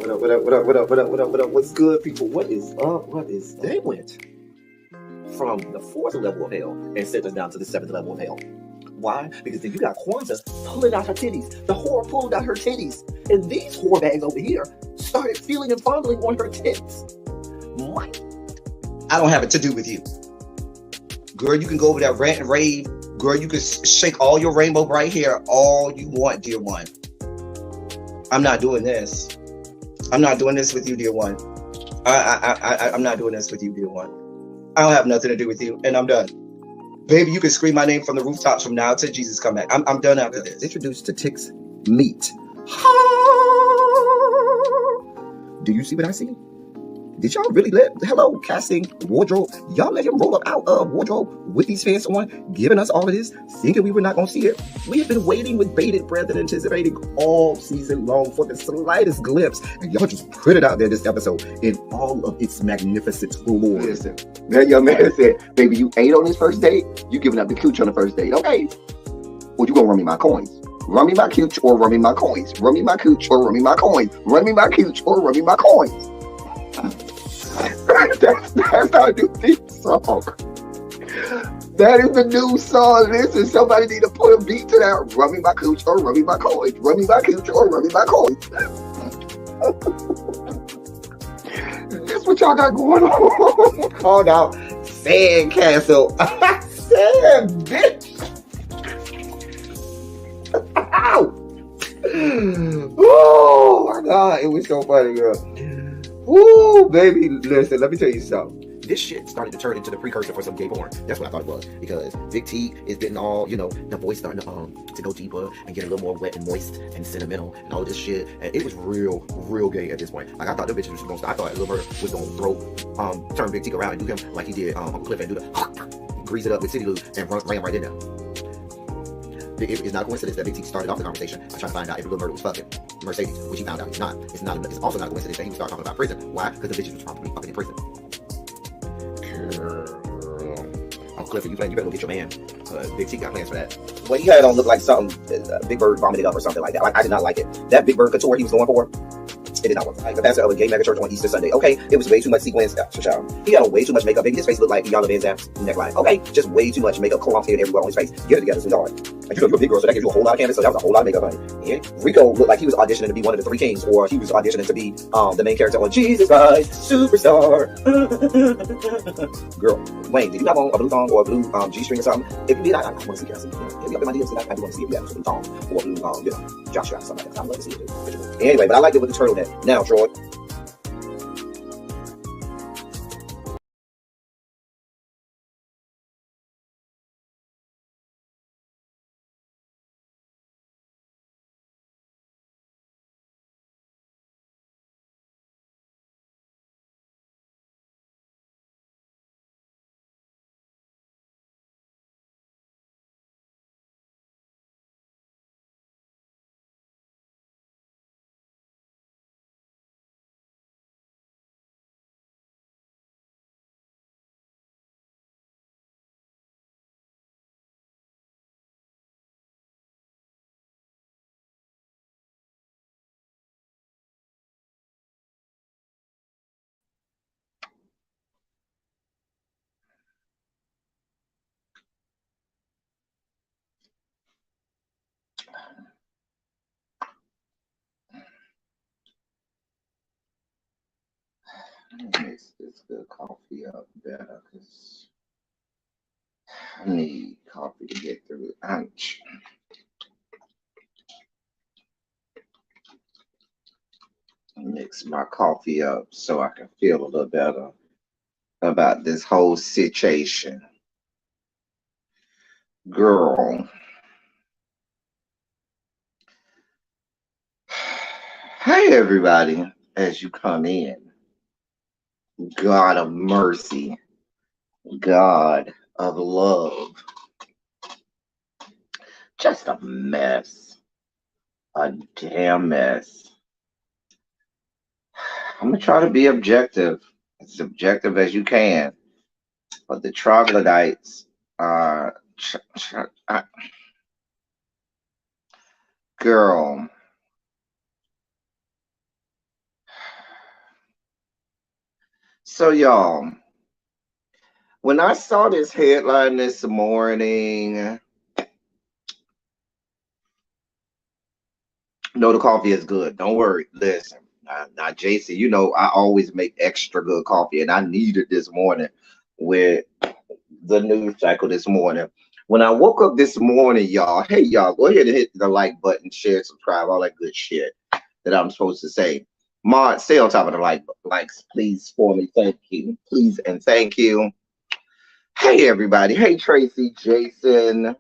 What up? What up? What up? What up? What up? What up? What's good, people? What is up? What is up? They went from the fourth level of hell and sent us down to the seventh level of hell. Why? Because then you got Kwanzaa pulling out her titties. The whore pulled out her titties. And these whore bags over here started feeling and fondling on her tits. What? I don't have it to do with you. Girl, you can go over there, rant and rave. Girl, you can shake all your rainbow bright hair all you want, dear one. I'm not doing this. I'm not doing this with you, dear one. I'm not doing this with you, dear one. I don't have nothing to do with you, and I'm done. Baby, you can scream my name from the rooftops from now till Jesus come back. I'm done after this. Introduced to Tick's meat. Do you see what I see? Did y'all really hello, casting, wardrobe, y'all let him roll up out of wardrobe with these pants on, giving us all of this, thinking we were not going to see it? We have been waiting with bated breath and anticipating all season long for the slightest glimpse, and y'all just put it out there this episode in all of its magnificent glory. Listen, that young man said, baby, you ate on this first date, you giving up the cooch on the first date, okay? Well, you gonna run me my coins. Run me my cooch or run me my coins. Run me my cooch or run me my coins. Run me my cooch or run me my coins. That's our new theme song. That is the new song. Listen, somebody need to put a beat to that. Run me my cooch or run me my coins. Run me my cooch or run me my coins. This what y'all got going on. Called out Sandcastle. Sand, bitch. Ow. Oh my God, it was so funny, girl. Ooh, baby, listen, let me tell you something. This shit started to turn into the precursor for some gay porn. That's what I thought it was. Because Big T is getting all, the voice starting to go deeper and get a little more wet and moist and sentimental and all this shit. And it was real gay at this point. Like, I thought the bitches was going to, I thought Lil Bird was going to turn Big T around and do him like he did Uncle Cliff and do the grease it up with City Lou and ran right in there. It's not a coincidence that Big T started off the conversation by trying to find out if Lil Bird was fucking Mercedes, which he found out he's not. It's also not a coincidence that he would start talking about prison. Why? Because the bitches was probably fucking in prison. Girl. Uncle Clifford, you better go get your man. Big T got plans for that. What he had on looked like something Big Bird vomited up or something like that. Like, I did not like it. That Big Bird couture he was going for, it did not work. Like the pastor of a gay mega church on Easter Sunday. Okay, it was way too much sequins. He had on way too much makeup. Baby, his face looked like Iyanla Vanzant's neckline. Okay, just way too much makeup, clumped here everywhere on his face. Get it together, sweetheart. Like, you're a big girl, so that gives you a whole lot of canvas. So that was a whole lot of makeup, honey. And Rico looked like he was auditioning to be one of the three kings, or he was auditioning to be the main character on Jesus Christ Superstar. Girl, Wayne, did you have on a blue thong or a blue G-string or something? If you did, I want to see you. Hit me up in my DMs because I do want to see if you have a blue thong or a blue, jock strap, something like that. I'd love to see it. Anyway, but I like it with the turtleneck. Now, Troy. Mix this good coffee up better because I need coffee to get through it. Ouch. Mix my coffee up so I can feel a little better about this whole situation. Girl. Hey, everybody, as you come in. God of mercy, God of love. Just a mess. A damn mess. I'm going to try to be objective, as objective as you can. But the troglodytes are... Girl. So y'all, when I saw this headline this morning, no, the coffee is good. Don't worry. Listen, now, JC, you know I always make extra good coffee, and I needed this morning with the news cycle this morning. When I woke up this morning, y'all, hey y'all, go ahead and hit the like button, share, subscribe, all that good shit that I'm supposed to say. Mod, stay on top of the likes, please, for me. Thank you. Please and thank you. Hey everybody. Hey Tracy, Jason,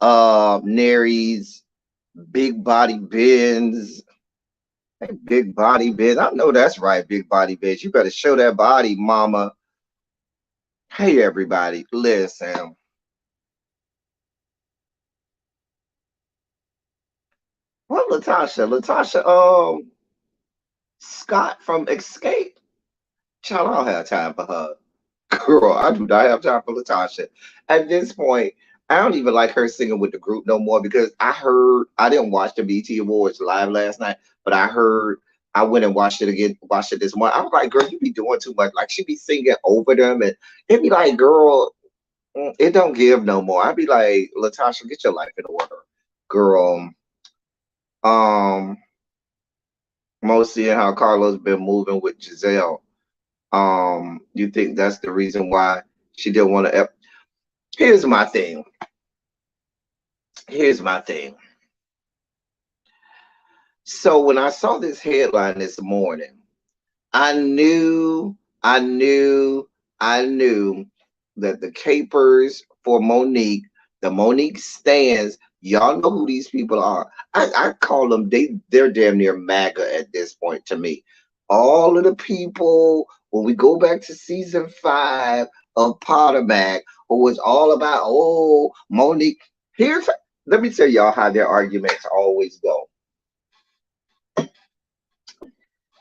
Naries, Big Body Benz. Hey, Big Body Benz. I know that's right, Big Body Benz. You better show that body, mama. Hey everybody. Listen. Well, Latasha, Scott from Escape. Child, I don't have time for her. Girl, I do not have time for Latasha. At this point, I don't even like her singing with the group no more because I didn't watch the BT Awards live last night, but I went and watched it again, watched it this morning. I was like, girl, you be doing too much. Like she be singing over them and it'd be like, girl, it don't give no more. I'd be like, Latasha, get your life in order. Girl. Um, Mostly how Carlos been moving with Giselle. You think that's the reason why she didn't want to? Here's my thing. Here's my thing. So when I saw this headline this morning, I knew, I knew, I knew that the capers for Monique, the Monique stands, y'all know who these people are. I call them they're damn near MAGA at this point to me. All of the people, when we go back to season 5 of Potomac, who was all about Monique. Let me tell y'all how their arguments always go.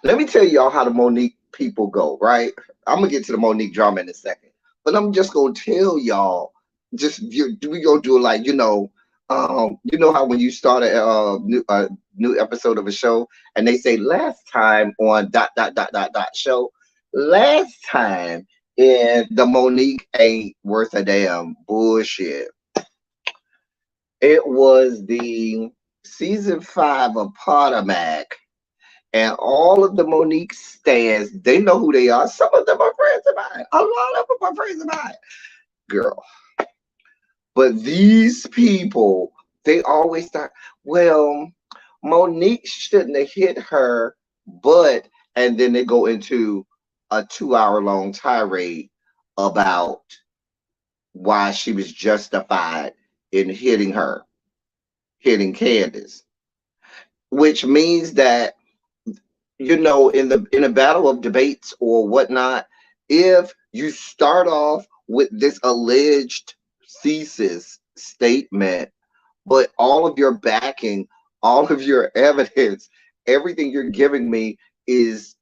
Let me tell y'all how the Monique people go, right? I'm gonna get to the Monique drama in a second, but I'm just gonna tell y'all. We gonna do it like you know how when you start a new episode of a show and they say last time on dot show, last time in the Monique ain't worth a damn bullshit. It was the season 5 of Potomac. And all of the Monique stands, they know who they are. Some of them are friends of mine. A lot of them are friends of mine. Girl. But these people, they always start, well, Monique shouldn't have hit her, and then they go into a 2-hour long tirade about why she was justified in hitting Candace. Which means that in a battle of debates or whatnot, if you start off with this alleged thesis statement, but all of your backing, all of your evidence, everything you're giving me is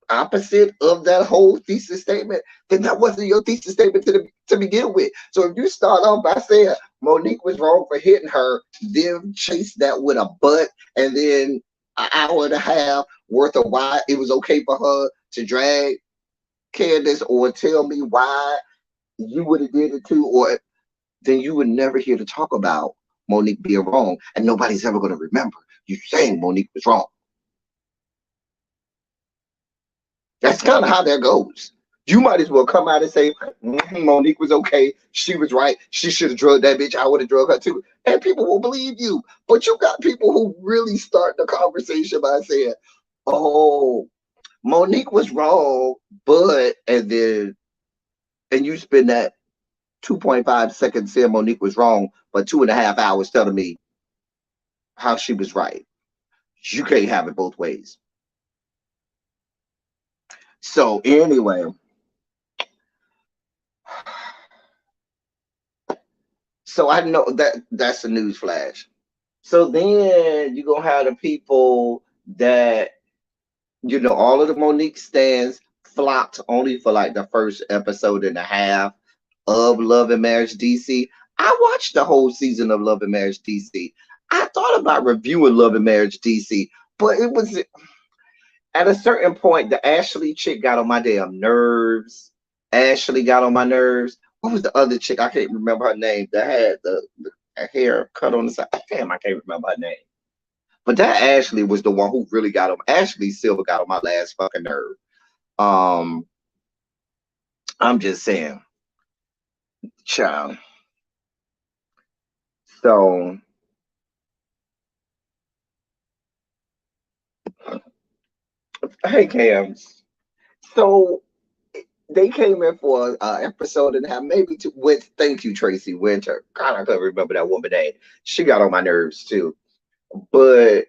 opposite of that whole thesis statement, then that wasn't your thesis statement to begin with. So if you start off by saying Monique was wrong for hitting her, then chase that with a but, and then an hour and a half worth of why it was okay for her to drag Candace, or tell me why you would have did it too, or then you would never hear to talk about Monique being wrong, and nobody's ever going to remember you saying Monique was wrong. That's kind of how that goes. You might as well come out and say, Monique was okay. She was right. She should have drugged that bitch. I would have drugged her too. And people will believe you. But you got people who really start the conversation by saying, oh, Monique was wrong, and you spend that 2.5 seconds saying Monique was wrong, but 2.5 hours telling me how she was right. You can't have it both ways. So anyway, so I know that's a news flash. So then you're gonna have the people that all of the Monique stands flopped only for like the first episode and a half of Love and Marriage DC. I watched the whole season of Love and Marriage DC. I thought about reviewing Love and Marriage DC, but At a certain point, the Ashley chick got on my damn nerves. Ashley got on my nerves. What was the other chick? I can't remember her name. That had the hair cut on the side. Damn, I can't remember her name. But that Ashley was the one who really got on. Ashley Silver got on my last fucking nerve. Um, I'm just saying, child. So, hey, Cams. So they came in for an episode and a half, maybe two. With thank you, Tracy Winter. God, I couldn't remember that woman name. She got on my nerves too. But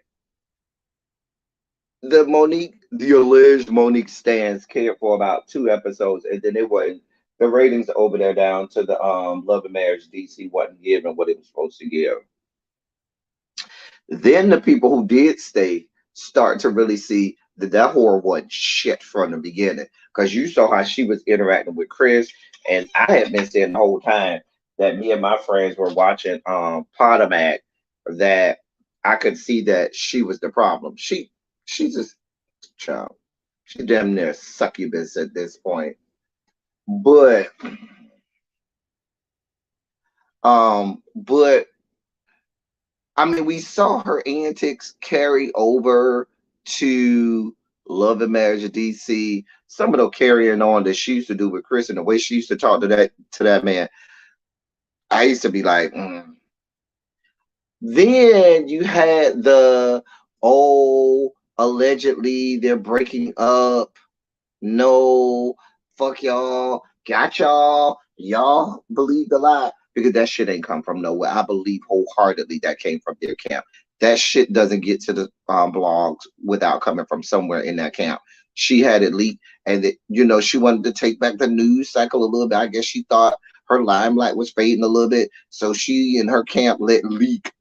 the alleged Monique stands cared for about 2 episodes, and then it wasn't. The ratings over there down to the Love and Marriage DC wasn't giving what it was supposed to give. Then the people who did stay start to really see that that whore wasn't shit from the beginning. Because you saw how she was interacting with Chris, and I had been saying the whole time that me and my friends were watching Potomac, that I could see that she was the problem. She's just child. She damn near succubus at this point. But I mean, we saw her antics carry over to Love and Marriage DC. Some of the carrying on that she used to do with Chris and the way she used to talk to that man. I used to be like, mm. Then you had the allegedly they're breaking up. No, fuck y'all, got y'all believe the lie, because that shit ain't come from nowhere. I believe wholeheartedly that came from their camp. That shit doesn't get to the blogs without coming from somewhere in that camp. She had it leaked, and she wanted to take back the news cycle a little bit. I guess she thought her limelight was fading a little bit, so she and her camp let leak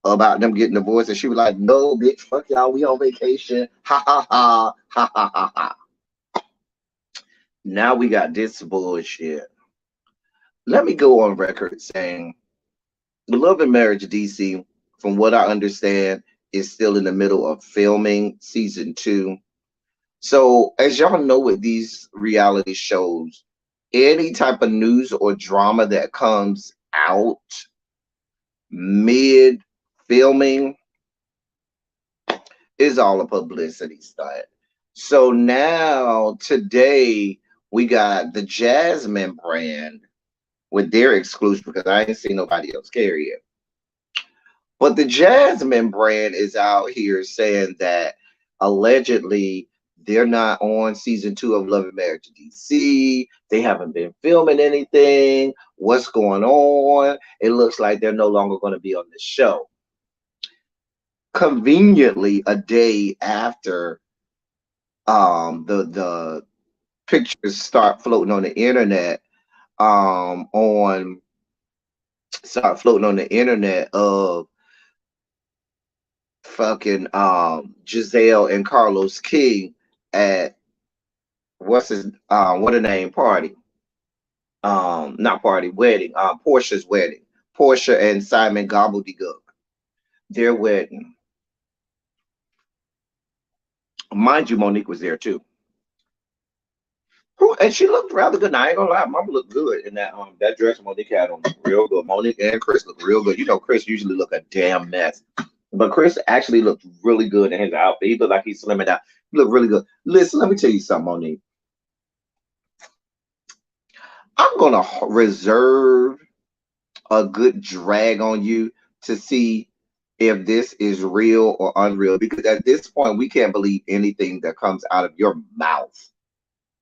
about them getting divorced, and she was like, "No, bitch, fuck y'all, we on vacation." Ha ha ha ha ha ha ha. Now we got this bullshit. Let me go on record saying Love and Marriage DC, from what I understand, is still in the middle of filming season 2. So as y'all know, with these reality shows, any type of news or drama that comes out mid filming is all a publicity stunt. So now today we got the Jasmine brand with their exclusive, because I ain't seen nobody else carry it. But the Jasmine brand is out here saying that allegedly they're not on season 2 of Love and Marriage DC. They haven't been filming anything. What's going on? It looks like they're no longer going to be on the show. Conveniently, a day after the pictures start floating on the internet, of fucking Giselle and Carlos King at what a name party, not party, wedding, Portia's wedding, Portia and Simon Gobbledygook, their wedding. Mind you, Monique was there too. And she looked rather good. Now, I ain't gonna lie, Mama looked good in that dress Monique had on. Real good. Monique and Chris looked real good. Chris usually look a damn mess, but Chris actually looked really good in his outfit. He looked like he's slimming out. He looked really good. Listen, let me tell you something, Monique. I'm gonna reserve a good drag on you to see if this is real or unreal, because at this point we can't believe anything that comes out of your mouth,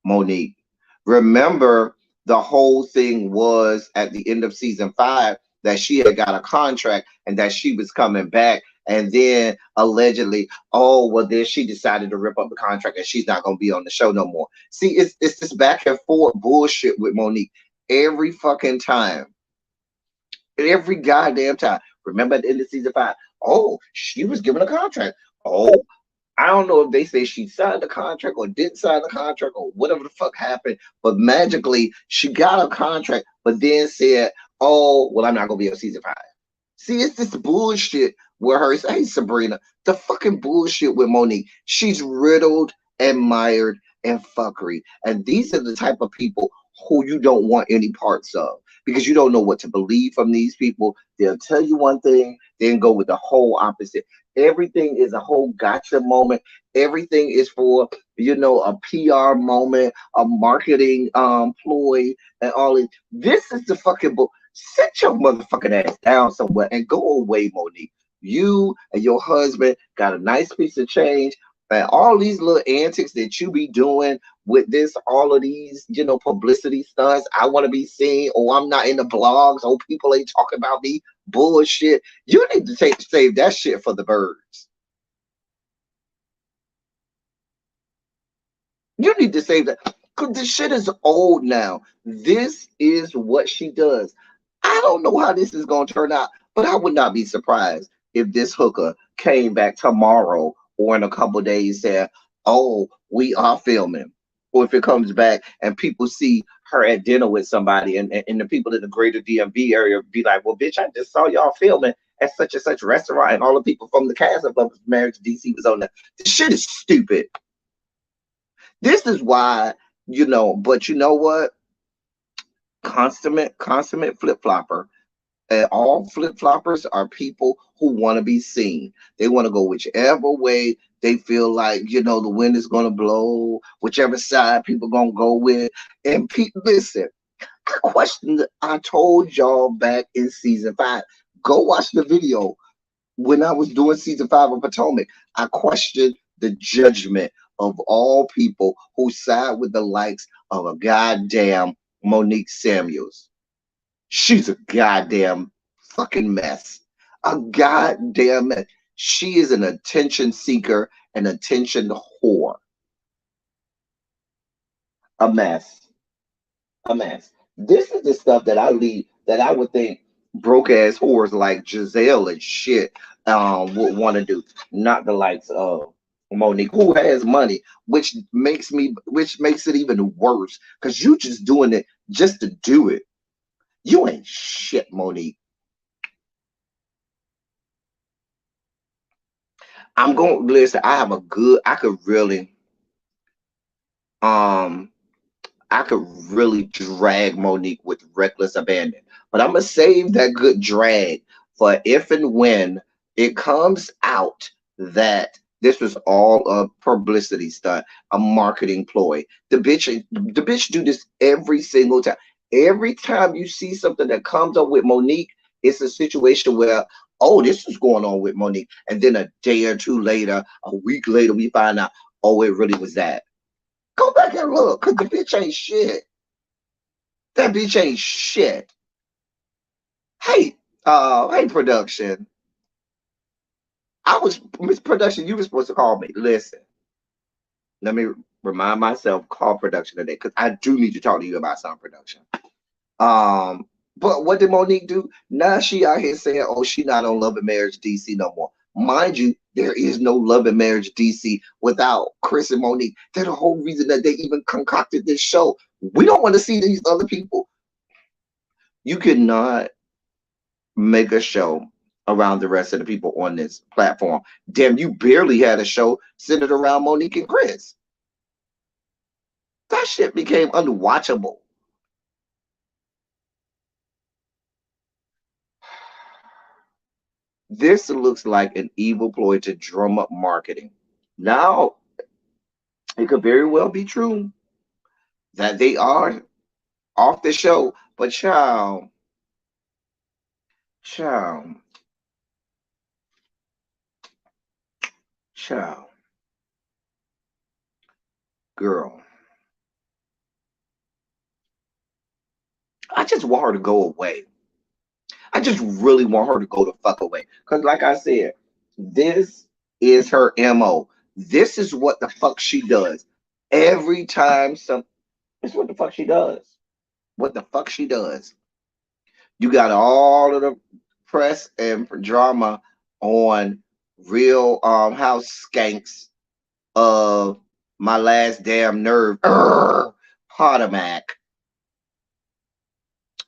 Monique. Remember, the whole thing was at the end of season 5 that she had got a contract and that she was coming back, and then allegedly, then she decided to rip up the contract and she's not going to be on the show no more. See, it's this back and forth bullshit with Monique every fucking time. Every goddamn time. Remember at the end of season 5, she was given a contract. I don't know if they say she signed the contract or didn't sign the contract or whatever the fuck happened, but magically she got a contract, but then said, I'm not going to be on season 5. See, it's this bullshit with her. Hey, Sabrina, the fucking bullshit with Monique. She's riddled and mired and fuckery. And these are the type of people who you don't want any parts of because you don't know what to believe from these people. They'll tell you one thing, then go with the whole opposite. Everything is a whole gotcha moment. Everything is for, a PR moment, a marketing ploy, and all this. This is the fucking book. Sit your motherfucking ass down somewhere and go away, Monique. You and your husband got a nice piece of change. And all these little antics that you be doing with this, all of these, publicity stunts. I want to be seen. Oh, I'm not in the blogs. Oh, people ain't talking about me. Bullshit. You need to save that shit for the birds. You need to save that. Because this shit is old now. This is what she does. I don't know how this is going to turn out, but I would not be surprised if this hooker came back tomorrow or in a couple of days said, oh, we are filming. Or if it comes back and people see her at dinner with somebody and the people in the greater DMV area be like, well, bitch, I just saw y'all filming at such and such restaurant and all the people from the cast of Marriage DC was on there. This shit is stupid. This is why, but you know what? Consummate flip-flopper. And all flip-floppers are people who want to be seen. They want to go whichever way they feel like, the wind is going to blow, whichever side people going to go with. And listen, I told y'all back in season 5, go watch the video when I was doing season 5 of Potomac. I questioned the judgment of all people who side with the likes of a goddamn Monique Samuels. She's a goddamn fucking mess. A goddamn mess. She is an attention seeker, an attention whore. A mess. A mess. This is the stuff that I would think broke ass whores like Giselle and shit would want to do. Not the likes of Monique, who has money, which makes it even worse because you just doing it just to do it. You ain't shit, Monique. I'm going to listen. Um, I could really drag Monique with reckless abandon, but I'm gonna save that good drag for if and when it comes out that this was all a publicity stunt, a marketing ploy. The bitch do this every single time. Every time you see something that comes up with Monique, it's a situation where, oh, this is going on with Monique, and then a day or two later, a week later, we find out, oh, it really was that. Go back and look, cause the bitch ain't shit. That bitch ain't shit. Hey, production. Miss Production, you were supposed to call me. Listen, let me remind myself, call production today, because I do need to talk to you about some production. But what did Monique do? Now she out here saying, oh, she not on Love and Marriage DC no more. Mind you, there is no Love and Marriage DC without Chris and Monique. They're the whole reason that they even concocted this show. We don't want to see these other people. You cannot make a show around the rest of the people on this platform. Damn, you barely had a show centered around Monique and Chris. That shit became unwatchable. This looks like an evil ploy to drum up marketing. Now, it could very well be true that they are off the show, but child, child, girl. I just want her to go away. I just really want her to go the fuck away. Because, like I said, this is her MO. This is what the fuck she does. Every time it's what the fuck she does. What the fuck she does. You got all of the press and drama on Real House Skanks of My Last Damn Nerve. Potomac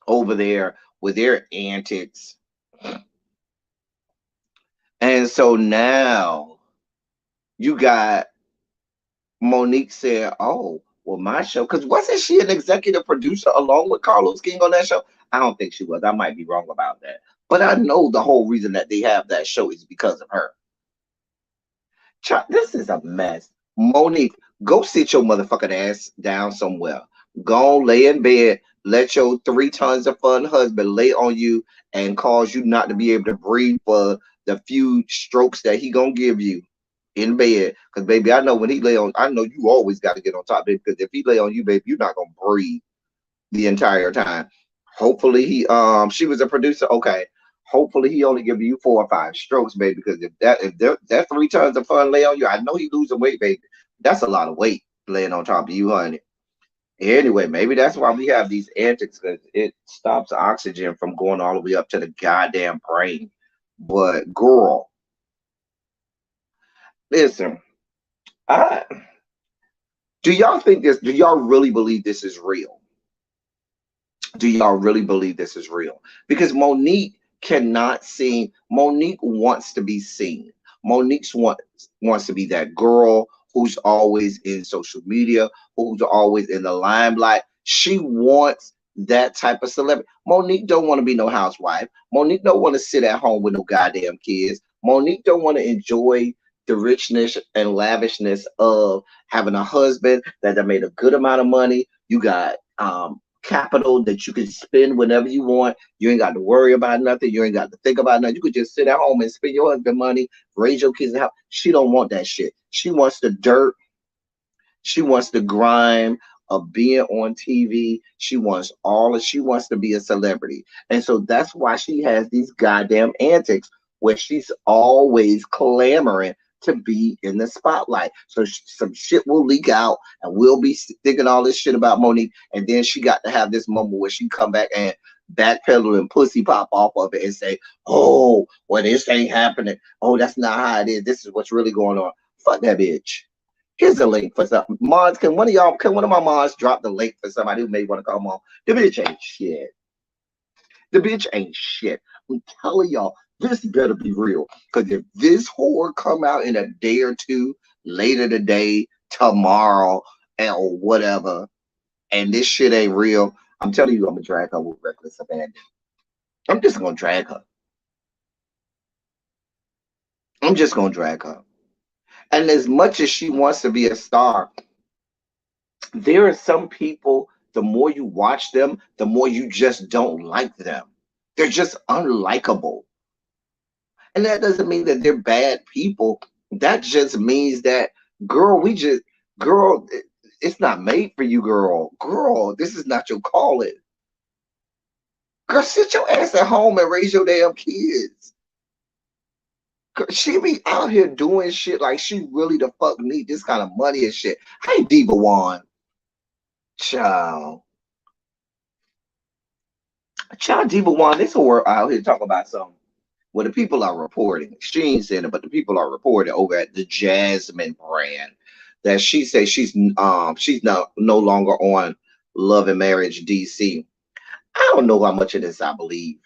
over there with their antics. And so now you got Monique said, "Oh, well, my show, because wasn't she an executive producer along with Carlos King on that show? I don't think she was. I might be wrong about that. But I know the whole reason that they have that show is because of her. This is a mess. Monique, go sit your motherfucking ass down somewhere. Go lay in bed. Let your 3 tons of fun husband lay on you and cause you not to be able to breathe for the few strokes that he gonna give you in bed. Because baby, I know when he lay on, I know you always got to get on top of it. Because if he lay on you, baby, you're not gonna breathe the entire time. Hopefully she was a producer. Okay. Hopefully he only give you 4 or 5 strokes, baby. Because if that 3 tons of fun lay on you, I know he losing weight, baby. That's a lot of weight laying on top of you, honey. Anyway, maybe that's why we have these antics, because it stops oxygen from going all the way up to the goddamn brain. But girl, listen, I do y'all think this? Do y'all really believe this is real? Do y'all really believe this is real? Because Monique cannot sing. Monique wants to be seen. Monique wants to be that girl who's always in social media, who's always in the limelight. She wants that type of celebrity. Monique don't want to be no housewife. Monique don't want to sit at home with no goddamn kids. Monique don't want to enjoy the richness and lavishness of having a husband that made a good amount of money. You got capital that you can spend whenever you want. You ain't got to worry about nothing. You ain't got to think about nothing. You could just sit at home and spend your husband money, raise your kids. And she don't want that shit. She wants the dirt. She wants the grime of being on TV. She wants to be a celebrity. And so that's why she has these goddamn antics where she's always clamoring to be in the spotlight. So some shit will leak out and we'll be thinking all this shit about Monique. And then she got to have this moment where she come back and backpedal and pussy pop off of it and say, oh, well, this ain't happening. Oh, that's not how it is. This is what's really going on. Fuck that bitch. Here's a link for some mods. Can one of my mods drop the link for somebody who may want to come on? The bitch ain't shit. The bitch ain't shit. I'm telling y'all, this better be real. Because if this whore come out in a day or two, later today, tomorrow, or whatever, and this shit ain't real, I'm telling you, I'm gonna drag her with reckless abandon. I'm just gonna drag her. I'm just gonna drag her. And as much as she wants to be a star, there are some people, the more you watch them, the more you just don't like them. They're just unlikable. And that doesn't mean that they're bad people. That just means that, girl, girl, it's not made for you, girl. Girl, this is not your calling. Girl, sit your ass at home and raise your damn kids. Girl, she be out here doing shit like she really the fuck need this kind of money and shit. Hey, Diva One. Child. Child Diva One, this whore out here talking about something. Well, the people are reporting. She ain't saying it, but the people are reporting over at the Jasmine brand that she says she's no longer on Love and Marriage DC. I don't know how much of this I believe.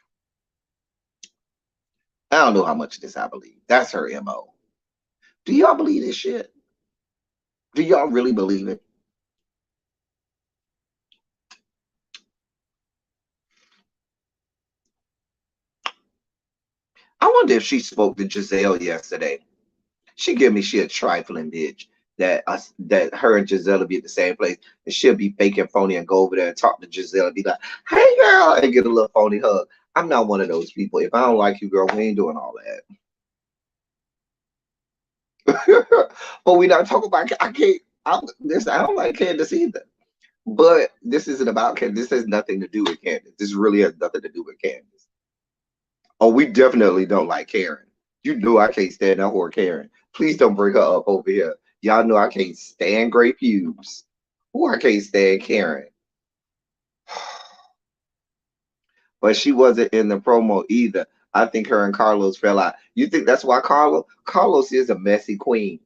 I don't know how much of this I believe. That's her MO. Do y'all believe this shit? Do y'all really believe it? I wonder if she spoke to Giselle yesterday. She give me she a trifling bitch that her and Giselle will be at the same place and she'll be faking phony and go over there and talk to Giselle and be like, hey girl, and get a little phony hug. I'm not one of those people. If I don't like you, girl, we ain't doing all that. But we not talking about I don't like Candace either. But this isn't about Candace. This has nothing to do with Candace. This really has nothing to do with Candace. Oh, we definitely don't like Karen. You know I can't stand that whore Karen. Please don't bring her up over here. Y'all know I can't stand Great Pubes. Or I can't stand Karen. But she wasn't in the promo either. I think her and Carlos fell out. You think that's why Carlos is a messy queen.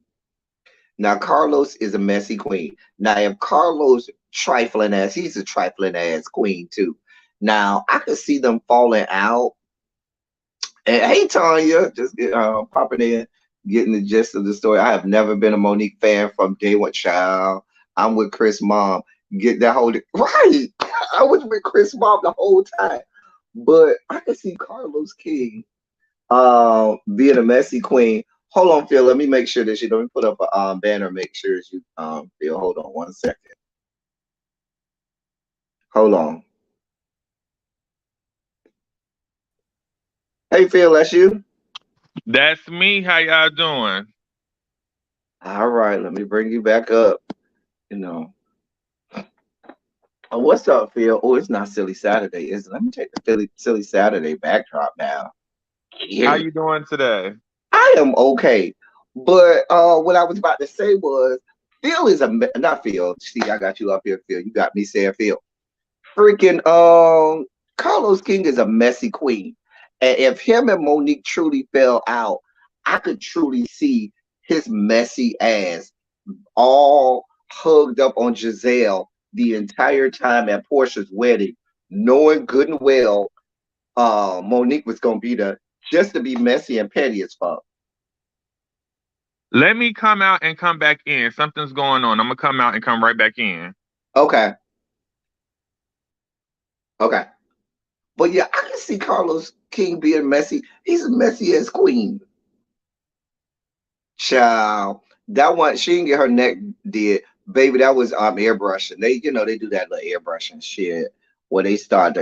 Now Carlos is a messy queen. Now if Carlos trifling ass, he's a trifling ass queen too. Now I could see them falling out And hey, Tanya, just popping in, getting the gist of the story. I have never been a Monique fan from day one. Child, I'm with Chris' mom. Get that whole right. I was with Chris' mom the whole time, but I can see Carlos King, being a messy queen. Hold on, Phil. Let me make sure that you. Let me put up a banner. Make sure you, Phil. Hold on 1 second. Hold on. Hey, Phil, that's you. That's me. How y'all doing? All right, let me bring you back up. You know. Oh, what's up, Phil? Oh, it's not Silly Saturday, is it? Let me take the Silly Saturday backdrop now. How Yeah. you doing today? I am okay. But what I was about to say was Phil is not Phil. See, I got you up here, Phil. You got me saying Phil. Freaking Carlos King is a messy queen. And if him and Monique truly fell out, I could truly see his messy ass all hugged up on Giselle the entire time at Portia's wedding, knowing good and well Monique was gonna be there just to be messy and petty as fuck. Let me come out and come back in. Something's going on. I'm gonna come out and come right back in. Okay, okay. But yeah, I can see Carlos King being messy. He's a messy as queen. Child. That one, she didn't get her neck did. Baby, that was airbrushing. They do that little airbrushing shit where they start to,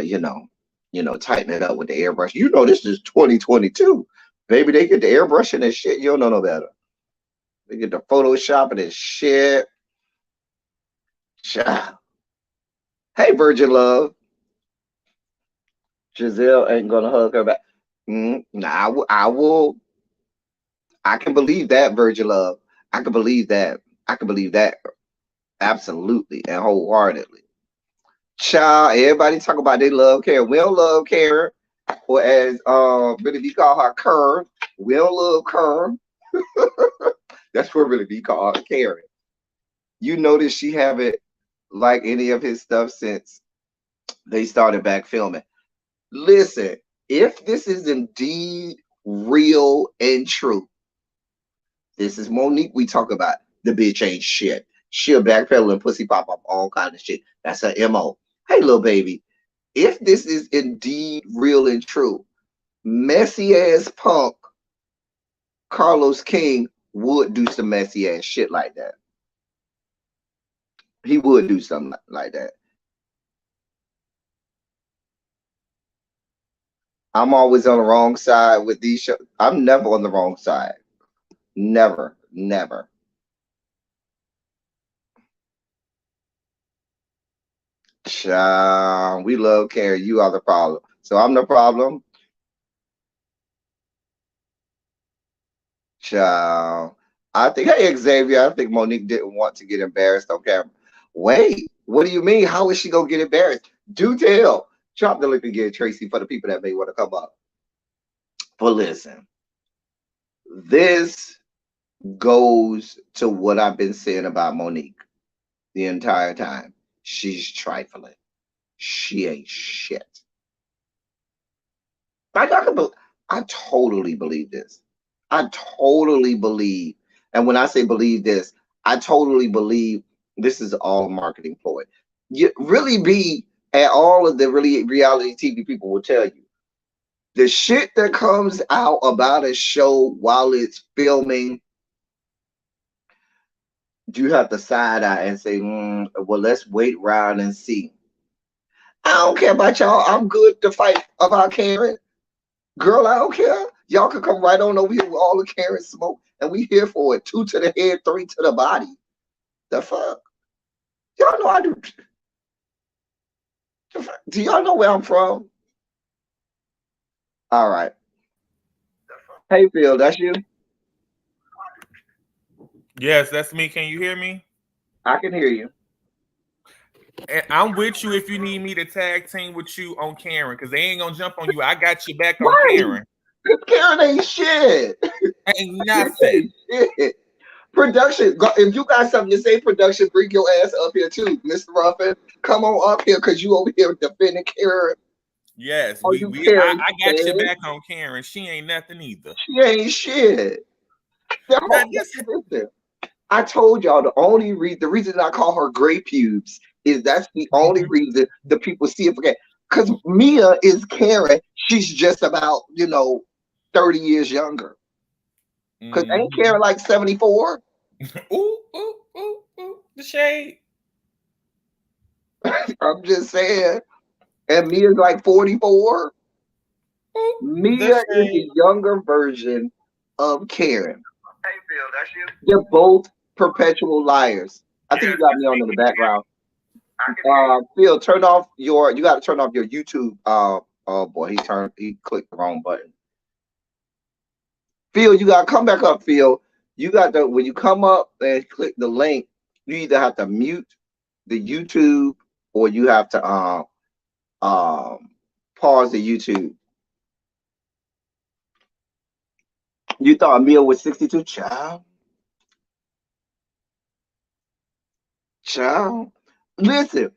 tighten it up with the airbrush. This is 2022. Baby, they get the airbrushing and shit. You don't know no better. They get the photoshopping and shit. Child. Hey, Virgin Love. Giselle ain't gonna hug her back. Nah, I will. I can believe that, Virgin Love. I can believe that. I can believe that absolutely and wholeheartedly. Child, everybody talk about they love Karen. We don't love Karen, or as Billy B call her Kern. We don't love Kern. That's what really be called Karen. You notice she haven't liked any of his stuff since they started back filming. Listen, if this is indeed real and true, this is Monique we talk about. The bitch ain't shit. She'll backpedal and pussy pop up all kind of shit. That's her MO. Hey, little baby, if this is indeed real and true, messy ass punk Carlos King would do some messy ass shit like that. He would do something like that. I'm always on the wrong side with these shows. I'm never on the wrong side. Never, never. Child, we love Karen. You are the problem. So I'm the problem. Child. I think, hey, Xavier, I think Monique didn't want to get embarrassed on camera. Wait, what do you mean? How is she going to get embarrassed? Do tell. Drop the link again, Tracy, for the people that may want to come up. But listen, this goes to what I've been saying about Monique the entire time. She's trifling. She ain't shit. I totally believe this. I totally believe, and when I say believe this, I totally believe this is all marketing ploy. You really be at all of the really reality TV people will tell you the shit that comes out about a show while it's filming. You have to side eye and say, well, let's wait around and see. I don't care about y'all. I'm good to fight about Karen. Girl, I don't care. Y'all can come right on over here with all the Karen smoke, and we here for it. 2 to the head, 3 to the body. The fuck? Y'all know I do. Do y'all know where I'm from? All right. Hey, Phil, that's you? Yes, that's me. Can you hear me? I can hear you. And I'm with you if you need me to tag team with you on Karen, because they ain't gonna jump on you. I got you back on Right. Karen. Karen ain't shit. Ain't nothing. Shit. Production, if you got something to say, production, bring your ass up here too, Mr. Ruffin. Come on up here because you over here defending Karen. Yes, Oh, we you we Karen I got your fans? back on Karen. She ain't nothing either. She ain't shit. Now this Listen, I told y'all the reason I call her gray pubes is that's the only reason the people see it forget. Because Mia is Karen. She's just about 30 years younger. Because ain't Karen like 74? ooh, ooh, ooh, ooh, the shade. I'm just saying. And Mia's like 44. Ooh, the Mia is shade. the younger version of Karen. Hey, Phil, that's you? They're both perpetual liars. I think Yes, you got Miss me on in the Monique, can you hear me? background. I can hear you. Phil, you got to turn off your YouTube. Oh boy, he clicked the wrong button. Phil, you got to come back up, Phil. You got to, when you come up and click the link, you either have to mute the YouTube or you have to pause the YouTube. You thought Mia was 62? Child. Listen,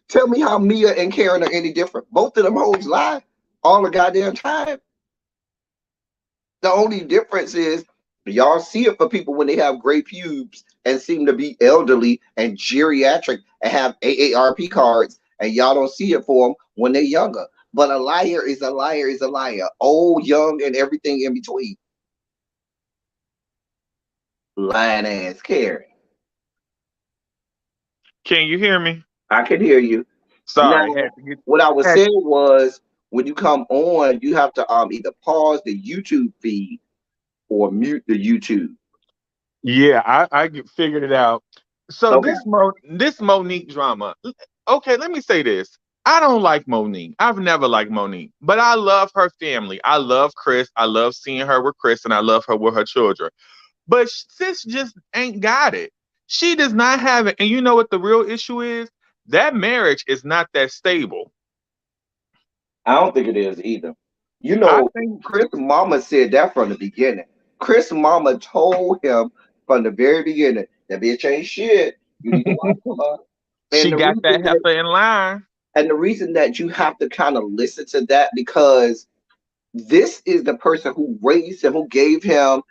tell me how Mia and Karen are any different. Both of them hoes lie all the goddamn time. The only difference is y'all see it for people when they have gray pubes and seem to be elderly and geriatric and have AARP cards, and y'all don't see it for them when they're younger. But a liar is a liar is a liar. Old, young, and everything in between. Lying ass Karen. Can you hear me? I can hear you. Sorry, Now, what I was saying was when you come on, you have to either pause the YouTube feed or mute the YouTube. Yeah, I figured it out. So Okay. this Monique drama. Okay, let me say this. I don't like Monique. I've never liked Monique, but I love her family. I love Chris. I love seeing her with Chris, and I love her with her children. But sis just ain't got it. She does not have it. And you know what the real issue is? That marriage is not that stable. I don't think it is either. I think Chris' mama said that from the beginning. Chris' mama told him from the very beginning that bitch ain't shit. You need to watch her. And she the got that reason that heifer in line. you have to kind of listen to that because this is the person who raised him, who gave him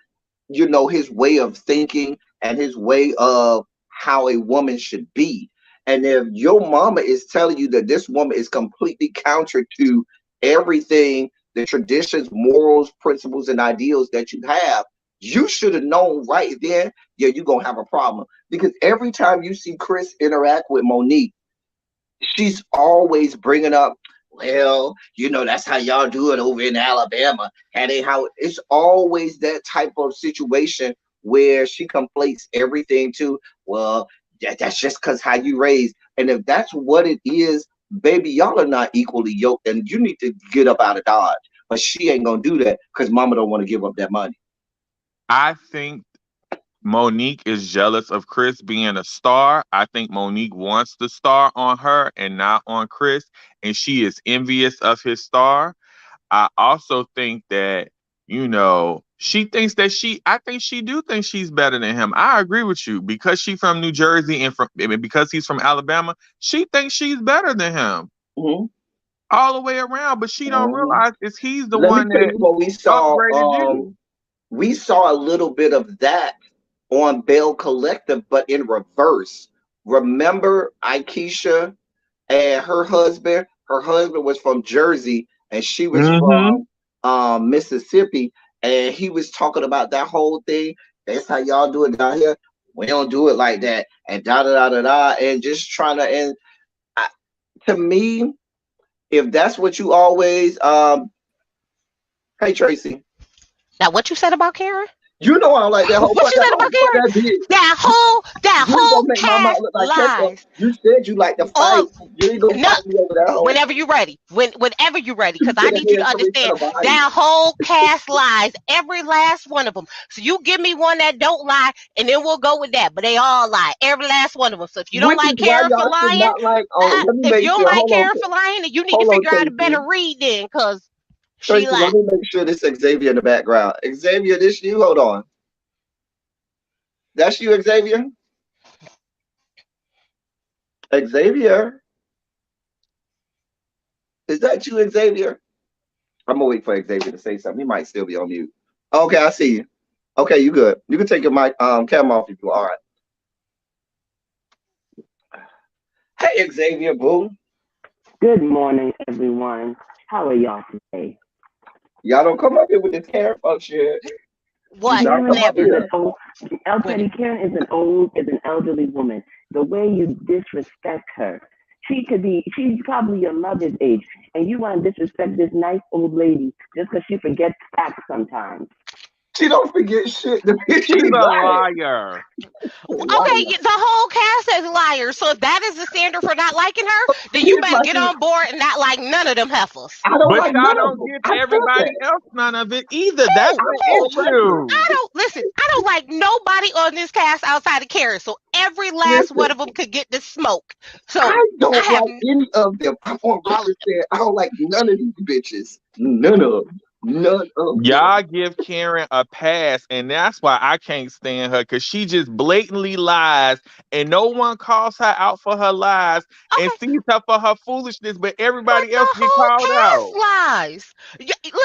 his way of thinking and his way of how a woman should be. And if your mama is telling you that this woman is completely counter to everything, the traditions, morals, principles, and ideals that you have, you should have known right then, yeah, you're going to have a problem. Because every time you see Chris interact with Monique, she's always bringing up, well, that's how y'all do it over in Alabama. And how it's always that type of situation where she conflates everything to, well, that's just because how you raised. And if that's what it is, baby, y'all are not equally yoked, and you need to get up out of Dodge. But she ain't gonna do that because mama don't want to give up that money. I think Monique is jealous of Chris being a star. I think Monique wants the star on her and not on Chris, and she is envious of his star. I also think that, she thinks that I think she do think she's better than him. I agree with you because she's from New Jersey and because he's from Alabama, she thinks she's better than him Mm-hmm. all the way around, but she don't Mm-hmm. realize is he's the Let me one tell that you what we saw. upgraded you. We saw a little bit of that on Bell Collective, but in reverse. Remember Aikisha and her husband? Her husband was from Jersey and she was Mm-hmm. from Mississippi. And he was talking about that whole thing. That's how y'all do it down here. We don't do it like that. And da da da da da. And just trying to, and I, to me, if that's what you always, hey Tracy, Now, what you said about Karen? you know I don't like that whole What part. you said about That Karen? bitch. That You ain't whole gonna make my mouth cast look like ketchup. lies. You said you like to fight. Oh You ain't gonna no! fight me over that hoe. Whenever you're ready, whenever you're ready, You because I could have need you had to somebody understand tell body. that whole cast lies, every last one of them. So you give me one that don't lie, and then we'll go with that. But they all lie, every last one of them. So if you don't Which is like why Karen for y'all should lying, not like. Oh, let me if make you don't sure. like Karen for lying, then you need to Hold on, figure out a Tracy. better read then, because she Tracy, lied. let me make sure this Xavier in the background. Xavier, this you? Hold on. That's you, Xavier. Xavier. Is that you, Xavier? I'm gonna wait for Xavier to say something. He might still be on mute. Okay, I see you. Okay, you good. You can take your mic cam off if you are. All right. Hey, Xavier, boo. Good morning, everyone. How are y'all today? Y'all don't come up here with this hair fuck shit. What? Y'all come up Never. Is here. an old, Teddy, Karen is an elderly woman. The way you disrespect her, she's probably your mother's age, and you want to disrespect this nice old lady just because she forgets facts sometimes. She don't forget shit. The bitch She's be a lying. liar. Okay, the whole cast is liars. So if that is the standard for not liking her, then you Here's better my get thing. on board and not like none of them heifers. I don't But like y'all none of don't them. give I said everybody that. else none of it either. That's Oh, the I don't like them. issue. I don't like nobody on this cast outside of Karen. So every last one Listen, of them could get the smoke. So I I don't have like any of them. I'm on all record saying I don't like none of these bitches. None of them. None of them. Y'all give Karen a pass, and that's why I can't stand her, because she just blatantly lies, and no one calls her out for her lies and okay. sees her for her foolishness, but But everybody else the get whole called cast out. lies.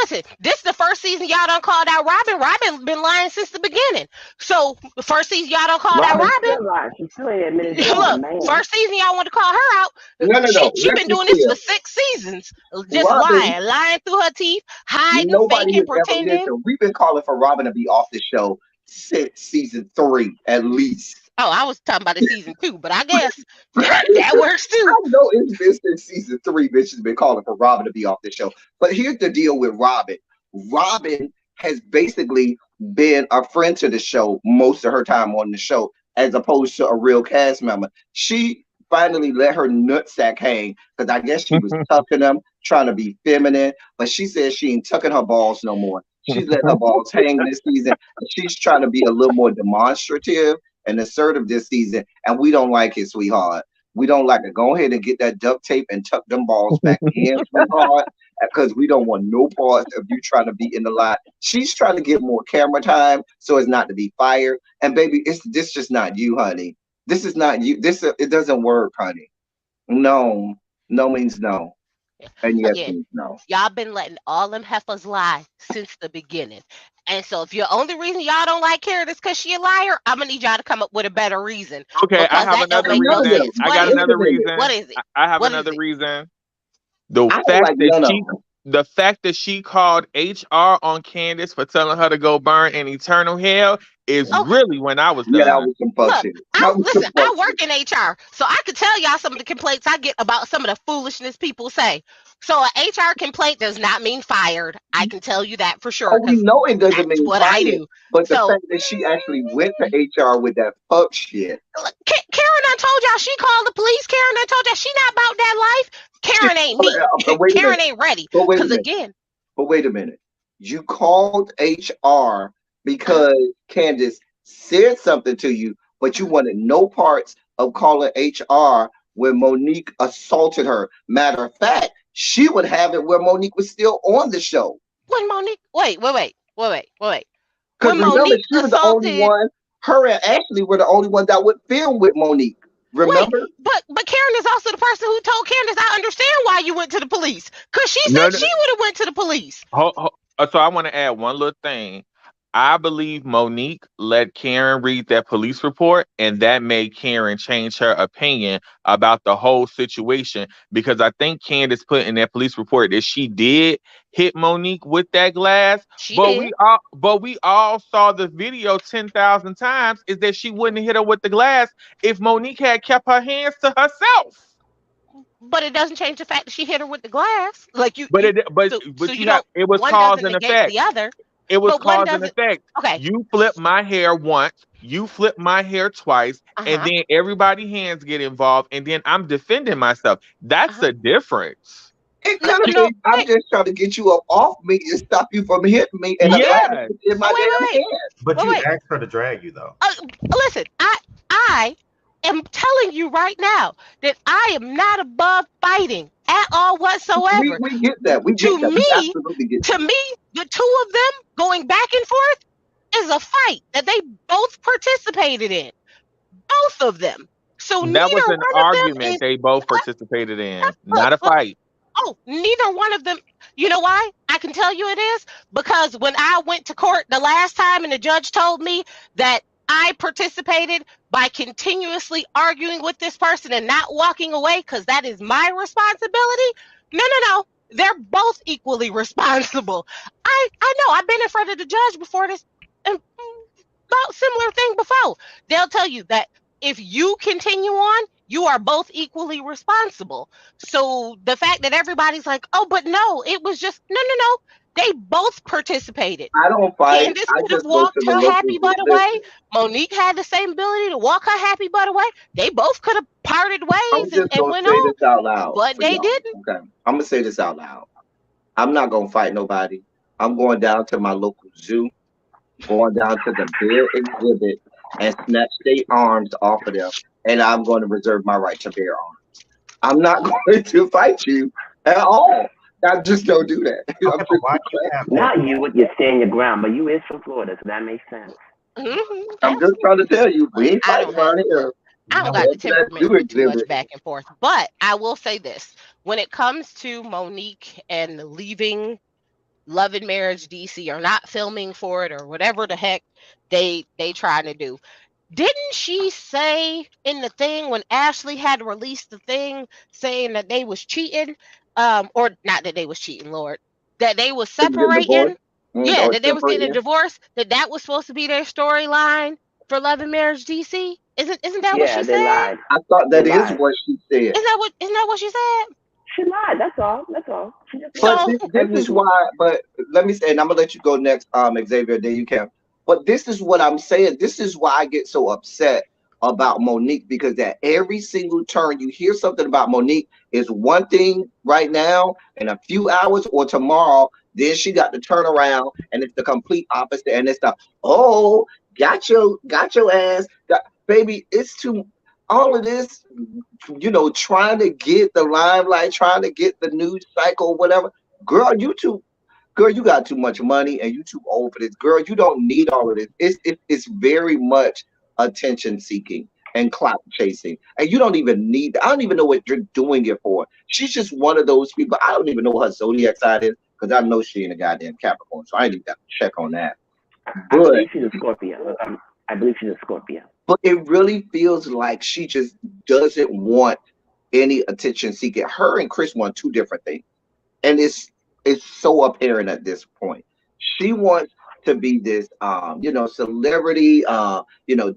Listen, this the first season y'all done called out Robin. Robin been lying since the beginning. So the first season y'all done called out Robin Robin. still lies. She still ain't admitted she was a Look, man. first season y'all want to call her out. No, no, no. She Let's been be doing this clear. for 6 seasons. Just Robin, lying through her teeth, hiding, nobody faking, has ever pretending. listened. We've been calling for Robin to be off the show since season 3, at least. Oh, I was talking about the season 2, but I guess that I works too. know it's been since season 3, bitch has been calling for Robin to be off the show. But here's the deal with Robin. Robin has basically been a friend to the show most of her time on the show, as opposed to a real cast member. She finally let her nutsack hang because I guess she was tucking them, trying to be feminine. But she said she ain't tucking her balls no more. She's letting her balls hang this season. She's trying to be a little more demonstrative and assertive this season, and we don't like it, sweetheart. We don't like it. Go ahead and get that duct tape and tuck them balls back in, sweetheart, because we don't want no parts of you trying to be in the lot. She's trying to get more camera time so as not to be fired. And baby, it's this just not you, honey. This is not you. This it doesn't work, honey. No, no means no, and yes Again, means no. y'all been letting all them heifers lie since the beginning. And so if your only reason y'all don't like Karen is because she a liar, I'm gonna need y'all to come up with a better reason. Okay, I Because have that don't another make no None of reason. them. sense. I What got is Wait it? a another minute. What reason. is it? I have What is another it? reason. I don't like none of them. The fact that she called HR on Candace for telling her to go burn in eternal hell is Okay. really when I was Yeah, that done. was some fuck Look, shit. That was some fuck I work shit. in HR, so I could tell y'all some of the complaints I get about some of the foolishness people say. So an HR complaint does not mean fired. I can tell you that for sure Oh, we because know it doesn't that's mean what I fire, do. but the So fact that she actually went to HR with that fuck shit. look, Karen, I told y'all she called the police. Karen, I told y'all she not about that life. She, Karen ain't me. wait a Karen minute. ain't ready. But wait a Cause minute. again, But wait a minute. You called HR uh, because Candace said something to you, but you uh, wanted no parts of calling HR when Monique assaulted her. Matter of fact, she would have it where Monique was still on the show. when Monique, wait. Because When remember, Monique she was the only assaulted. one, her and Ashley were the only ones that would film with Monique. Wait, Remember? but Karen is also the person who told Candace, I understand why you went to the police. Cause she No, said no. she would have went to the police. So I want to add one little thing. I believe Monique let Karen read that police report, and that made Karen change her opinion about the whole situation. Because I think Candace put in that police report that she did hit Monique with that glass, She but did. we all saw the video 10,000 times. Is that she wouldn't hit her with the glass if Monique had kept her hands to herself. But it doesn't change the fact that she hit her with the glass. Like But it but so but you you have don't it was one cause doesn't and negate effect. the other, It was but one cause and doesn't effect. okay. You flip my hair once, you flip my hair twice, and Uh-huh. then everybody hands get involved, and then I'm defending myself. That's Uh-huh. a difference. It No, could have Ki- no, been, I'm wait. just trying to get you up off me and stop you from hitting me and allowing Yes. me in my Oh, damn wait. hand. But you Wait. asked her to drag you though. Listen, I am telling you right now that I am not above fighting at all whatsoever. We get that. We get To that. We me, absolutely get to that. me, the two of them going back and forth is a fight that they both participated in. Both of them. So That was neither an one of them argument is they both participated in, look, not a look, fight. No, neither one of them. You know why? I can tell you it is because when I went to court the last time and the judge told me that I participated by continuously arguing with this person and not walking away because that is my responsibility. No, no, no. They're both equally responsible. I know. I've been in front of the judge before this and about similar thing before. They'll tell you that if you continue on, you are both equally responsible. So the fact that everybody's like, oh, but no, it was just no, no, no. They both participated. I don't fight. Candace I could have just go to walked the her local. happy butt away. Monique had the same ability to walk her happy butt away. They both could have parted I'm ways just and gonna went say on, this out loud but for they y'all. didn't. Okay, I'm gonna say this out loud. I'm not gonna fight nobody. I'm going down to my local zoo, going down to the bear exhibit, and snatch their arms off of them, and I'm going to reserve my right to bear arms. I'm not going to fight you at all. I just don't do that. I'm Okay, just but why you have that? Not you with your stand your ground, but you is from Florida, so that makes sense. I'm just trying to tell you, we ain't I fighting don't have around here. I don't Go got the to that temperament zoo for too much exhibit. back and forth. But I will say this: when it comes to Monique and leaving Love and Marriage DC or not filming for it or whatever the heck they trying to do. Didn't she say in the thing when Ashley had released the thing saying that they was cheating? Or not that they was cheating, Lord, that they was To get divorced separating. Yeah, or that they was getting a separating. divorce. That was supposed to be their storyline for Love and Marriage DC. Isn't that what Yeah, she they said? lied. I thought They that is lied. what she said. Isn't that what she said? She lied. That's all. That's all. She just But lied. So this As is usual. why. But let me say, and I'm gonna let you go next, Xavier. Then you can. But this is what I'm saying. This is why I get so upset about Monique because at every single turn you hear something about Monique is one thing right now, in a few hours or tomorrow, then she got to turn around and it's the complete opposite. And it's the oh, got your ass, baby. It's too all of this trying to get the limelight, trying to get the news cycle, whatever. Girl, girl, you got too much money and you too old for this. Girl, you don't need all of this. It's very much attention seeking and clout chasing. And you don't even need I don't even know what you're doing it for. She's just one of those people. I don't even know what her zodiac sign is, because I know she ain't a goddamn Capricorn. So I ain't even got to check on that. I But believe she's a Scorpio. I believe she's a Scorpio. it really feels like she just doesn't want any attention seeking. Her and Chris want two different things, and it's so apparent at this point. She wants to be this celebrity,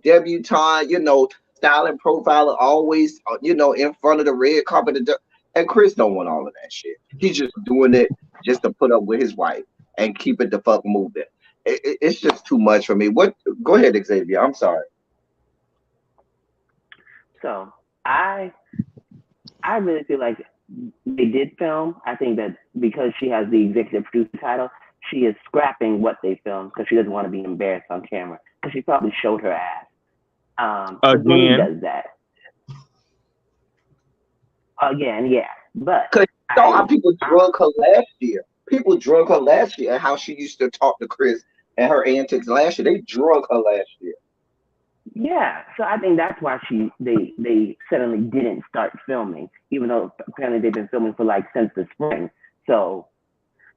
debutante, styling profiler, always in front of the red carpet. And Chris don't want all of that shit. He's just doing it just to put up with his wife and keep it the fuck moving. It's just too much for me. What? Go ahead, Xavier. I'm sorry. So I really feel like they did film. I think that because she has the executive producer title, she is scrapping what they filmed because she doesn't want to be embarrassed on camera. Because she probably showed her ass. Because Monique Again. does that. Again, yeah. But Because you saw how I, people drug her last year. People drug her last year and how she used to talk to Chris and her antics last year. They drug her last year. yeah, so I think that's why they suddenly didn't start filming, even though apparently they've been filming for like since the spring. So,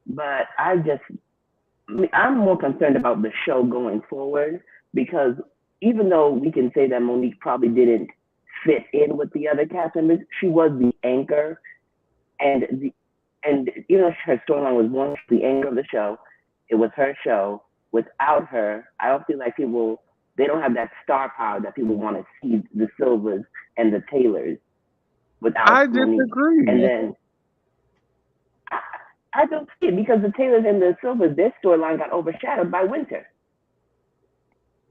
but I'm more concerned about the show going forward because even though we can say that Monique probably didn't fit in with the other cast members, she was the anchor, and her storyline was one the anchor of the show. It was her show. Without her, I don't feel like people they don't have that star power that people want to see the Silvers and the Taylors I without Monique. disagree. And then I don't see it because the Taylors and the Silvers, their storyline got overshadowed by Winter.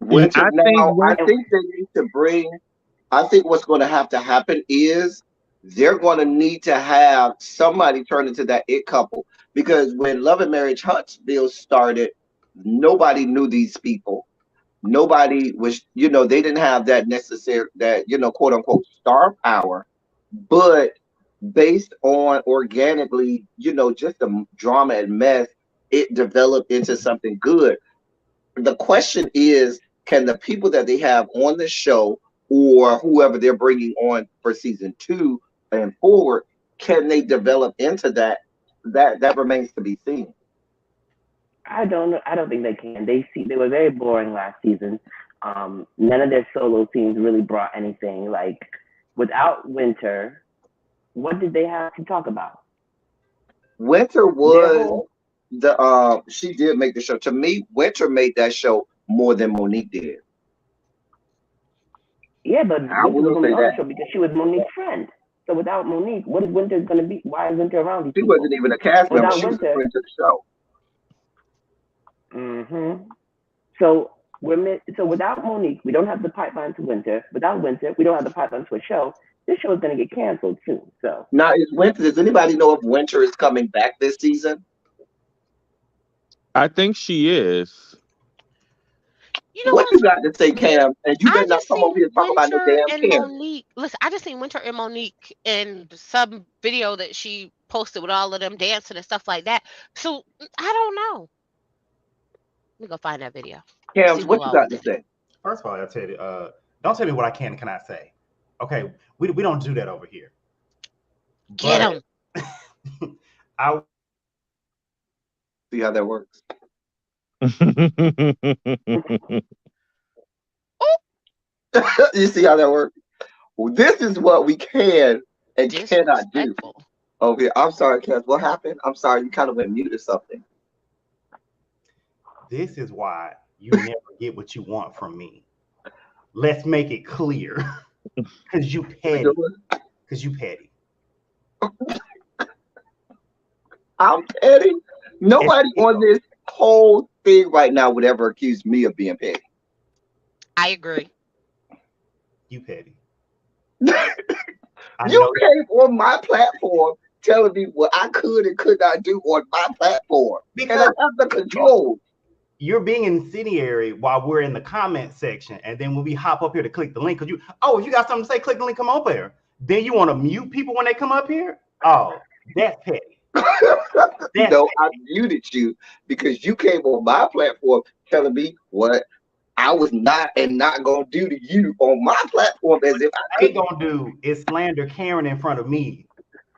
Winter. I think Now, I think they need to bring. I think what's going to have to happen is they're going to need to have somebody turn into that it couple, because when Love and Marriage Huntsville started, nobody knew these people. Nobody was, they didn't have that necessary, that, quote unquote star power, but based on organically, just the drama and mess, it developed into something good. The question is, can the people that they have on the show or whoever they're bringing on for season 2 and forward, can they develop into that? That remains to be seen. I don't know. I don't think they can. They were very boring last season. None of their solo scenes really brought anything. Like without Winter, what did they have to talk about? Winter Their was whole the she did make the show. To me, Winter made that show more than Monique did. yeah, but I Winter was will on say the other that. show because she was Monique's friend. So without Monique, what is Winter gonna be? Why is Winter around these She people? wasn't even a cast member. Without She was a Winter, friend to the show. So so without Monique, we don't have the pipeline to Winter. Without Winter, we don't have the pipeline to a show. This show is going to get canceled soon. So Now, is Winter? Does anybody know if Winter is coming back this season? I think she is. You know What what? you got to say, Cam? And you I better not just come over seen here and talk about no Winter damn and Karen. Monique. Listen, I just seen Winter and Monique in some video that she posted with all of them dancing and stuff like that. So I don't know. Let me go find that video. See Cam, who what you all got was to in it. say? First of all, I'll tell you, don't tell me what I can and cannot say. Okay, we don't do that over here. Get But them. I See how that works? You see how that works? Well, this is what we can and cannot do. Disrespectful. Okay, I'm sorry, Cass. What happened? I'm sorry, you kind of went mute or something. this is why you never get what you want from me. Let's make it clear. Cause you petty. Cause you petty. I'm petty. Nobody on this whole thing right now would ever accuse me of being petty. I agree. You petty. You came on my platform telling me what I could and could not do on my platform. Because and I have the control. You're being incendiary while we're in the comment section. And then when we hop up here to click the link, because if you got something to say, click the link, come up here. Then you want to mute people when they come up here? Oh, that's petty. No, I muted you because you came on my platform telling me what I was not gonna do to you on my platform as if I ain't gonna do is slander Karen in front of me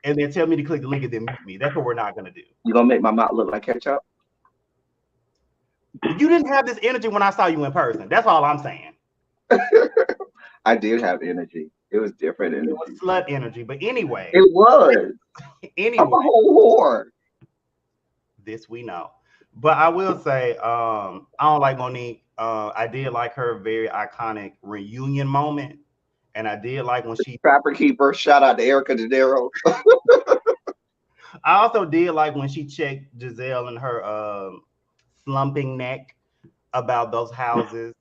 and then tell me to click the link and then mute me. That's what we're not gonna do. You gonna make my mouth look like ketchup? You didn't have this energy when I saw you in person. That's all I'm saying. I did have energy. It was different energy. It was slut energy, but anyway. It was. Anyway. I'm a whole whore. This we know. But I will say, I don't like Monique. I did like her very iconic reunion moment. And I did like when she Trapper Keeper. Shout out to Erica De Niro. I also did like when she checked Giselle and her slumping neck about those houses.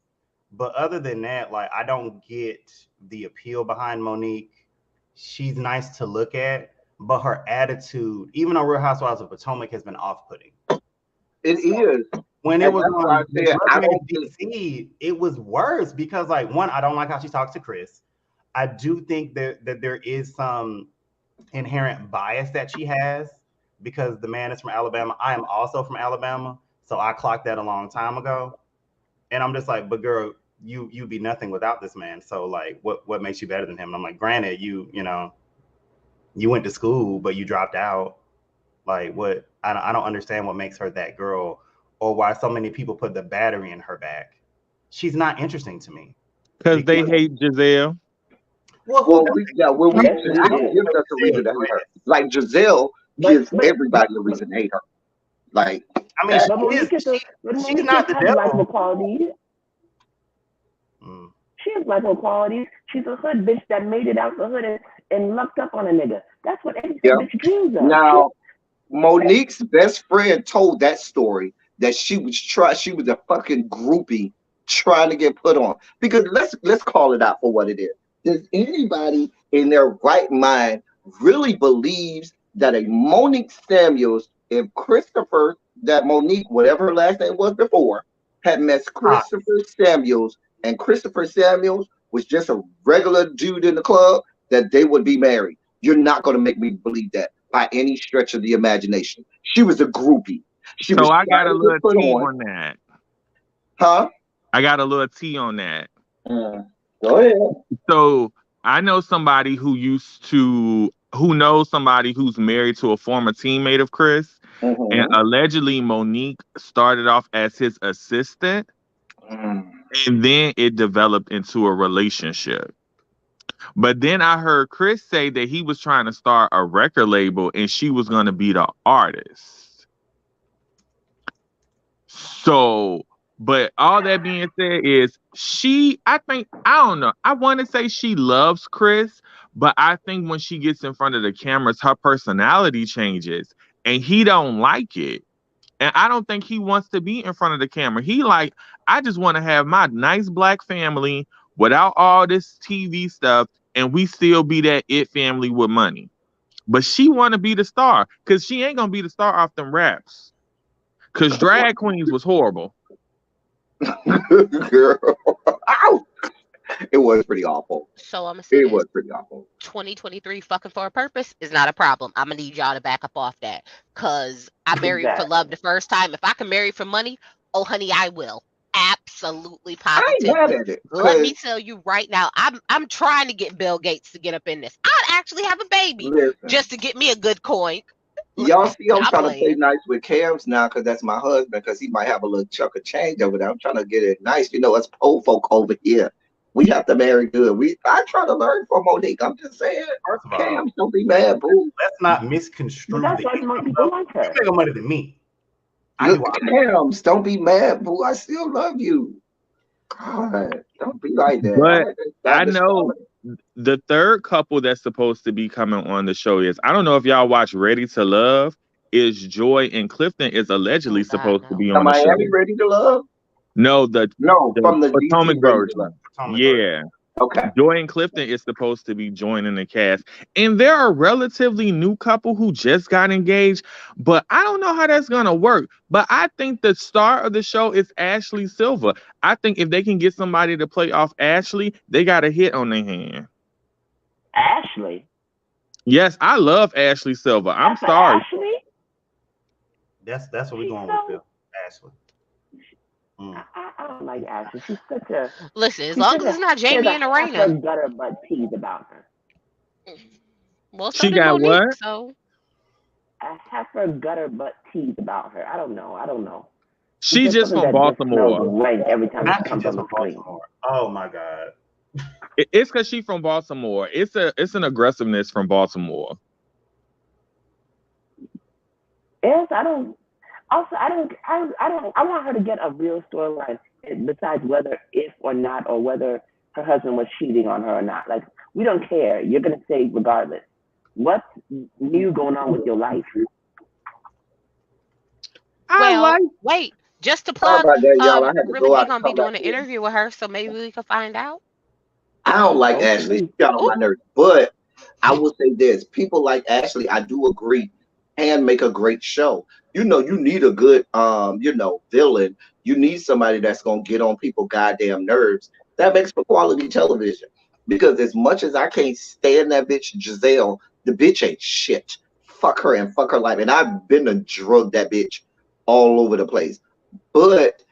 But other than that, like, I don't get the appeal behind Monique. She's nice to look at, but her attitude, even on Real Housewives of Potomac, has been off-putting. It is. When it was on DC, it was worse because, like, one, I don't like how she talks to Chris. I do think that there is some inherent bias that she has because the man is from Alabama. I am also from Alabama, so I clocked that a long time ago. And I'm just like, but girl, you be nothing without this man. So like, what makes you better than him? And I'm like, granted, you went to school, but you dropped out. Like, what? I don't understand what makes her that girl, or why so many people put the battery in her back. She's not interesting to me. Because they hate Giselle. Well, we gives us a reason to hate her. Like Giselle gives everybody a reason to hate her. Like, I mean, she's not the devil. Qualities. She has likable qualities. She's a hood bitch that made it out the hood and lucked up on a nigga. That's what every bitch dreams of. Now, Monique's best friend told that story that she was a fucking groupie trying to get put on. Because let's call it out for what it is. Does anybody in their right mind really believes that a Monique Samuels, if Christopher, that Monique, whatever her last name was before, had met Christopher Samuels, and Christopher Samuels was just a regular dude in the club, that they would be married? You're not going to make me believe that by any stretch of the imagination. She was a groupie. So I got a little tea on that. Huh? I got a little tea on that. Go ahead. So I know somebody who used to who knows somebody who's married to a former teammate of Chris, and Mm-hmm. allegedly Monique started off as his assistant, Mm. and then it developed into a relationship. But then I heard Chris say that he was trying to start a record label and she was going to be the artist. So, but all that being said is I don't know. I want to say she loves Chris, but I think when she gets in front of the cameras, her personality changes and he don't like it. And I don't think he wants to be in front of the camera. He like, I just want to have my nice black family without all this TV stuff, and we still be that it family with money. But she want to be the star because she ain't gonna be the star off them raps. Because Drag Queens was horrible. Girl. Ow! It was pretty awful. So I'm gonna say It this: was pretty awful. 2023 fucking for a purpose is not a problem. I'm gonna need y'all to back up off that, cause I married for Exactly. love the first time. If I can marry for money, oh honey, I will. Absolutely, I ain't mad positively. at it. Let me Cause tell you right now, I'm trying to get Bill Gates to get up in this. I'd actually have a baby listen, just to get me a good coin. y'all see I'm Stop trying to play playing. nice with Cam's now because that's my husband, because he might have a little chunk of change over there. I'm trying to get it nice. You know, us old folk over here. We have to marry good. I try to learn from Monique. I'm just saying, First of all, Cam, don't be mad, boo. let's not But misconstrue that's the why most people like You her. make more money than me. I do Look, all Cams, don't be mad, boo. I still love you. God, don't be like that. I But had to I establish know quality. the third couple that's supposed to be coming on the show is, I don't know if y'all watch Ready to Love, is Joy and Clifton is allegedly Oh God, supposed to no. be The on the show. Miami Ready to Love? No, No, the from the DC Potomac Ready to version. Love. Potomac version. Yeah. Okay. Joy and Clifton is supposed to be joining the cast. And they're a relatively new couple who just got engaged, but I don't know how that's going to work. But I think the star of the show is Ashley Silver. I think if they can get somebody to play off Ashley, they got a hit on their hand. Ashley. Yes, I love Ashley Silver. I'm That's an sorry. Ashley. That's what we're She's going so. with, Phil. Ashley. Mm. I don't like Ashley. She's such a. Listen, as She's long such as a. it's not She has Jamie a and heifer Arena. gutter butt tease about her. Well, so She did got Monique. what? So A heifer gutter butt tease about her. I don't know. I don't know. She's She just just something from that just smells Baltimore. rank every time Not she she comes just on the from screen. Baltimore. Oh my God. It's because she's from Baltimore. It's an aggressiveness from Baltimore. Yes, I don't. Also, I don't. I don't. I want her to get a real storyline besides whether if or not, or whether her husband was cheating on her or not. Like, we don't care. You're gonna say regardless. What's new going on with your life? I well, like. wait, just to Sorry plug, about that, y'all. I had to really go we out and gonna be come back doing an in. interview with her, so maybe we can find out. I don't like Oh, Ashley. She please. got on Ooh, my nerves. But I will say this: people like Ashley, I do agree, can make a great show. You know, you need a good villain. You need somebody that's gonna get on people goddamn nerves. That makes for quality television. Because as much as I can't stand that bitch Giselle, the bitch ain't shit. Fuck her and fuck her life. And I've been a drug that bitch all over the place. But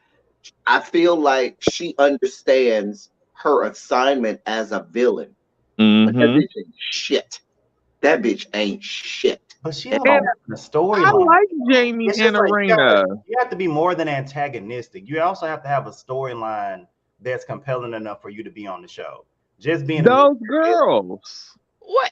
I feel like she understands her assignment as a villain. But that Mm-hmm. bitch ain't shit. That bitch ain't shit But she at don't be And all. having a I storyline. like Though. Jamie It's and just like Arena. you have to be more than antagonistic. You also have to have a storyline that's compelling enough for you to be on the show. Just being a main Those character. girls. what?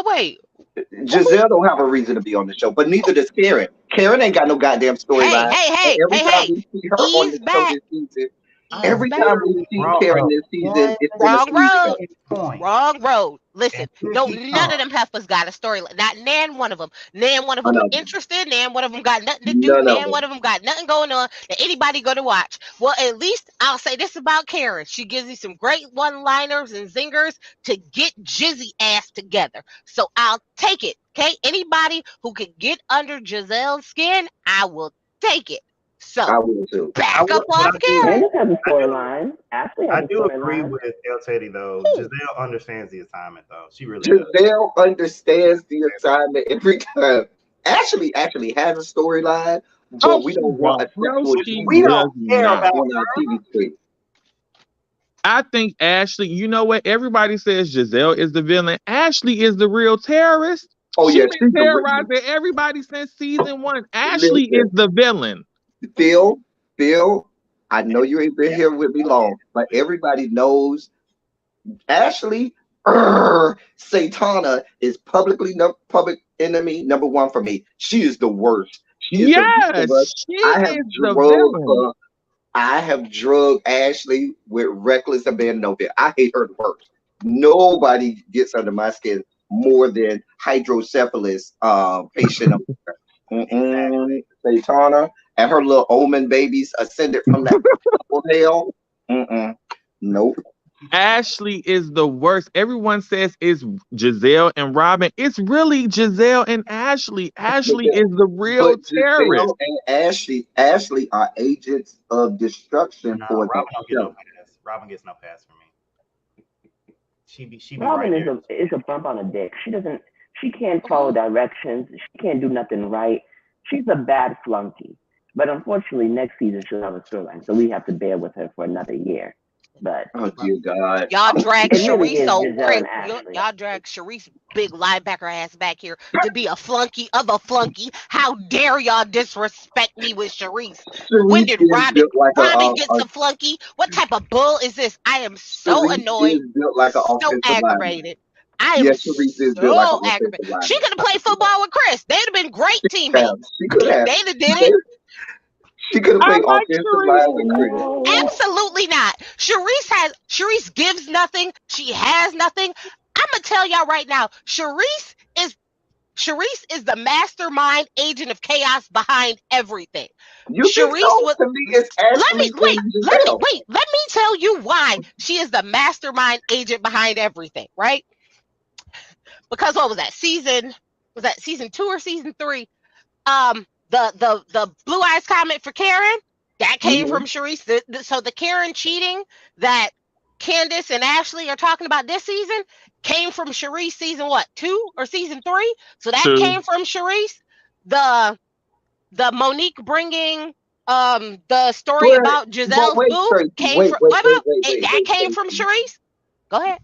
Wait. Who? Giselle don't have a reason to be on the show, but neither does Karen. Karen ain't got no goddamn Hey, storyline. hey, And hey, every hey, time hey! we see her on Ease the show back. this season, Ease Oh, every back. time literally we see brought Karen up this season, one it's been a Wrong sleep road. show. point, Wrong road. and Listen, here no, she none of comes. them heifers got a story. Not nan one of them. Nan one of None them of them. interested. Nan one of them got nothing to do. None of Nan one them. of them got nothing going on that anybody go to watch. Well, at least I'll say this about Karen. She gives you some great one-liners and zingers to get Jizzy ass together. So I'll take it. Okay, anybody who can get under Giselle's skin, I will take it. So I will too. back up But off Karen. Candace has a I do, storyline. Ashley has I a do agree storyline. with El Teddy though. Who? Giselle understands the assignment though. She really does. Giselle understands the assignment every time. Ashley has a storyline, Oh, but we she don't want a don't. No, sexual she We deviant don't does care not. about on our TV screen. I think Ashley, you know what? Everybody says Giselle is the villain. Ashley is the real terrorist. Oh She yeah, been she's the terrorizing everybody since season 1. Ashley is listen, the villain. Phil, Phil. I know you ain't been here with me long, but everybody knows Ashley Satana is public enemy number one for me. She is the worst. She is the least of us. Yes, she I have is the drugged villain. her. I have drugged Ashley with reckless abandon. I hate her the worst. Nobody gets under my skin more than hydrocephalus patient. Exactly. Satana and her little omen babies ascended from that hell. Nope. Ashley is the worst. Everyone says it's Giselle and Robin. It's really Giselle and Ashley. Ashley is the real But terrorist. Giselle and Ashley are agents of destruction No, for that Robin don't get no show. pass. Robin gets no pass for me. She be Robin right there. is a bump on a dick. She can't follow directions. She can't do nothing right. She's a bad flunky. But unfortunately, next season she'll have a storyline, so we have to bear with her for another year. But Oh dear God. Y'all drag it really Sharice is so Giselle crazy. and Ashley. Y'all drag Sharice big linebacker ass back here to be a flunky of a flunky. How dare y'all disrespect me with Sharice? When Sharice did is Robin built like gets a flunky? What type of bull is this? I am so Sharice annoyed, is built like an so offensive lineman. aggravated. I am Yes, Sharice is built like an so aggravated. offensive She lineman. could have played football with Chris. They'd have been great teammates. She could have. They'd have did it. She could have I played like offensive Sharice. line with Chris. Absolutely not. Sharice gives nothing. She has nothing. I'm gonna tell y'all right now. Sharice is the mastermind agent of chaos behind everything. You think Sharice so? was. To me, it's Ashley and Giselle. Let me tell you why she is the mastermind agent behind everything, right? Because what was that season? Was that season 2 or season 3? The blue eyes comment for Karen that came from Sharice. So the Karen cheating that Candace and Ashley are talking about this season came from Sharice season what 2 or season 3. So that 2. came from Sharice. The Monique bringing the story about Giselle's boob came from that came from Sharice. Go ahead.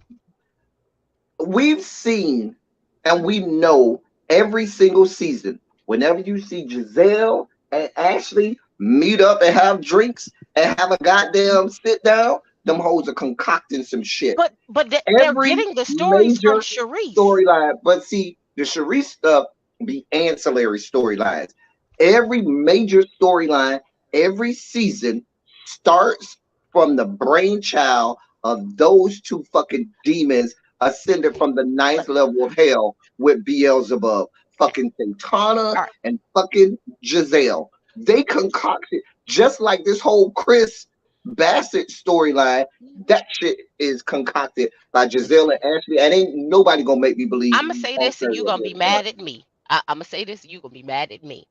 We've seen and we know every single season, whenever you see Giselle and Ashley meet up and have drinks and have a goddamn sit down, them hoes are concocting some shit. But they're getting the stories from Sharice. Storyline, but see, the Sharice stuff be ancillary storylines. Every major storyline, every season starts from the brainchild of those two fucking demons ascended from the ninth level of hell with Beelzebub, fucking Santana and fucking Giselle. They concocted just like this whole Chris Bassett storyline. That shit is concocted by Giselle and Ashley, and ain't nobody gonna make me believe. I'm gonna say this, and you're gonna be mad at me. I'm gonna say this, and you're gonna be mad at me.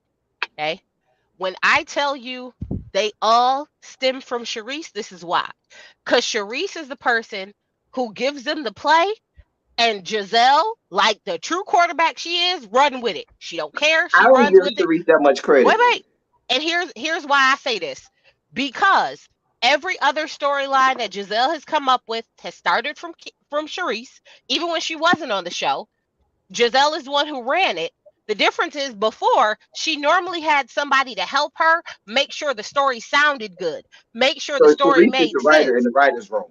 Okay? When I tell you they all stem from Sharice, this is why. Because Sharice is the person who gives them the play, and Giselle, like the true quarterback she is, run with it. She don't care. She runs with it. Sharice that much credit. Wait. And here's why I say this. Because every other storyline that Giselle has come up with has started from Sharice, even when she wasn't on the show. Giselle is the one who ran it. The difference is before, she normally had somebody to help her make sure the story sounded good, make sure the story made sense. Writer in the writer's room.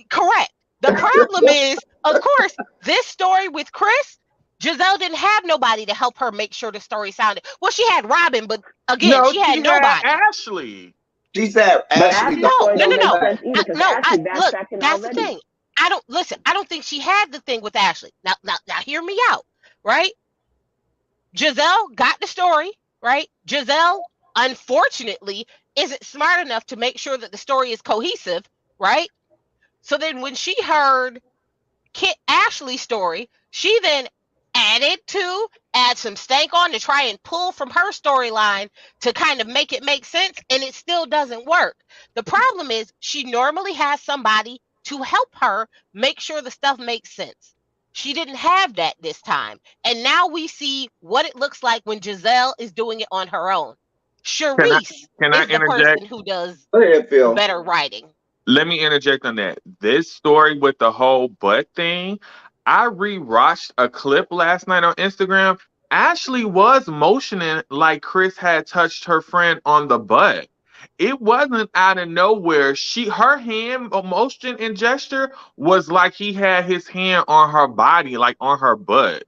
Correct. The problem is, of course, this story with Chris, Giselle didn't have nobody to help her make sure the story sounded. Well, she had Robin, but again, she had nobody. Ashley. She said Ashley. No. Look, that's the thing. I don't think she had the thing with Ashley. Now, hear me out, right? Giselle got the story, right? Giselle, unfortunately, isn't smart enough to make sure that the story is cohesive, right? So then when she heard Ashley's story, she then add some stank on to try and pull from her storyline to kind of make it make sense, and it still doesn't work. The problem is she normally has somebody to help her make sure the stuff makes sense. She didn't have that this time. And now we see what it looks like when Giselle is doing it on her own. Sharice is the person who does better writing. Let me interject on that. This story with the whole butt thing, I rewatched a clip last night on Instagram. Ashley was motioning like Chris had touched her friend on the butt. It wasn't out of nowhere. Her hand motion and gesture was like he had his hand on her body, like on her butt.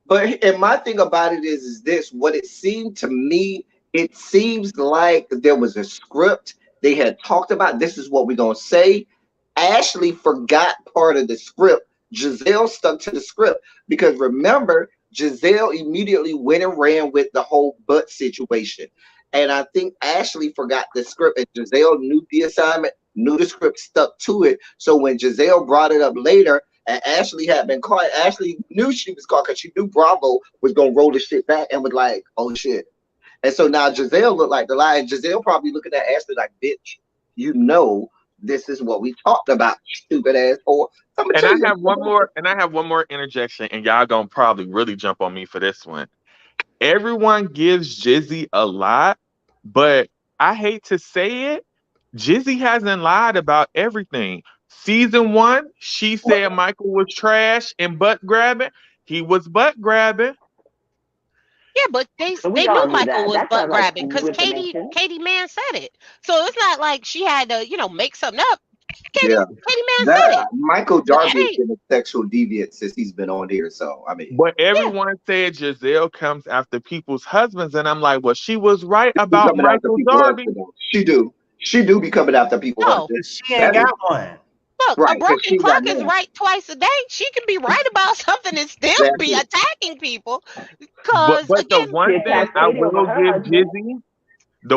But and my thing about it is this: what it seemed to me, it seems like there was a script they had talked about. This is what we're gonna say. Ashley forgot part of the script. Giselle stuck to the script because remember, Giselle immediately went and ran with the whole butt situation. And I think Ashley forgot the script, and Giselle knew the assignment, knew the script, stuck to it. So when Giselle brought it up later, and Ashley had been caught, Ashley knew she was caught because she knew Bravo was gonna roll the shit back and was like, "Oh shit." And so now Giselle looked like the lie, and Giselle probably looking at Ashley like, "Bitch, you know this is what we talked about, stupid ass whore." And I have one more, interjection, and y'all gonna probably really jump on me for this one. Everyone gives Jizzy a lot, but I hate to say it, Jizzy hasn't lied about everything. Season 1, she said Michael was trash and butt grabbing. He was butt grabbing. Yeah, but they knew Michael was butt grabbing because Katie Mann said it. So it's not like she had to, make something up. Katie Mann said it. Michael Darby has been a sexual deviant since he's been on there. So I mean, but everyone said Giselle comes after people's husbands, and I'm like, well, she was right about Michael Darby. She do be coming after people's husbands. She ain't got one. Look, a broken clock is right twice a day. She can be right about something and still be attacking people. But the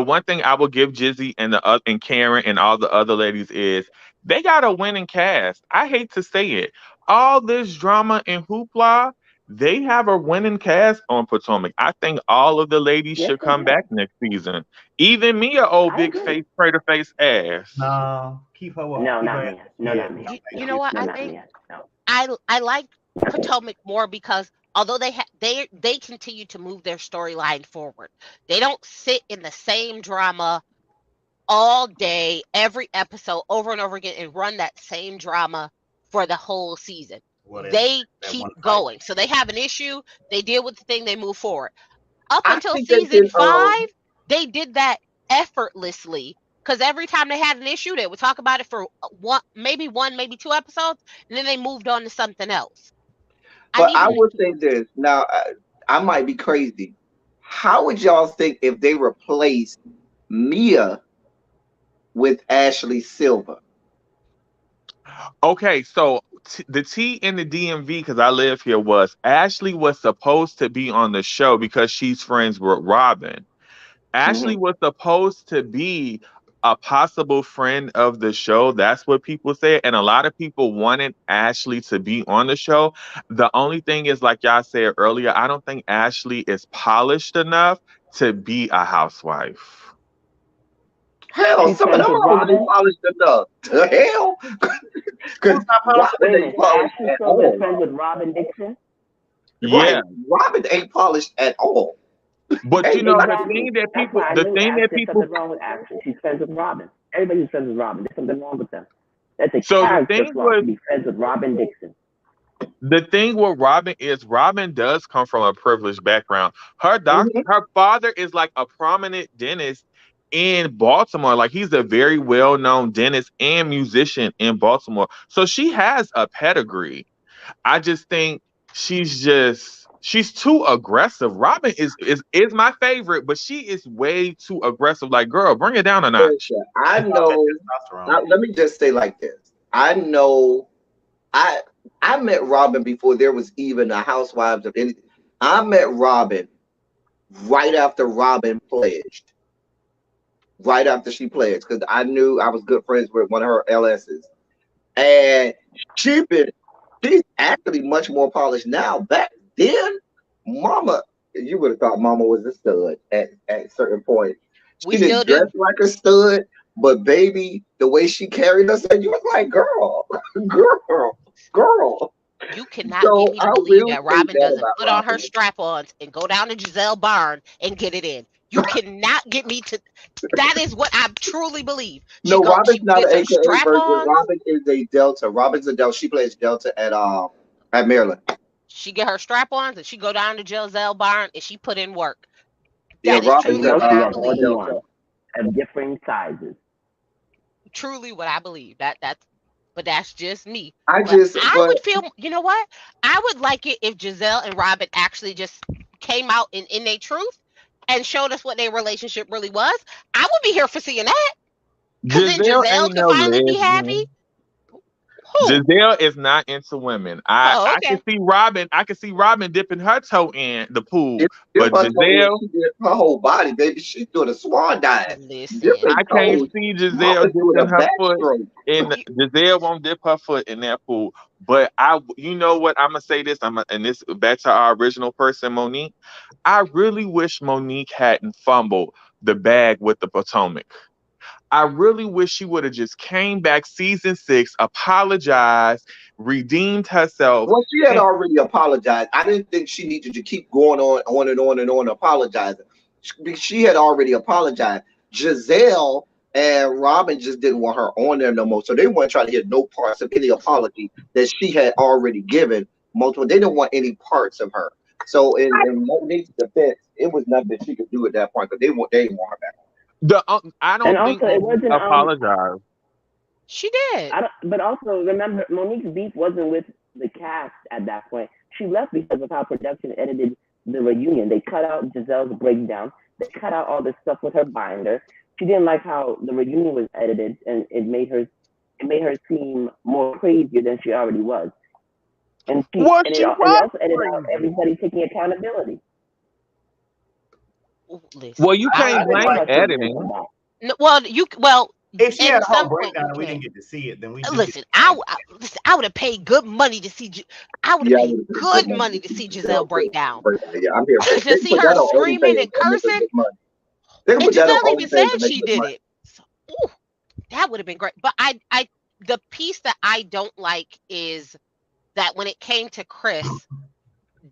one thing I will give Jizzy, and Karen and all the other ladies is they got a winning cast. I hate to say it. All this drama and hoopla, they have a winning cast on Potomac. I think all of the ladies should come back next season. Even me, an old big face, crater face ass. No, keep her up. No, not me. No, not me. You know what? I think I like Potomac more because although they continue to move their storyline forward, they don't sit in the same drama all day, every episode, over and over again, and run that same drama for the whole season. They keep going. So they have an issue, they deal with the thing, they move forward. Up until season 5, they did that effortlessly. Because every time they had an issue, they would talk about it for maybe 2 episodes, and then they moved on to something else. But I would say this. Now, I might be crazy. How would y'all think if they replaced Mia with Ashley Silver? Okay, so the T in the DMV, because I live here, was Ashley was supposed to be on the show because she's friends with Robin. Ashley was supposed to be a possible friend of the show. That's what people say. And a lot of people wanted Ashley to be on the show. The only thing is, like y'all said earlier, I don't think Ashley is polished enough to be a housewife. Hell, some of them are polished enough. The hell? Because Ashley Silver is friends with Robin Dixon. Yeah, Robin ain't polished at all. But the thing that people, something wrong with Ashley. She's friends with Robin. Everybody's friends with Robin. There's something wrong with them. That's a character flaw to be friends with Robin Dixon. The thing with Robin is Robin does come from a privileged background. Her her father is like a prominent dentist in Baltimore. Like, he's a very well-known dentist and musician in Baltimore. So she has a pedigree. I just think she's too aggressive. Robin is my favorite, but she is way too aggressive. Like, girl, bring it down a notch. I know. Let me just say like this. I know. I met Robin before there was even a Housewives of anything. I met Robin right after Robin pledged. Right after she pledged, because I knew I was good friends with one of her LSs, and she's actually much more polished now. Back then, Mama, you would have thought Mama was a stud at certain points. She didn't dress like a stud, but baby, the way she carried herself, you was like, girl. You cannot get me to believe that Robin doesn't put on her strap-ons and go down to Giselle Barn and get it in. You cannot get me to. That is what I truly believe. No, She Robin's not gets an her AKA strap version. on. Robin is a Delta. Robin's a Delta. She plays Delta at Maryland. She get her strap-ons and she go down to Giselle Barn and she put in work. Yeah, That is Robin's truly No, what she I has more than believe. one of different sizes. Truly what I believe. But that's just me. I But just, I but would feel, you know what? I would like it if Giselle and Robin actually just came out in their truth and showed us what their relationship really was. I would be here for seeing that. Because then Giselle Giselle ain't could no finally be happy. lesbian. Who? Giselle is not into women. Oh, I okay. can see Robin. I can see Robin dipping her toe in the pool, dip but her toe in, Giselle, she did her whole body, baby. She's doing a swan dive. Listen. I Dipping can't toes. see Giselle Robin's doing a dipping her foot backstroke. in. Giselle won't dip her foot in that pool. But you know what? I'm gonna say this. And this back to our original person, Monique. I really wish Monique hadn't fumbled the bag with the Potomac. I really wish she would have just came back season 6, apologized, redeemed herself. Well, she had And already apologized. I didn't think she needed to keep going on and on and on apologizing. She had already apologized. Giselle and Robin just didn't want her on there no more. So they weren't trying to hear no parts of any apology that she had already given multiple. They didn't want any parts of her. So in Monique's defense, it was nothing that she could do at that point because they didn't want her back. I And don't think also, it Monique wasn't apologized. She did. But also remember, Monique's beef wasn't with the cast at that point. She left because of how production edited the reunion. They cut out Giselle's breakdown. They cut out all the stuff with her binder. She didn't like how the reunion was edited, and it made her seem more crazier than she already was. And it also edited out everybody taking accountability. Listen. Well, you can't blame I editing. No, well, If she at had a whole some point breakdown and you we can. didn't get to see it, then we do Listen, get I would have paid good money to see. I would have Yeah, I paid would've paid good good money to see Giselle break down. Yeah, I'm here for it. They To can see put her that on screaming OnlyFans and and make us cursing. money. They can And put that on Giselle even OnlyFans said and make she us did money. it. So, that would have been great. But the piece that I don't like is that when it came to Chris,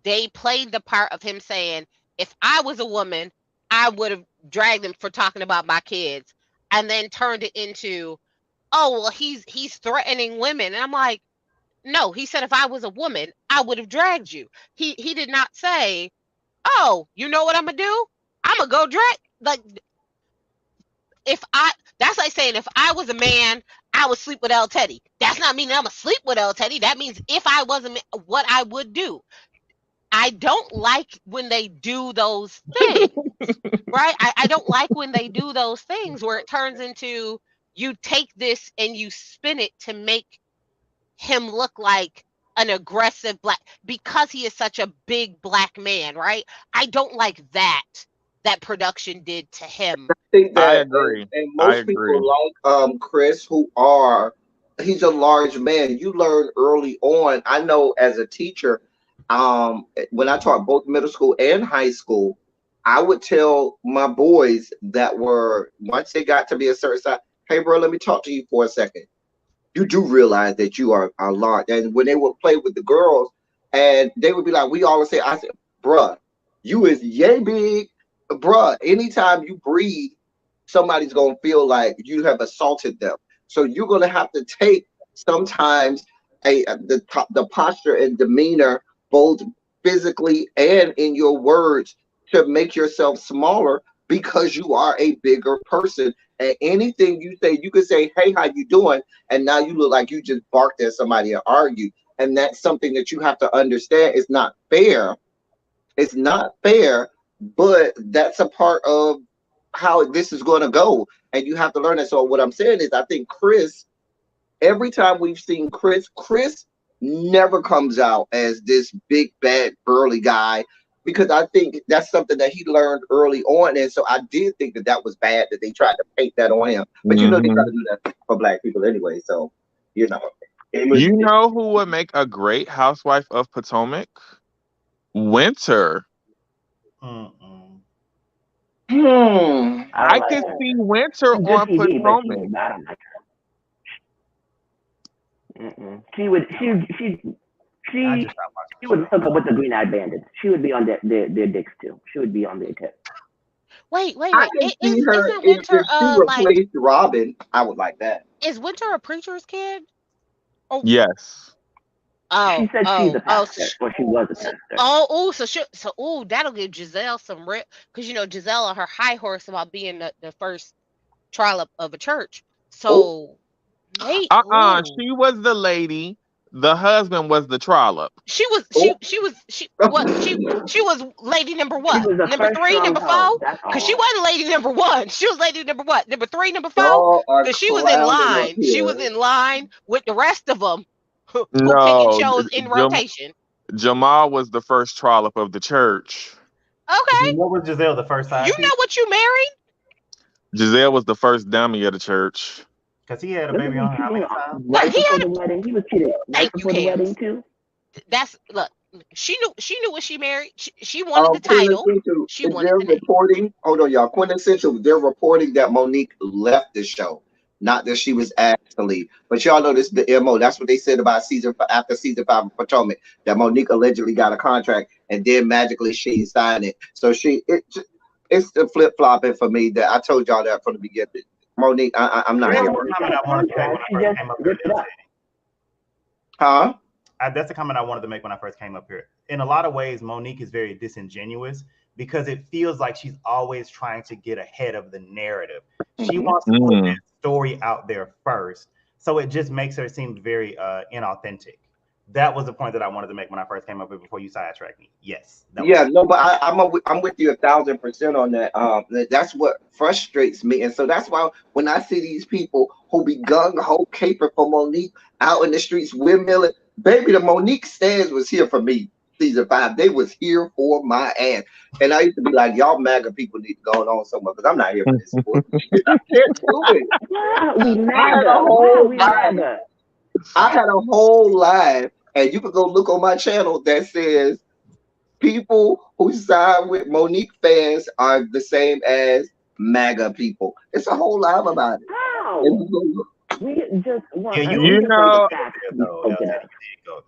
they played the part of him saying, if I was a woman, I would have dragged him for talking about my kids, and then turned it into, oh, well, he's threatening women. And I'm like, no, he said, if I was a woman, I would have dragged you. He did not say, oh, you know what I'm going to do? I'm going to go drag. Like, that's like saying, if I was a man, I would sleep with El Teddy. That's not meaning I'm going to sleep with El Teddy. That means if I was a man, what I would do. I don't like when they do those things, right? I don't like when they do those things where it turns into, you take this and you spin it to make him look like an aggressive black, because he is such a big black man, right? I don't like that production did to him. I think I that, agree. and I most agree. people like Chris, he's a large man. You learn early on. I know as a teacher, when I taught both middle school and high school, I would tell my boys that were, once they got to be a certain size, hey bro, let me talk to you for a second. You do realize that you are a lot. And when they would play with the girls, and they would be like, we all say, I said, bruh, you is yay big, bruh. Anytime you breathe, somebody's gonna feel like you have assaulted them. So you're gonna have to take sometimes the posture and demeanor, both physically and in your words, to make yourself smaller because you are a bigger person. And anything you say, you could say, hey, how you doing? And now you look like you just barked at somebody and argued. And that's something that you have to understand. It's not fair. It's not fair, but that's a part of how this is going to go. And you have to learn it. So what I'm saying is, I think Chris, every time we've seen Chris never comes out as this big, bad, burly guy, because I think that's something that he learned early on. And so I did think that was bad that they tried to paint that on him. But you know, they try to do that for black people anyway. So, you know. You know who would make a great housewife of Potomac? Winter. I could see Winter on Potomac. She would hook up with the Green Eyed Bandits. She would be on their dicks too. She would be on their tip. Wait, wait, I wait. can see her Isn't if Winter she replaced Robin. I would like that. is Winter a preacher's kid? Oh, Yes. She said she's a oh, pastor, or she was a pastor. that'll give Giselle some rip because Giselle on her high horse about being the first trial of a church. So, mate, She was the lady. The husband was the trollop. she was lady number She what? was the Number first 3, number 4? stronghold. That's Because she all. wasn't lady number 1. She was lady number what? Number 3, number 4? Y'all are Because she was in clowning up line. She was here. in line with the rest of them who pick and No, chose in rotation. Jamal was the first trollop of the church. Okay. What was Giselle, the first side You piece? know what you married? Giselle was the first dummy of the church. Because he had a baby on her how many times? Right before the wedding, he was cheating. Right before the wedding too. Look. She knew what she married. She wanted the title. She wanted they're the name. reporting. Hold on, y'all. Quintessential. They're reporting that Monique left the show, not that she was asked to leave. But y'all know this the MO. That's what they said about after season 5 of Potomac, that Monique allegedly got a contract and then magically she signed it. So it's the flip flopping for me. That I told y'all that from the beginning. Monique, I'm not here for it. Huh? That's a comment I wanted to make when I first came up here. In a lot of ways, Monique is very disingenuous because it feels like she's always trying to get ahead of the narrative. She wants to put that story out there first. So it just makes her seem very inauthentic. That was the point that I wanted to make when I first came up here before you sidetracked me. Yes. But I'm with you 1,000% on that. That's what frustrates me, and so that's why when I see these people who be gung ho caper for Monique out in the streets windmilling, baby, the Monique stands was here for me. Season 5, they was here for my ass, and I used to be like, y'all MAGA people need to go on somewhere because I'm not here for this. I can't do it. We MAGA. I had a whole live, and you can go look on my channel that says people who side with Monique fans are the same as MAGA people. It's a whole live about it. How? We just want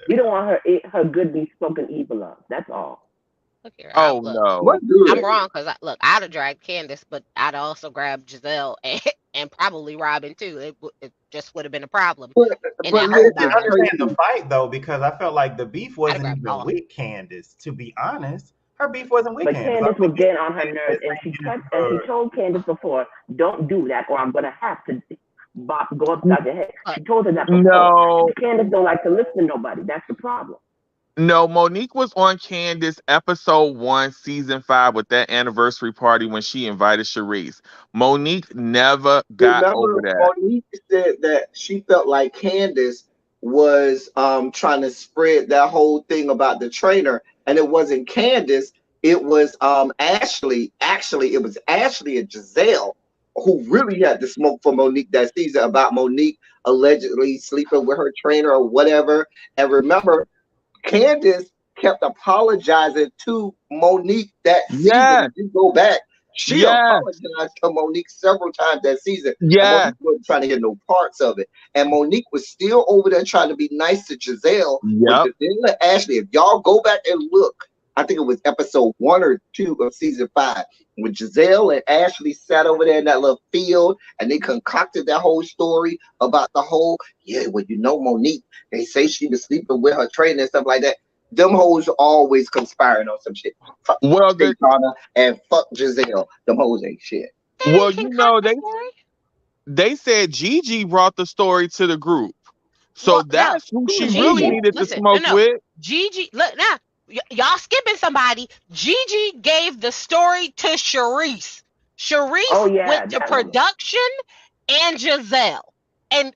we don't want her good be spoken evil of. That's all. Look here, no. I'm wrong because I'd have dragged Candace, but I'd also grabbed Giselle and probably Robin too. It just would have been a problem. I understand the fight though, because I felt like the beef wasn't even with Candace. To be honest, her beef wasn't with Candace. Candace was getting on her nerves, and she told Candace before, "Don't do that, or I'm gonna have to go upside your head." She told her that before. No. Candace don't like to listen to nobody. That's the problem. No, Monique was on Candace episode 1, season 5 with that anniversary party when she invited Sharice. Monique never got over that. Monique said that she felt like Candace was trying to spread that whole thing about the trainer, and it wasn't Candace, it was Ashley. Actually, it was Ashley and Giselle who really had the smoke for Monique that season about Monique allegedly sleeping with her trainer or whatever. And remember, Candace kept apologizing to Monique that season. If you go back, she apologized to Monique several times that season. Monique wasn't trying to get no parts of it. And Monique was still over there trying to be nice to Giselle. With Giselle and Ashley. If y'all go back and look, I think it was episode 1 or 2 of season 5, when Giselle and Ashley sat over there in that little field and they concocted that whole story about the whole, Monique, they say she was sleeping with her trainer and stuff like that. Them hoes are always conspiring on some shit. Fuck Donna and fuck Giselle. Them hoes ain't shit. Well, they said Gigi brought the story to the group. So that's who she really needed to smoke with. Gigi, look now. Y'all skipping somebody. Gigi gave the story to Sharice. Sharice went to production and Giselle and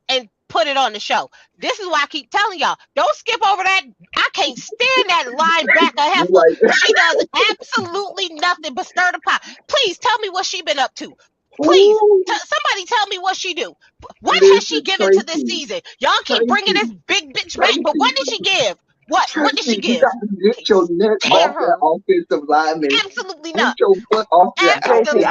put it on the show. This is why I keep telling y'all, don't skip over that. I can't stand that linebacker heifer. She does absolutely nothing but stir the pot. Please tell me what she been up to. Please, somebody tell me what she do. What has she given to this season? Y'all keep bringing this big bitch back, but what did she give? What did she give? Get your neck off that offensive lineman. Absolutely not. Get your foot off that Absolutely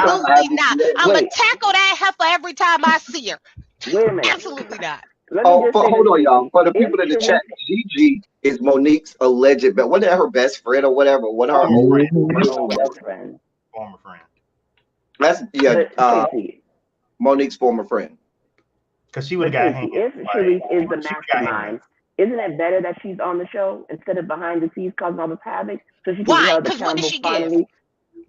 not. I'm going to tackle that heifer every time I see her. Wait a minute. Absolutely not. Hold on, y'all. For the people in the chat, Gigi is Monique's alleged, but wasn't that her best friend or whatever? What her former friend. That's Monique's former friend. Because she would have got hands. If Sharice is the mastermind, isn't it better that she's on the show instead of behind the scenes causing all this havoc? So she can be held Because what did accountable she finally. give?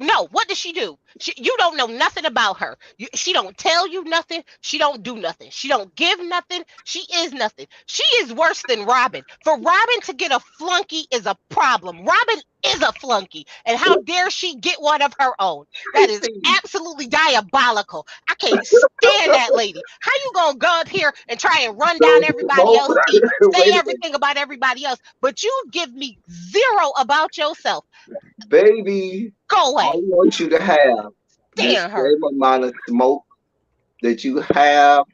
No, what does she do? You don't know nothing about her. She don't tell you nothing. She don't do nothing. She don't give nothing. She is nothing. She is worse than Robin. For Robin to get a flunky is a problem. Robin is a flunky. And how dare she get one of her own? That is absolutely diabolical. I can't stand that lady. How you gonna go up here and try and run down everybody else's teeth, say everything about everybody else, but you give me zero about yourself? Baby, go away. I want you to have the same amount of smoke that you have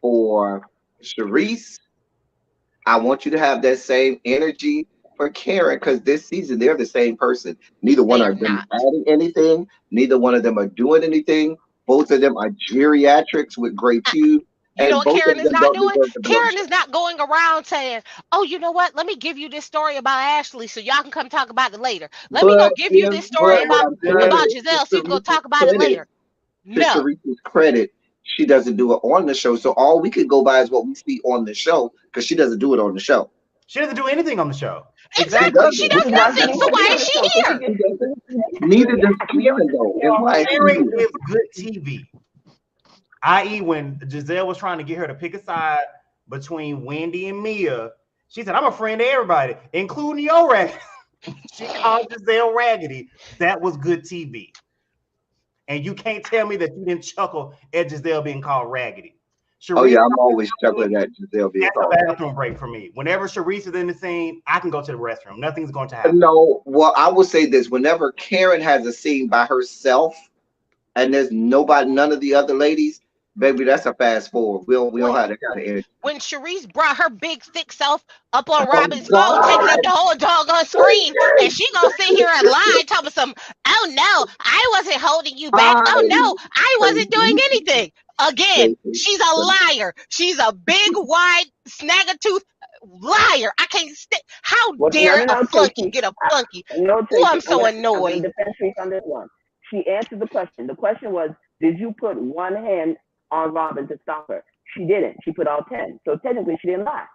for Sharice. I want you to have that same energy for Karen, because this season they're the same person. Neither one of them adding anything. Neither one of them are doing anything. Both of them are geriatrics with great pubes. You know what Karen is not doing? Karen is not going around saying, oh, you know what? Let me give you this story about Ashley so y'all can come talk about it later. Let me go give you this story about Giselle so you can go talk about it later. To Sharice's credit, she doesn't do it on the show. So all we can go by is what we see on the show, because she doesn't do it on the show. She doesn't do anything on the show. Exactly. She does nothing. So why is she here? Neither does Karen, though. Karen is good TV. I.e., when Giselle was trying to get her to pick a side between Wendy and Mia, she said, I'm a friend of everybody, including your raggedy. She called Giselle raggedy. That was good TV. And you can't tell me that you didn't chuckle at Giselle being called raggedy. Sharice, I'm always chuckling at Giselle being called raggedy. That's a bathroom break for me. Whenever Sharice is in the scene, I can go to the restroom. Nothing's going to happen. No, well, I will say this. Whenever Karen has a scene by herself and there's none of the other ladies, baby, that's a fast forward. We don't have that kind of energy. When Sharice brought her big thick self up on Robin's phone, taking up the whole doggone screen, and she gonna sit here and lie, talking some, oh no, I wasn't holding you back. Oh no, I wasn't doing anything. Again, she's a liar. She's a big, wide, snag-a-tooth liar. I can't stay. How dare a flunky get a flunky? Oh, I'm so annoyed. On this one. She answered the question. The question was, did you put one hand on Robin to stop her? She didn't. She put all 10. So technically, she didn't lie.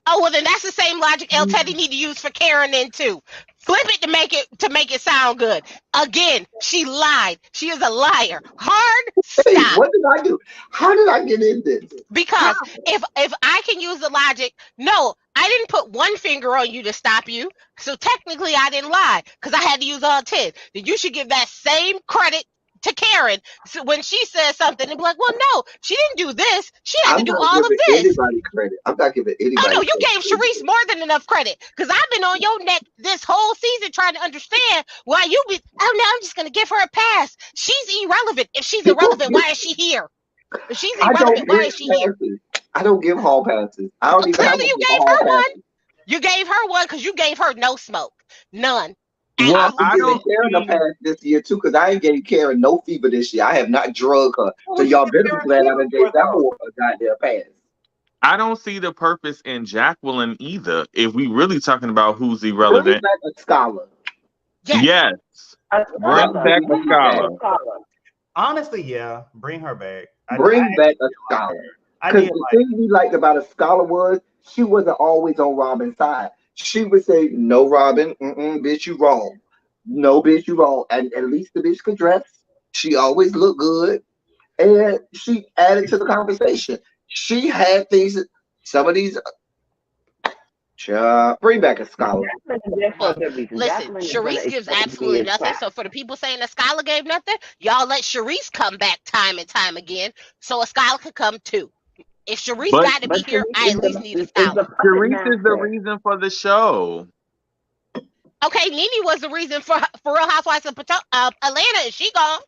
Oh, well, then that's the same logic El Teddy need to use for Karen then too. Flip it to make it sound good. Again, she lied. She is a liar. Hard stop. Hey, what did I do? How did I get in this? Because if I can use the logic, no, I didn't put one finger on you to stop you. So technically, I didn't lie because I had to use all 10. Then you should give that same credit to Karen. So when she says something, and be like, well, no, she didn't do this. She had to do all of this. Anybody credit. I'm not giving anybody. Oh no, you gave Sharice more than enough credit, because I've been on your neck this whole season trying to understand why you be. Oh no, I'm just gonna give her a pass. She's irrelevant. If she's irrelevant, why is she here? If she's irrelevant, why is she here? I don't give hall passes. I don't even. Clearly, you gave her one. You gave her one because you gave her no smoke, none. Well, I don't Karen a pass this year too, because I ain't gave Karen no fever this year. I have not drugged her, so y'all better be glad I done gave that whole goddamn pass. I don't see the purpose in Jacqueline either. If we really talking about who's irrelevant, bring back a scholar. Yes, bring back a scholar. Honestly, yeah, bring her back. Bring back a scholar. Because the thing we liked about a scholar was she wasn't always on Robin's side. She would say, no, Robin, bitch, you wrong. No, bitch, you wrong. And at least the bitch could dress. She always looked good. And she added to the conversation. She had things, some of these, bring back a scholar. Listen, Sharice gives absolutely nothing. So for the people saying a scholar gave nothing, y'all let Sharice come back time and time again so a scholar could come too. If Sharice got to be here, I at least need a scholar. Sharice is the reason for the show. Okay, Nene was the reason for Real Housewives of Atlanta, and she gone.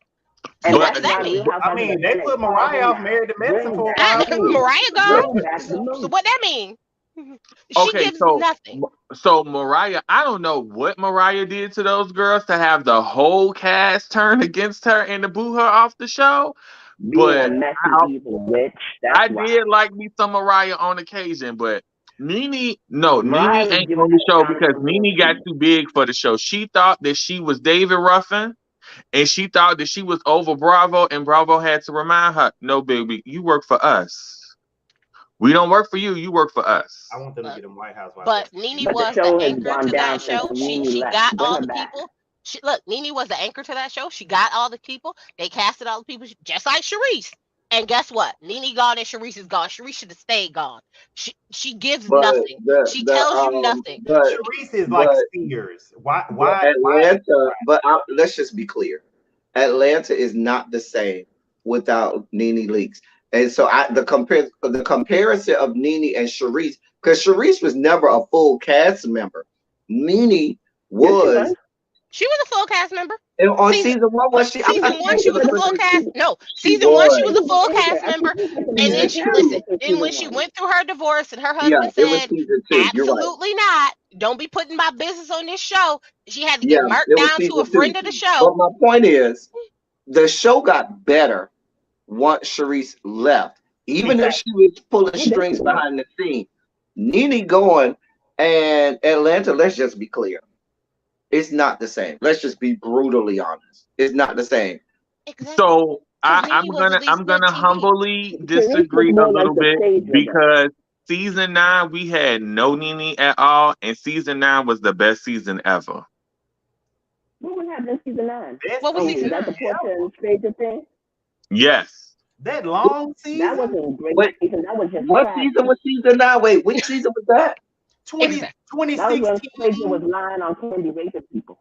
So what does that mean? I mean, they put Mariah off Married to Medicine for a while. Mariah gone. So what that mean? She gives nothing. So Mariah, I don't know what Mariah did to those girls to have the whole cast turn against her and to boo her off the show. But I did like me some Mariah on occasion, but Nene ain't on the show because Nene got too big for the show. She thought that she was David Ruffin, and she thought that she was over Bravo, and Bravo had to remind her, no, baby, you work for us. We don't work for you. You work for us. I want them to get them White House. But Nene But the was the show has anchor gone to down that since show. Nene She left. got Bring all her the back. people. Nene was the anchor to that show. She got all the people. They casted all the people, just like Sharice. And guess what? Nene gone and Sharice is gone. Sharice should have stayed gone. She gives But nothing. She tells you nothing. Sharice is like but Spears. Why? Atlanta, let's just be clear. Atlanta is not the same without Nene Leakes. And so the comparison of Nene and Sharice, because Sharice was never a full cast member. Nene was. She was a full cast member. And on season 1, was she? Season 1, she was a full cast. No, season 1, she was a full cast member. And then then when she went through her divorce, and her husband said, it was season 2. "Absolutely not. Don't be putting my business on this show." She had to get marked it was down to a season friend 2. of the show. But my point is, the show got better once Sharice left. Even if she was pulling strings behind the scene, Nene going and Atlanta, let's just be clear. It's not the same. Let's just be brutally honest. It's not the same. Exactly. So I'm gonna humbly disagree a little bit, because season 9 we had no Nene at all, and season 9 was the best season ever. What happened in season 9? What was season 9? That the Portia and Stranger thing? Yes. That long season? That wasn't great season. That was just what season was season 9? Wait, which season was that? 2016. That was when Stranger was lying on Candy raping people.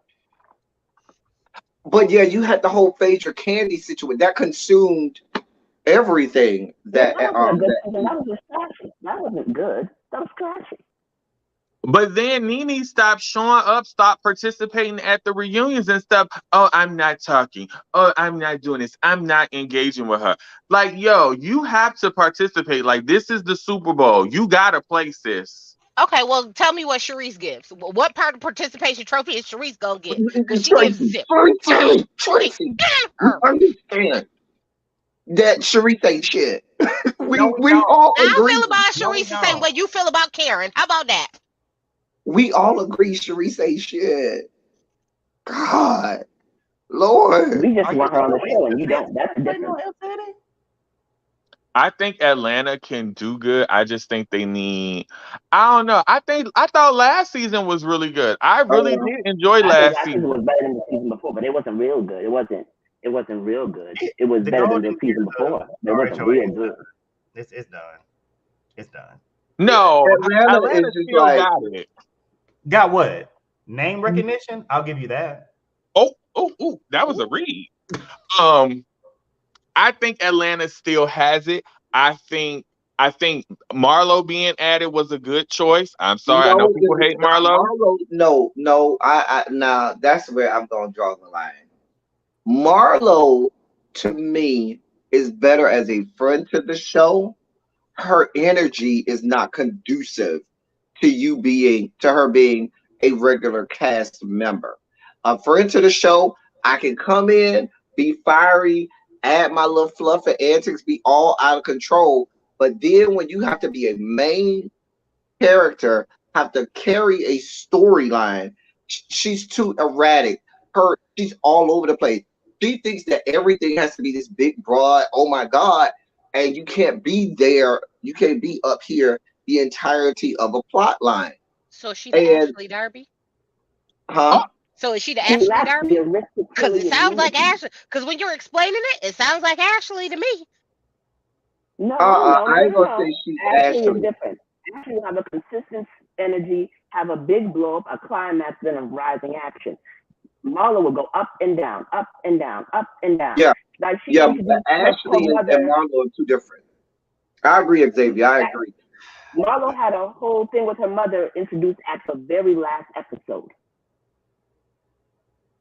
But yeah, you had the whole Phaedra Candy situation that consumed everything. That was just trashy. That wasn't good. That was trashy. But then Nene stopped showing up, stopped participating at the reunions and stuff. Oh, I'm not talking. Oh, I'm not doing this. I'm not engaging with her. Like, yo, you have to participate. Like, this is the Super Bowl. You gotta play, sis. Okay, well, tell me what Sharice gives. What part of participation trophy is Sharice gonna get? Because she gives zip. Tracy, understand that Sharice ain't shit. we all agree. I feel about Sharice the same way you feel about Karen. How about that? We all agree Sharice ain't shit. God, Lord. We just want her on the show, and you don't. That's different. I think Atlanta can do good. I just think they need. I don't know. I thought last season was really good. I really did enjoy last season. It was better than the season before, but it wasn't real good. It wasn't real good. It was better than the season before. It wasn't real good. It's done. It's done. No, Atlanta still got it. Got what? Name recognition? I'll give you that. Oh, that was a read. I think Atlanta still has it. I think Marlo being added was a good choice. I'm sorry, I know people hate Marlo. No, now that's where I'm gonna draw the line. Marlo, to me, is better as a friend to the show. Her energy is not conducive to her being a regular cast member. A friend to the show, I can come in, be fiery, add my little fluff and antics, be all out of control. But then when you have to be a main character, have to carry a storyline, she's too erratic. She's all over the place. She thinks that everything has to be this big, broad, oh my God, and you can't be there. You can't be up here the entirety of a plot line. So is she the Ashley Darby? Huh? So is she the Ashley Darby? Because it sounds like Ashley. Because when you're explaining it sounds like Ashley to me. No, I ain't gonna say she's Ashley is different. Ashley have a consistent energy, have a big blow up, a climax, then a rising action. Marlo will go up and down, up and down, up and down. Yeah, like but Ashley and Marlo are two different. I agree, Xavier. I agree. Marlo had a whole thing with her mother introduced at the very last episode.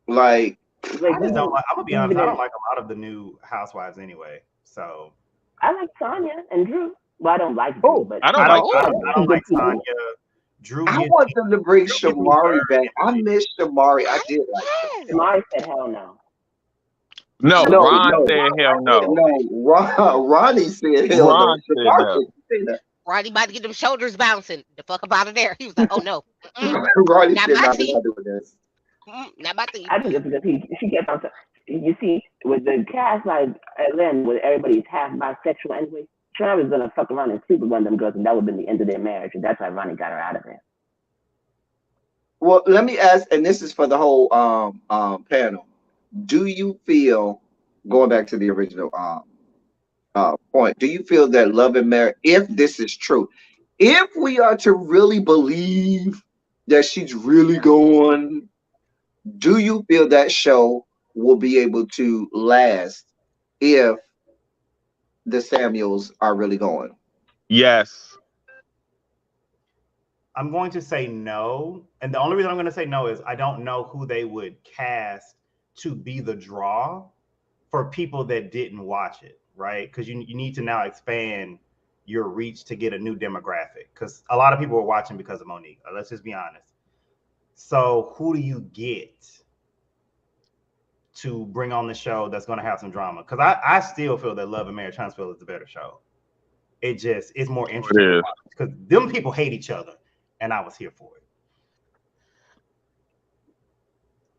Like I just don't like. I'm gonna be honest. I don't like a lot of the new Housewives anyway. So I like Sonya and Drew. Well, I don't like Drew, but I don't like Sonya. Drew. I want them to bring Shamari back. I miss Shamari. I did like her. Shamari said hell no. No, Ron said hell no. No, Ronnie said hell Ron no. Said no. Ronnie about to get them shoulders bouncing. The fuck up out of there. He was like, oh no. Ronnie not said my not team. doing this. Not my team. I think it's because she kept on saying, You see, with the cast like Atlanta, where everybody's half bisexual anyway, Travis gonna fuck around and sleep with one of them girls, and that would have been the end of their marriage, and that's why Ronnie got her out of there. Well, let me ask, and this is for the whole panel. Do you feel, going back to the original point, do you feel that Love and Marriage, if this is true, if we are to really believe that she's really going, do you feel that show will be able to last if the Samuels are really going? Yes. I'm going to say no. And the only reason I'm going to say no is I don't know who they would cast to be the draw for people that didn't watch it, right? Because you need to now expand your reach to get a new demographic. Because a lot of people were watching because of Monique. Let's just be honest. So who do you get to bring on the show that's going to have some drama? Because I still feel that Love and Marriage Huntsville is the better show. It just is more interesting because them people hate each other. And I was here for it.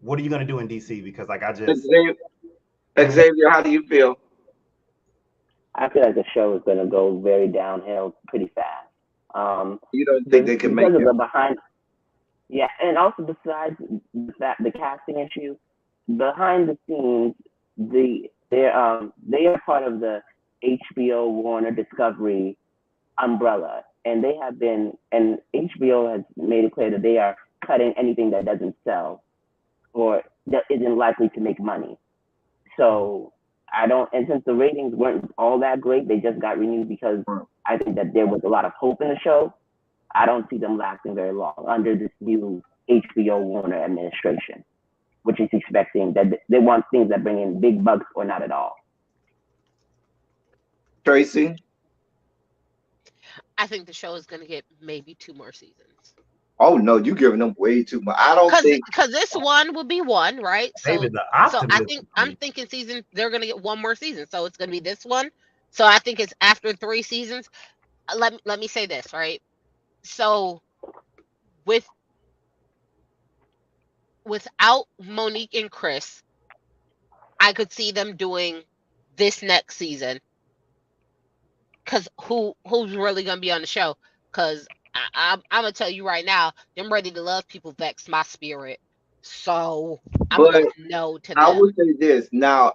What are you going to do in DC? Because like I just... Xavier, how do you feel? I feel like the show is going to go very downhill pretty fast. You don't think they can make it? The behind, yeah, and also besides the casting issue, behind the scenes, they are part of the HBO Warner Discovery umbrella, and they have been, and HBO has made it clear that they are cutting anything that doesn't sell or that isn't likely to make money. So and since the ratings weren't all that great, they just got renewed because I think that there was a lot of hope in the show. I don't see them lasting very long under this new HBO Warner administration, which is expecting that they want things that bring in big bucks or not at all. Tracy? I think the show is going to get maybe 2 more seasons. Oh no, you giving them way too much. I don't think because this one will be one, right? So, I'm thinking they're going to get 1 more season, so it's going to be this one. So I think it's after 3 seasons. Let me say this, right? So without Monique and Chris, I could see them doing this next season. Because who's really going to be on the show? Because I'm going to tell you right now, them Ready to Love people vex my spirit. So I'm going to no to them. I would say this. Now,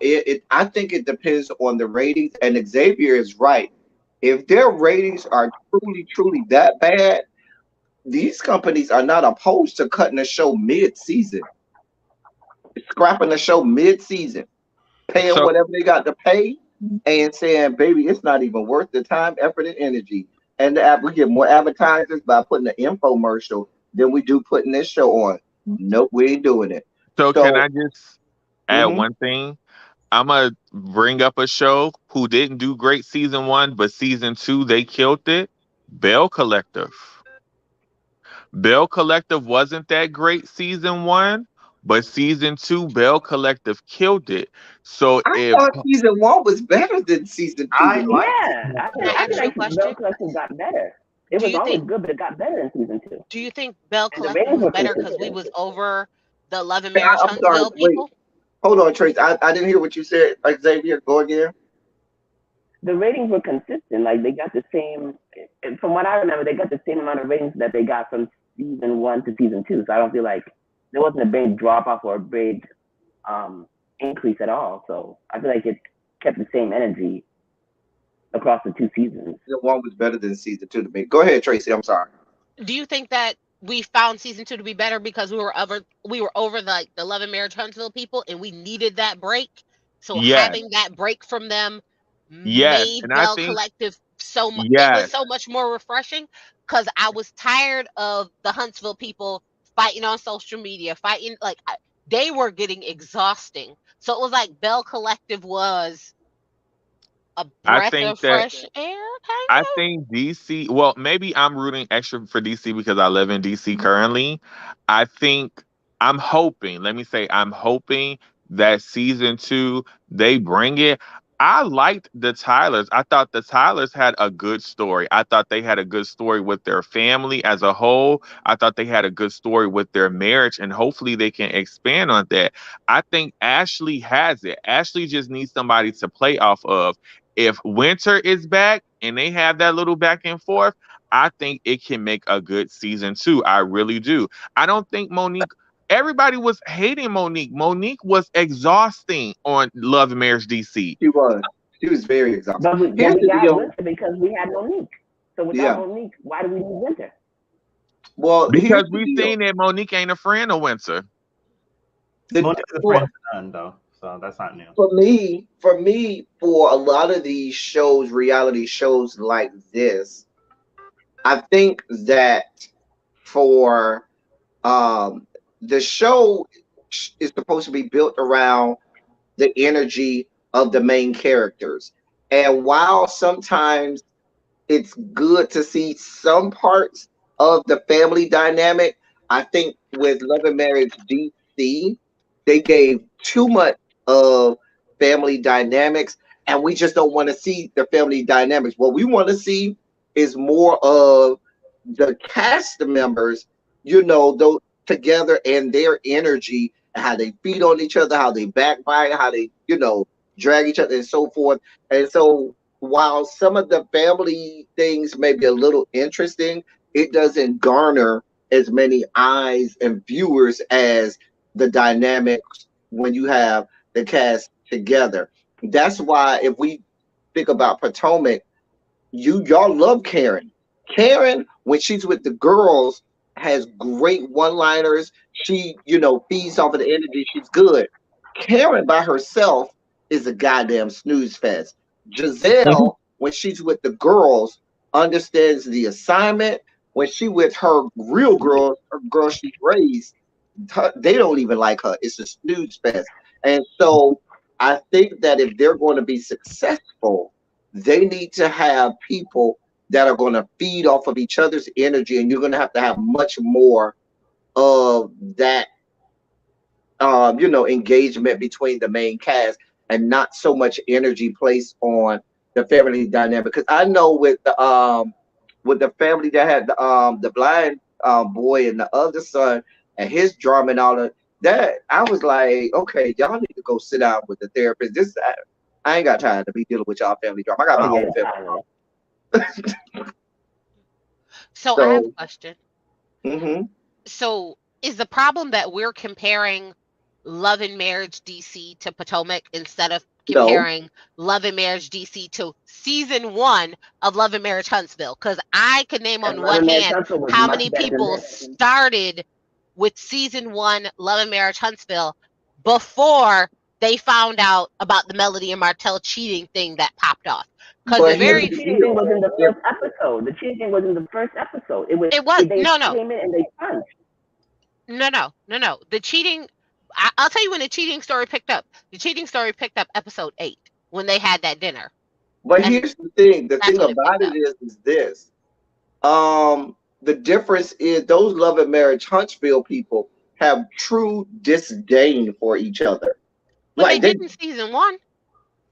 I think it depends on the ratings, and Xavier is right. If their ratings are truly that bad, these companies are not opposed to cutting a show mid-season. Scrapping the show mid-season. Paying whatever they got to pay and saying, baby, it's not even worth the time, effort, and energy. And we get more advertisers by putting an infomercial than we do putting this show on. Nope, we ain't doing it. So can I just add one thing? I'm going to bring up a show who didn't do great season 1, but season 2, they killed it. Bell Collective. Bell Collective wasn't that great season 1, but season 2, Bell Collective killed it. So I thought season 1 was better than season 2. I think Bell Collective got better. It was always good, but it got better in season 2. Do you think Bell Collective was better because we was over the Love and Marriage Huntsville people? Wait. Hold on, Trace. I didn't hear what you said. Xavier, go again. The ratings were consistent. Like they got the same. From what I remember, they got the same amount of ratings that they got from season 1 to season 2. So I don't feel like there wasn't a big drop off or a big increase at all. So I feel like it kept the same energy across the 2 seasons. Season 1 was better than season 2 to me. Go ahead, Tracy. I'm sorry. Do you think that we found season 2 to be better because we were over the Love and Marriage Huntsville people and we needed that break? So having that break from them made Bell Collective so much. It was so much more refreshing because I was tired of the Huntsville people fighting on social media, they were getting exhausting. So it was like Bell Collective was a breath of fresh air. I think DC, well, maybe I'm rooting extra for DC because I live in DC currently. I'm hoping that season 2, they bring it. I liked the Tylers. I thought the Tylers had a good story. I thought they had a good story with their family as a whole. I thought they had a good story with their marriage, and hopefully they can expand on that. I think Ashley has it. Ashley just needs somebody to play off of. If Winter is back and they have that little back and forth, I think it can make a good season two. I really do. I don't think Monique. Everybody was hating Monique. Monique was exhausting on Love and Marriage DC. She was. She was very exhausted. But Here's we the got deal. Winter because we had Monique. So without Yeah. Monique, why do we need Winter? Well, Because here's the we've deal. seen that Monique ain't a friend of Winter. Monique is a friend to none, though, so that's not new. For me, for a lot of these shows, reality shows like this, I think that for the show is supposed to be built around the energy of the main characters. And while sometimes it's good to see some parts of the family dynamic, I think with Love and Marriage DC, they gave too much of family dynamics, and we just don't want to see the family dynamics. What we want to see is more of the cast members, those together and their energy, and how they feed on each other, how they backbite, how they, drag each other and so forth. And so while some of the family things may be a little interesting, it doesn't garner as many eyes and viewers as the dynamics when you have the cast together. That's why if we think about Potomac, y'all love Karen. Karen, when she's with the girls, has great one-liners. She, feeds off of the energy. She's good. Karen by herself is a goddamn snooze fest. Giselle, when she's with the girls, understands the assignment. When she with her real girls, her girl she raised, they don't even like her. It's a snooze fest. And so I think that if they're going to be successful, they need to have people that are going to feed off of each other's energy, and you're going to have much more of that, engagement between the main cast, and not so much energy placed on the family dynamic. Because I know with the family that had the blind boy and the other son and his drama and all of that, I was like, okay, y'all need to go sit down with the therapist. I ain't got time to be dealing with y'all family drama. I got my own family. So I have a question. Mm-hmm. So is the problem that we're comparing Love and Marriage DC to Potomac instead of comparing Love and Marriage DC to season 1 of Love and Marriage Huntsville? Because I could name on one hand how many people started with season 1 Love and Marriage Huntsville before they found out about the Melody and Martell cheating thing that popped off. Because the cheating was in the first episode. The cheating was in the first episode. They came in and they punched. No. The cheating, I'll tell you when the cheating story picked up. The cheating story picked up episode 8 when they had that dinner. But here's the thing. The thing about it is this. The difference is those Love and Marriage Huntsville people have true disdain for each other. But like they did in season 1.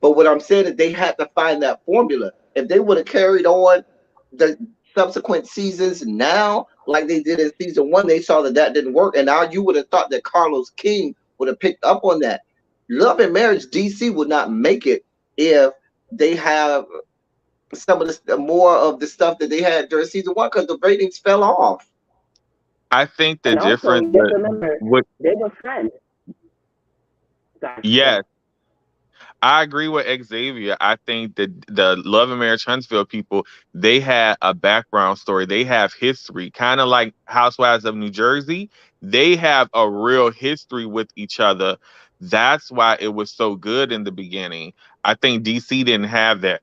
But what I'm saying is they had to find that formula. If they would have carried on the subsequent seasons now, like they did in season 1, they saw that didn't work. And now you would have thought that Carlos King would have picked up on that. Love and Marriage DC would not make it if they have some of the more of the stuff that they had during season 1, because the ratings fell off. I think the difference they were friends. Yes. I agree with Xavier. I think that the Love and Marriage Huntsville people, they had a background story. They have history, kind of like Housewives of New Jersey. They have a real history with each other. That's why it was so good in the beginning. I think DC didn't have that.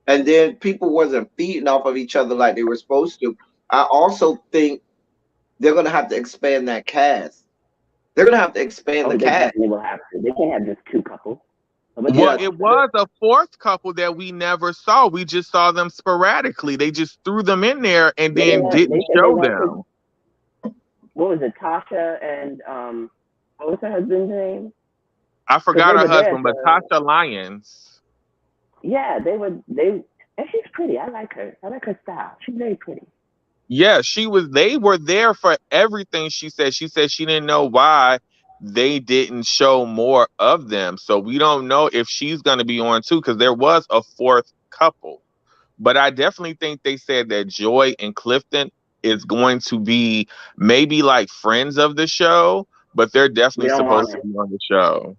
And then people wasn't feeding off of each other like they were supposed to. I also think they're going to have to expand that cast. They're going to have to expand the cast. They will have to. They can't have just 2 couples. Well, it was a 4th couple that we never saw. We just saw them sporadically. They just threw them in there and then didn't show them. What was it? Tasha and what was her husband's name? I Because forgot they her were there husband, but to, Tasha Lyons. yeah, and she's pretty. I like her. I like her style. She's very pretty. Yeah, they were there for everything she said. She said she didn't know why they didn't show more of them. So we don't know if she's going to be on too, because there was a fourth couple. But I definitely think they said that Joy and Clifton is going to be maybe like friends of the show, but they're We definitely don't want supposed to it. be on the show.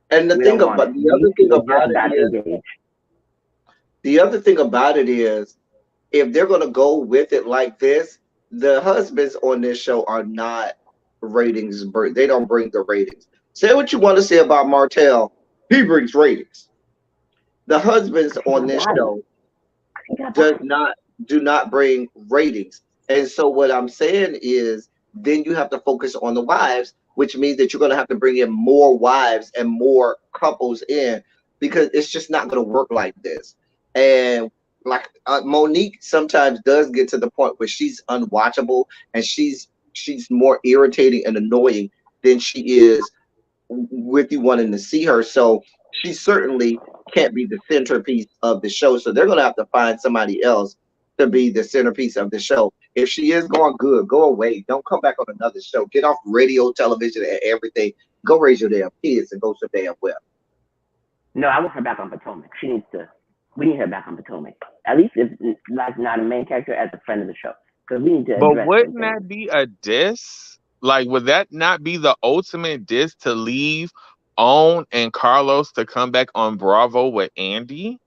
And We don't want it. the These other thing people about just it got is, engaged. if they're gonna go with it like this, the husbands on this show are not they don't bring the ratings. Say what you want to say about Martell, he brings ratings. The husbands She on got this body. show She got does body. not do not bring ratings. And so what I'm saying is then you have to focus on the wives, which means that you're going to have to bring in more wives and more couples in, because it's just not going to work like this. And like Monique sometimes does get to the point where she's unwatchable, and she's more irritating and annoying than she is with you wanting to see her. So she certainly can't be the centerpiece of the show. So they're going to have to find somebody else to be the centerpiece of the show. If she is going good, go away. Don't come back on another show. Get off radio, television, and everything. Go raise your damn kids and go so damn well. No, I want her back on Potomac. She needs to. We need her back on Potomac. At least if like not a main character, as a friend of the show, because we need to But address some wouldn't things. that be a diss? Like, would that not be the ultimate diss to leave On and Carlos to come back on Bravo with Andy?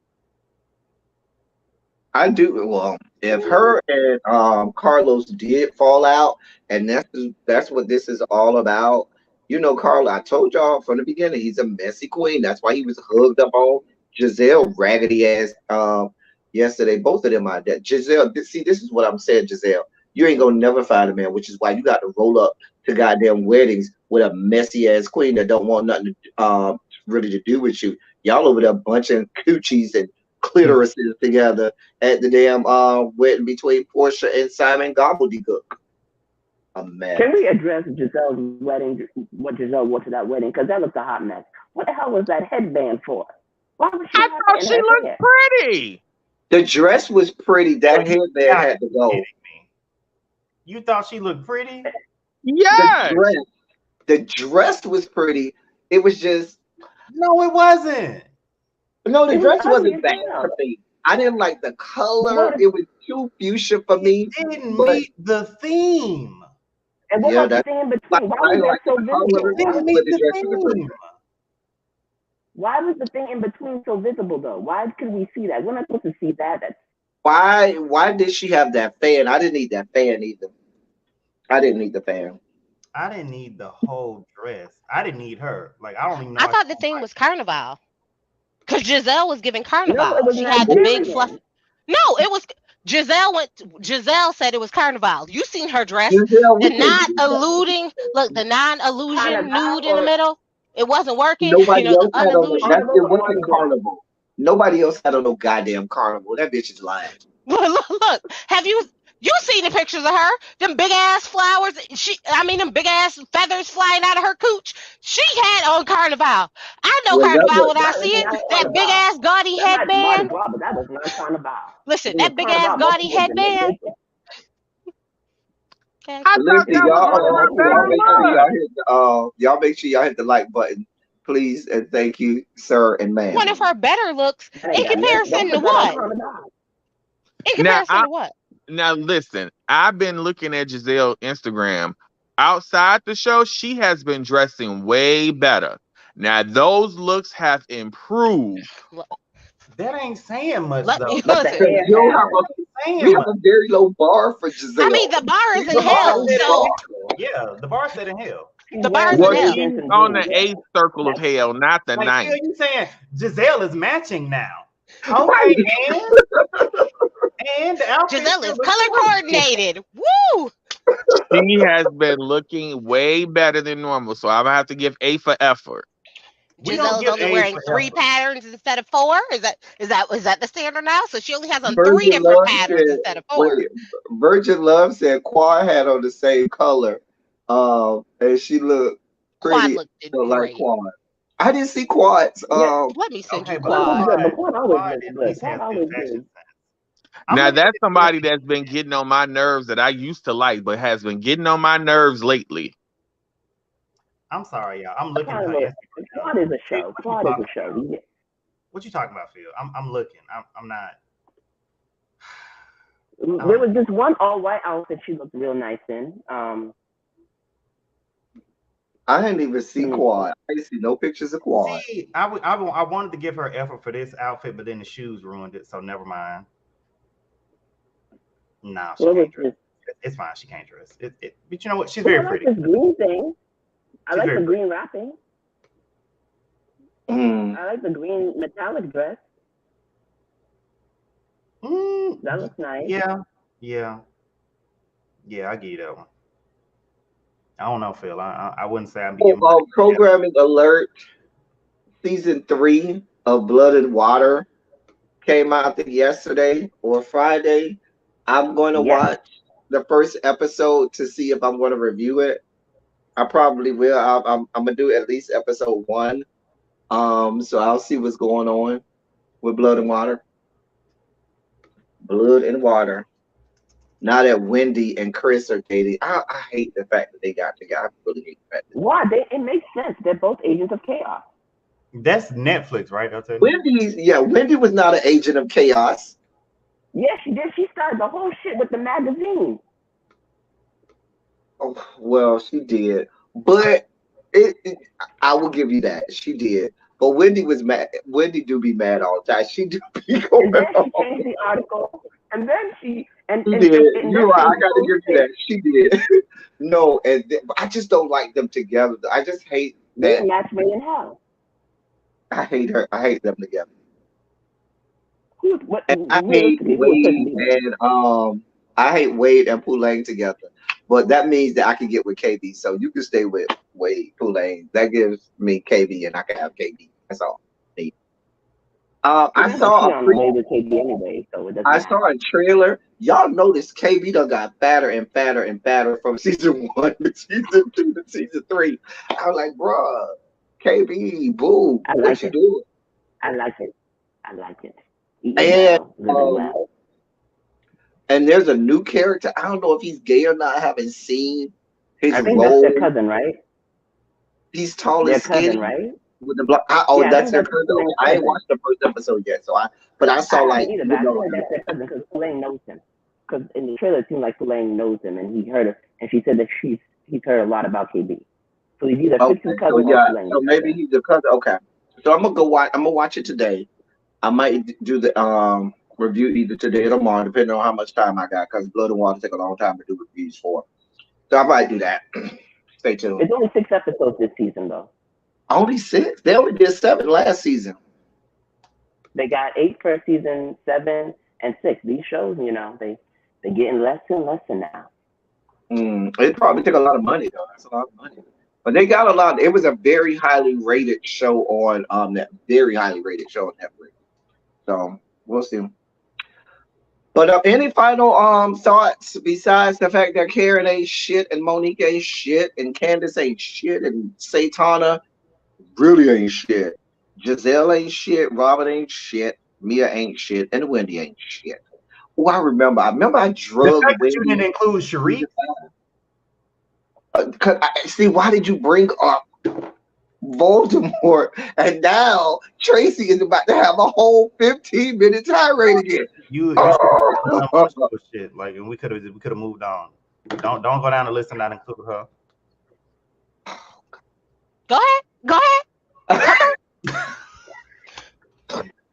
I do. Well, if her and Carlos did fall out, and that's what this is all about. You know, Carl, I told y'all from the beginning, he's a messy queen. That's why he was hugged up on Giselle raggedy ass yesterday. Both of them are dead. Giselle, see, this is what I'm saying, Giselle. You ain't gonna never find a man, which is why you got to roll up to goddamn weddings with a messy ass queen that don't want nothing really to do with you. Y'all over there bunching coochies and clitorises together at the damn wedding between Portia and Simon Gobbledygook. A mess. Can we address Giselle's wedding? What Giselle wore to that wedding? Because that looked a hot mess. What the hell was that headband for? Why was she I have thought it in she her looked hair? pretty. The dress was pretty. That headband had to go. You thought she looked pretty? Yes. The dress was pretty. It was just No, it wasn't. no. The It was dress ugly wasn't as bad hell. for me. I didn't like the color. What? It was too fuchsia for me. It didn't But meet the theme. And what yeah, about the that's thing in like between? Why I was that like so the visible? color. It didn't But meet the the dress was pretty. theme. Why was the thing in between so visible though? Why could we see that? We're not supposed to see that. Why did she have that fan? I didn't need that fan either. I didn't need the fan. I didn't need the whole dress. I didn't need her. Like, I don't even know. I why thought she the theme like- was Carnival. Because Giselle was giving No, Carnival. it was She had the big fluff. Nigerian. No, it was Giselle said it was Carnival. You seen her dress. Giselle, The we can't do that. non-illusion Carnival nude in the or middle. It wasn't working. You Nobody know, the else had on it. unillusion. That it Carnival or wasn't Mardi Gras? carnival. Nobody else had on no goddamn carnival. That bitch is lying. Look, have you seen the pictures of her? Them big ass flowers. Them big ass feathers flying out of her cooch. She had on Carnival. I know Well, that Carnival was, when I That see is it. not That big Carnival. ass gaudy That might be Mardi headband. Gras, but that was not Carnival. Listen, It that was big ass Carnival. gaudy headband. Okay. I thought listen, that was one of y'all. her better Make sure looks. y'all make sure y'all hit the like button, please, and thank you, sir and ma'am. One of her better looks That ain't in got nothing. comparison Don't to put that on what? Carnival. In Now, comparison to what? Now listen, I've been looking at Giselle Instagram. Outside the show, she has been dressing way better. Now those looks have improved. That ain't saying much Let though. me But the listen. hair You matters. Saying we have much. a very low bar for Giselle. I mean, the bar is in The bar hell. is So Yeah, the bar said in hell. the bar's Well, in hell. she's on the 8th circle of hell, not the Like, 9th. you saying Giselle is matching now. Right. Okay, and the outfit Giselle still is looks color good. coordinated. Woo! She has been looking way better than normal, so I'm gonna have to give A for effort. We don't Giselle's give only A wearing for 3 effort. patterns instead of 4. Is that the standard now? So she only has on 3 Virgin different Love patterns said, instead of 4. wait, Virgin Love said Quad had on the same color, and she looked Quad pretty looked like great. Quad. I didn't see quads. Let me send Okay, you but Quad was quad. good, but Quad always Quad looks at good. least Quad has good always fashion good. sense. I'm Now looking that's at somebody that's been getting on my nerves that I used to like, but has been getting on my nerves lately. I'm sorry, y'all. I'm looking at Kind her of a Instagram. Quad is a Phil, show. what you Quad is talking a show. about? What you talking about, Phil? I'm looking. I'm not. I don't There know. was this one all white outfit she looked real nice in. I didn't even see hmm, quad. I didn't see no pictures of quad. See, I wanted to give her effort for this outfit, but then the shoes ruined it. So never mind. Nah, she what was can't dress. this? It's fine. She can't dress. But you know what? She's Oh, I very like pretty. this green thing. I She's like very the pretty. green wrapping. Mm. I like the green metallic dress. That looks nice. Yeah, yeah, yeah. I give you that one. I don't know, Phil. I wouldn't say I'm being. Programming alert. Season 3 of Blood and Water came out, I think, yesterday or Friday. I'm going to Yes. watch the first episode to see if I'm going to review it. I probably will. I'm gonna do at least episode 1. So I'll see what's going on with Blood and Water. Blood and Water. Now that Wendy and Chris are dating, I hate the fact that they got together. I really hate the fact that Why? It makes sense. They're both agents of chaos. That's Netflix, right? I'll tell you. Wendy was not an agent of chaos. Yes, she did. She started the whole shit with the magazine. Oh, well, she did, but I will give you that she did. But Wendy was mad. Wendy do be mad all the time. She do be going And then she on. changed the article. And then she She did. and You're then right. I changed the got to whole give you thing. that. She did. No, but I just don't like them together. I just hate They're a that. match made in hell. I hate her. I hate them together. What And I hate realistically, who would piss Wade me? and I hate Wade and Poulane together. But that means that I can get with KB. So you can stay with Wade Poulane. That gives me KB, and I can have KB. That's all. I need. But I that's saw she a on the pre. way with KB anyway, so it doesn't I matter. saw a trailer. Y'all notice KB done got fatter and fatter and fatter from season 1 to season 2 to season 3. I was like, bruh, KB, boo, I what like you it. doing? I like it. I like it. Eating And well, living well. and there's a new character. I don't know if he's gay or not. I haven't seen his I think that's their role. cousin, right? He's tall and Their cousin, skinny right? with the black. Yeah, I That's think their that's cousin. Okay, Pulane's I ain't cousin. watched the first episode yet, but I saw I like haven't either, but I feel like that's their cousin because Tulane knows him. Because in the trailer, it seemed like Tulane knows him, and he heard it, and she said that he's heard a lot about KB. So he's either okay. Fix's So cousin or yeah, Tulane's so maybe cousin. he's a cousin. Okay, so I'm gonna go watch. I'm gonna watch it today. I might do the review either today or tomorrow, depending on how much time I got. Because Blood and Water take a long time to do reviews for. So I might do that. Stay tuned. It's only 6 episodes this season, though. Only 6. They only did 7 last season. They got 8 first season, 7 and 6. These shows, they're getting less and less now. It probably took a lot of money though. That's a lot of money. But they got a lot. It was a very highly rated show on that very highly rated show on Netflix. So we'll see. But any final thoughts besides the fact that Karen ain't shit and Monique ain't shit and Candace ain't shit and Satana really ain't shit. Giselle ain't shit. Robin ain't shit. Mia ain't shit. And Wendy ain't shit. Oh, I remember I The drugged fact that you didn't Wendy. include Sharif, See, why did you bring up Voldemort? And now Tracy is about to have a whole 15-minute tirade again. you should have done some shit. Like, and we could have moved on. Don't go down the list and not include her. Go ahead.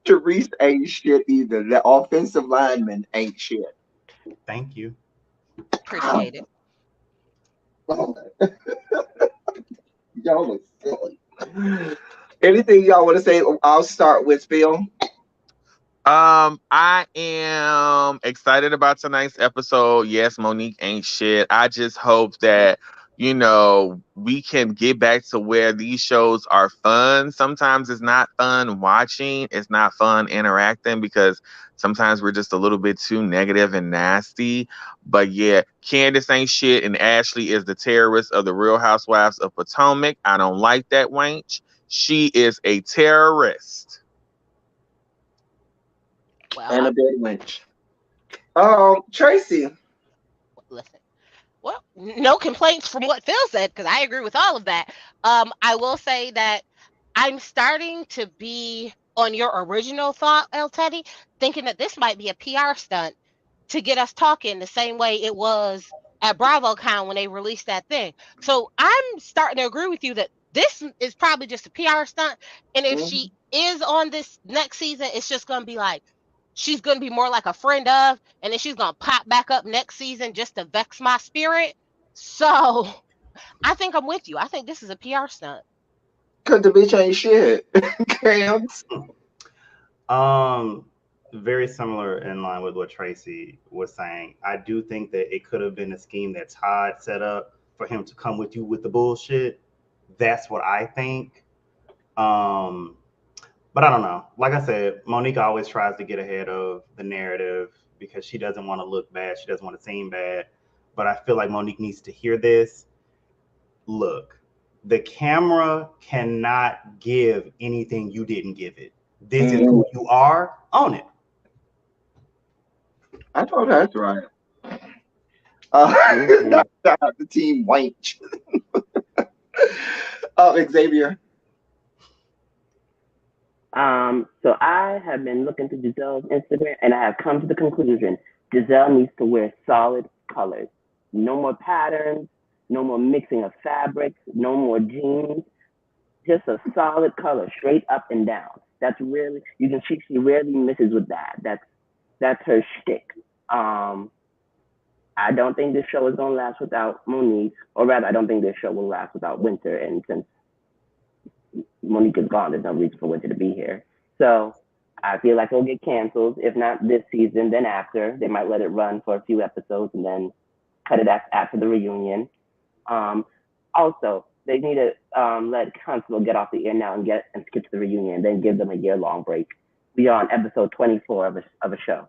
Therese ain't shit either. The offensive lineman ain't shit. Thank you. Appreciate it. Y'all are silly. Anything y'all want to say? I'll start with Phil. I am excited about tonight's episode. Yes, Monique ain't shit. I just hope that, we can get back to where these shows are fun. Sometimes it's not fun watching, it's not fun interacting because sometimes we're just a little bit too negative and nasty. But yeah, Candace ain't shit, and Ashley is the terrorist of the Real Housewives of Potomac. I don't like that wench. She is a terrorist. Well, And I, a bed wench. Tracy. listen. Well, no complaints from what Phil said because I agree with all of that. I will say that I'm starting to be on your original thought, El Teddy, thinking that this might be a PR stunt to get us talking the same way it was at BravoCon when they released that thing. So I'm starting to agree with you that this is probably just a PR stunt. And if Mhm. she is on this next season, it's just going to be like, she's going to be more like a friend of, and then she's going to pop back up next season just to vex my spirit. So I think I'm with you. I think this is a PR stunt. Cause the bitch ain't shit. Cam. Um, very similar in line with what Tracy was saying. I do think that it could have been a scheme that Todd set up for him to come with you with the bullshit. That's what I think. Um, but I don't know. Like I said, Monique always tries to get ahead of the narrative because she doesn't want to look bad. She doesn't want to seem bad. But I feel like Monique needs to hear this. Look, the camera cannot give anything you didn't give it. This is who you are. Own it. I know that's right. Mhm. Shout out to Team Wanch. Xavier. So I have been looking through Giselle's Instagram, and I have come to the conclusion Giselle needs to wear solid colors. No more patterns, no more mixing of fabrics, no more jeans. Just a solid color, straight up and down. That's really you can see she rarely misses with that. That's her shtick. Um, I don't think this show is gonna last without Monique, or rather, I don't think this show will last without Winter. And since Monique is gone, there's no reason for Winter to be here. So I feel like it'll get canceled. If not this season, then after. They might let it run for a few episodes and then cut it after the reunion. Um, Also, they need to let Constable get off the air now and skip to the reunion, then give them a year-long break. We are on episode 24 of a show.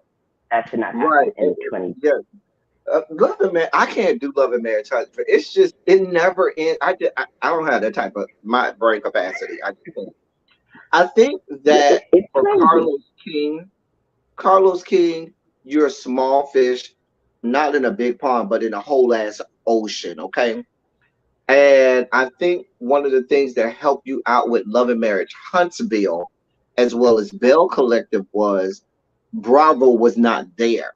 That should not happen Right. in 20. Yeah. Love and Marriage. I can't do Love and Marriage. It's just it never ends. I don't have that type of my brain capacity. I think that It's for crazy. Carlos King, you're a small fish, not in a big pond, but in a whole ass ocean. Okay. And I think one of the things that helped you out with Love and Marriage Huntsville, as well as Bell Collective, was Bravo was not there.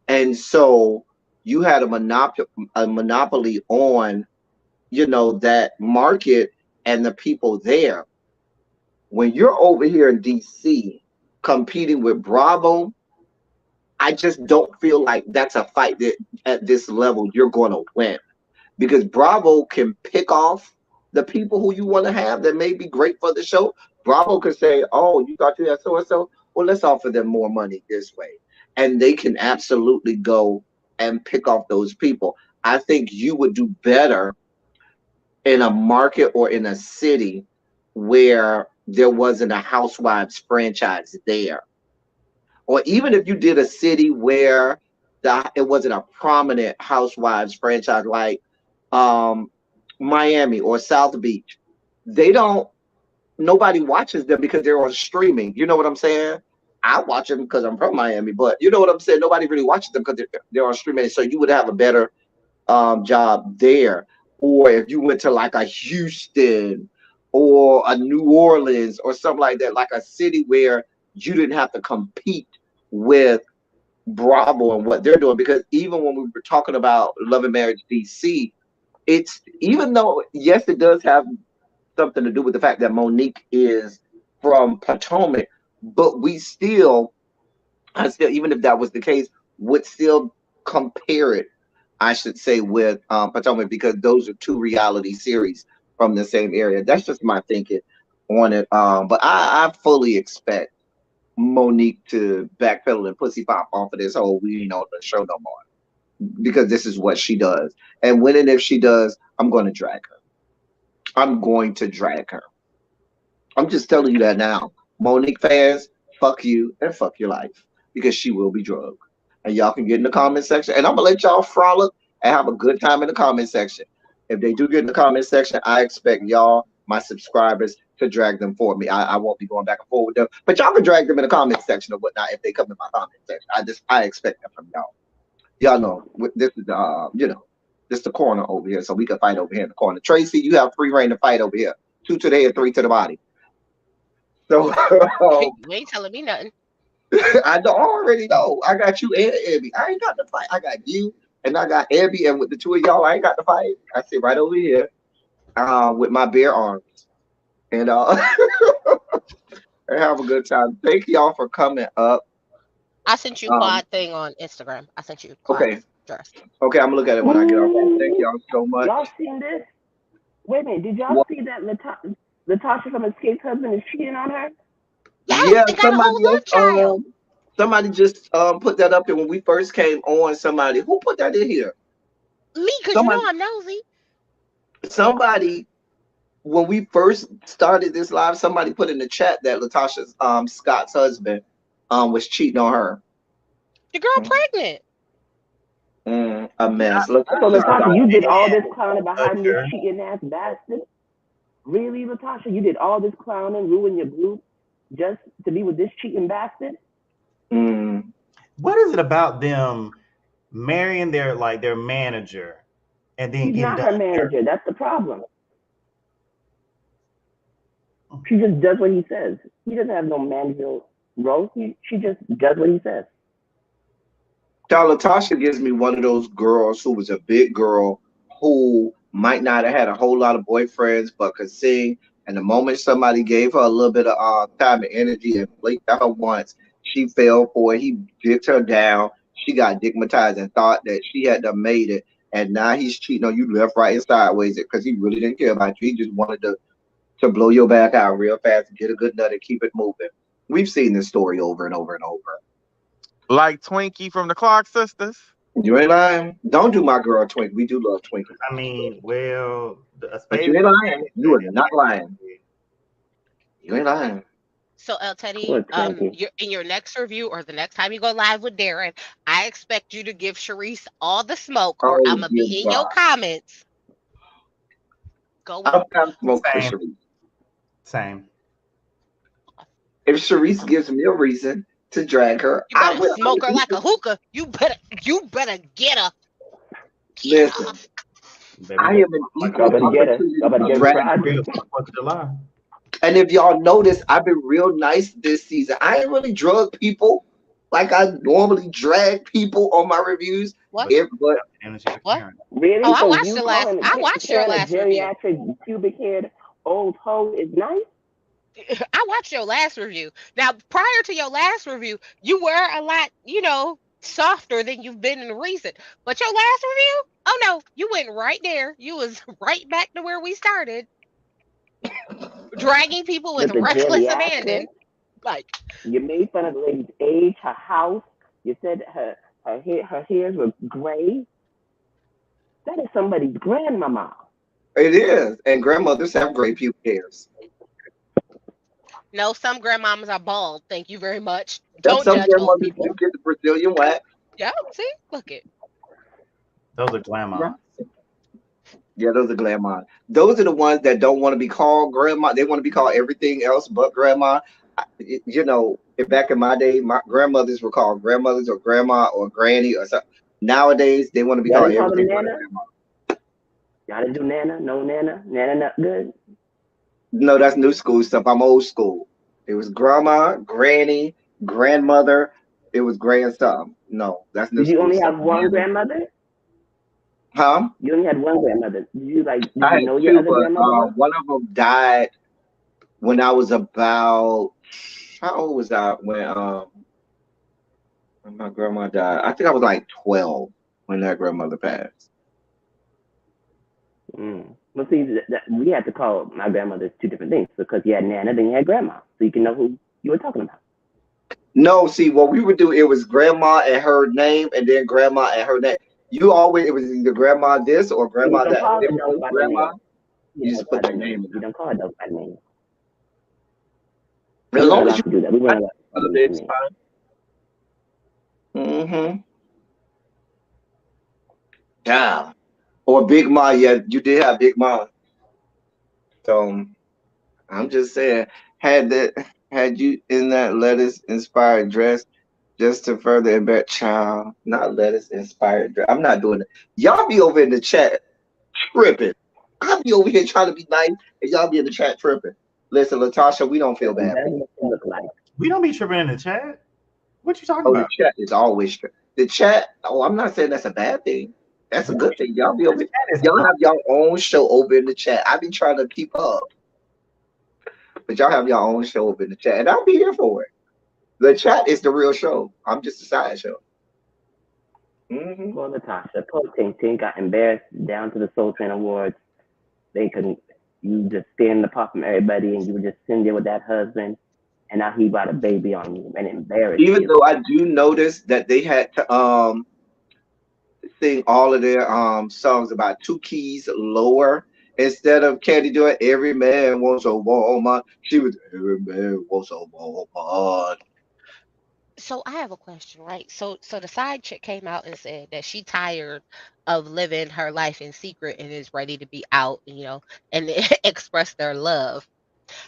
And so you had a monopoly on, that market and the people there. When you're over here in DC competing with Bravo, I just don't feel like that's a fight that at this level you're going to win, because Bravo can pick off the people who you want to have that may be great for the show. Bravo could say, "Oh, you thought you had so and so? Well, let's offer them more money this way," and they can absolutely go and pick off those people. I think you would do better in a market or in a city where there wasn't a Housewives franchise there, or even if you did a city where it wasn't a prominent Housewives franchise, like um, Miami or South Beach. They don't. Nobody watches them because they're on streaming. You know what I'm saying? I watch them because I'm from Miami, but you know what I'm saying. Nobody really watches them because they're on streaming. So you would have a better job there. Or if you went to like a Houston or a New Orleans or something like that, like a city where you didn't have to compete with Bravo and what they're doing. Because even when we were talking about Love and Marriage DC, it's even though yes, it does have something to do with the fact that Monique is from Potomac, but I still, even if that was the case, would still compare it, I should say, with Potomac, because those are two reality series from the same area. That's just my thinking on it. But I fully expect Monique to backpedal and pussy pop off of this whole "we ain't on the show no more," because this is what she does. And when and if she does, I'm going to drag her. I'm going to drag her. I'm just telling you that now. Monique fans, fuck you and fuck your life, because she will be drugged. And y'all can get in the comment section. And I'm going to let y'all frolic and have a good time in the comment section. If they do get in the comment section, I expect y'all my subscribers to drag them for me. I won't be going back and forth with them, but y'all can drag them in the comment section or whatnot if they come in my comment section. I expect that from y'all. Y'all know this is this the corner over here, so we can fight over here in the corner. Tracy, you have free reign to fight over here. 2 to the head, 3 to the body. So You ain't telling me nothing. I already know. I got you and Abby. I ain't got to fight. I got you and I got Abby, and with the 2 of y'all, I ain't got to fight. I sit right over here with my bare arms. And have a good time. Thank y'all for coming up. I sent you quad thing on Instagram. I sent you quad dress. Okay, I'm gonna look at it when I get off. Thank y'all so much. Y'all seen this? Wait a minute. Did y'all see that Latasha from Escape's husband is cheating on her? Yeah, they got a whole love child. Somebody just put that up there when we first came on. Who put that in here? Me, because you know I'm nosy. Somebody, when we first started this live, somebody put in the chat that Latasha's Scott's husband was cheating on her. The girl pregnant. A mess. So Latasha, you did all this clowning behind this cheating ass bastard? Really, Latasha? You did all this clowning, ruin your group just to be with this cheating bastard? What is it about them marrying their manager and then He's not her manager? That's the problem. She just does what he says. He doesn't have no managerial role. She just does what he says. Latasha gives me one of those girls who was a big girl who might not have had a whole lot of boyfriends but could sing. And the moment somebody gave her a little bit of time and energy and blinked at her once, she fell for it. He dipped her down. She got digmatized and thought that she had done made it. And now he's cheating on you left, right, and sideways because he really didn't care about you. He just wanted to blow your back out real fast and get a good nut and keep it moving. We've seen this story over and over and over. Like Twinkie from the Clark sisters. You ain't lying. Don't do my girl Twinkie. We do love Twinkie. I mean, well, but you ain't lying. You are not lying. You ain't lying. So, El Teddy, in your next review or the next time you go live with Darren, I expect you to give Sharice all the smoke, or I'm gonna be in your comments. Go with smoke for Sharice. Same. If Sharice gives me a reason to drag her, you better smoke her like a hookah. You better get her. Listen, I am an equal opportunity. And if y'all notice, I've been real nice this season. I ain't really drug people like I normally drag people on my reviews. What? What? Really? Oh, I watched your last review. Geriatric, pubic-haired old hoe is nice. I watched your last review. Now, prior to your last review, you were a lot, softer than you've been in recent. But your last review, oh no, you went right there. You was right back to where we started. Dragging people with reckless abandon. Like, you made fun of the lady's age, her house. You said her hairs were gray. That is somebody's grandmama. It is, and grandmothers have gray pubic hairs. No, some grandmamas are bald. Thank you very much. Don't judge old people. Get the Brazilian wax. Yeah, see, look it. Those are grandmas. Yeah, those are grandma. Those are the ones that don't want to be called grandma. They want to be called everything else but grandma. Back in my day, my grandmothers were called grandmothers or grandma or granny or something. Nowadays, they want to be called everything but grandma. Y'all didn't do Nana? No Nana? Nana not good? No, that's new school stuff. I'm old school. It was grandma, granny, grandmother. It was grandson. No, that's new school. Did you only have one grandmother? Huh? You only had one grandmother. Did you know your other grandmother? One of them died when I was about, how old was I when my grandma died? I think I was like 12 when that grandmother passed. Well, see, we had to call my grandmother 2 different things because you had Nana, then you had Grandma, so you can know who you were talking about. No, see, what we would do, it was Grandma and her name, and then Grandma and her name. It was either Grandma this or Grandma that. Grandma, you just put their name. You don't call it by name. As long as you do that, we weren't allowed. Yeah. Or Big Ma, yeah, you did have Big Ma. So I'm just saying, had you in that lettuce inspired dress just to further embed child, not lettuce inspired dress. I'm not doing it. Y'all be over in the chat tripping. I'll be over here trying to be nice, and y'all be in the chat tripping. Listen, Latasha, we don't feel That's bad for you. what it look like. We don't be tripping in the chat. What you talking Oh, the about? chat is always tripping. The chat. Oh, I'm not saying that's a bad thing. That's a good thing. Y'all be The over. chat is Y'all hot. have your own show over in the chat. I be trying to keep up, but y'all have your own show over in the chat, and I'll be here for it. The chat is the real show. I'm just a side show. Poor Natasha, poor Tink Tink got embarrassed down to the Soul Train Awards. They couldn't. You just standing apart from everybody, and you were just sitting there with that husband, and now he brought a baby on you and embarrassed Even you. though I do notice that they had to sing all of their songs about two keys lower instead of Candy doing "Every Man Wants a Woman." She was "Every Man Wants a Woman." So I have a question, right? So the side chick came out and said that she tired of living her life in secret and is ready to be out, and express their love.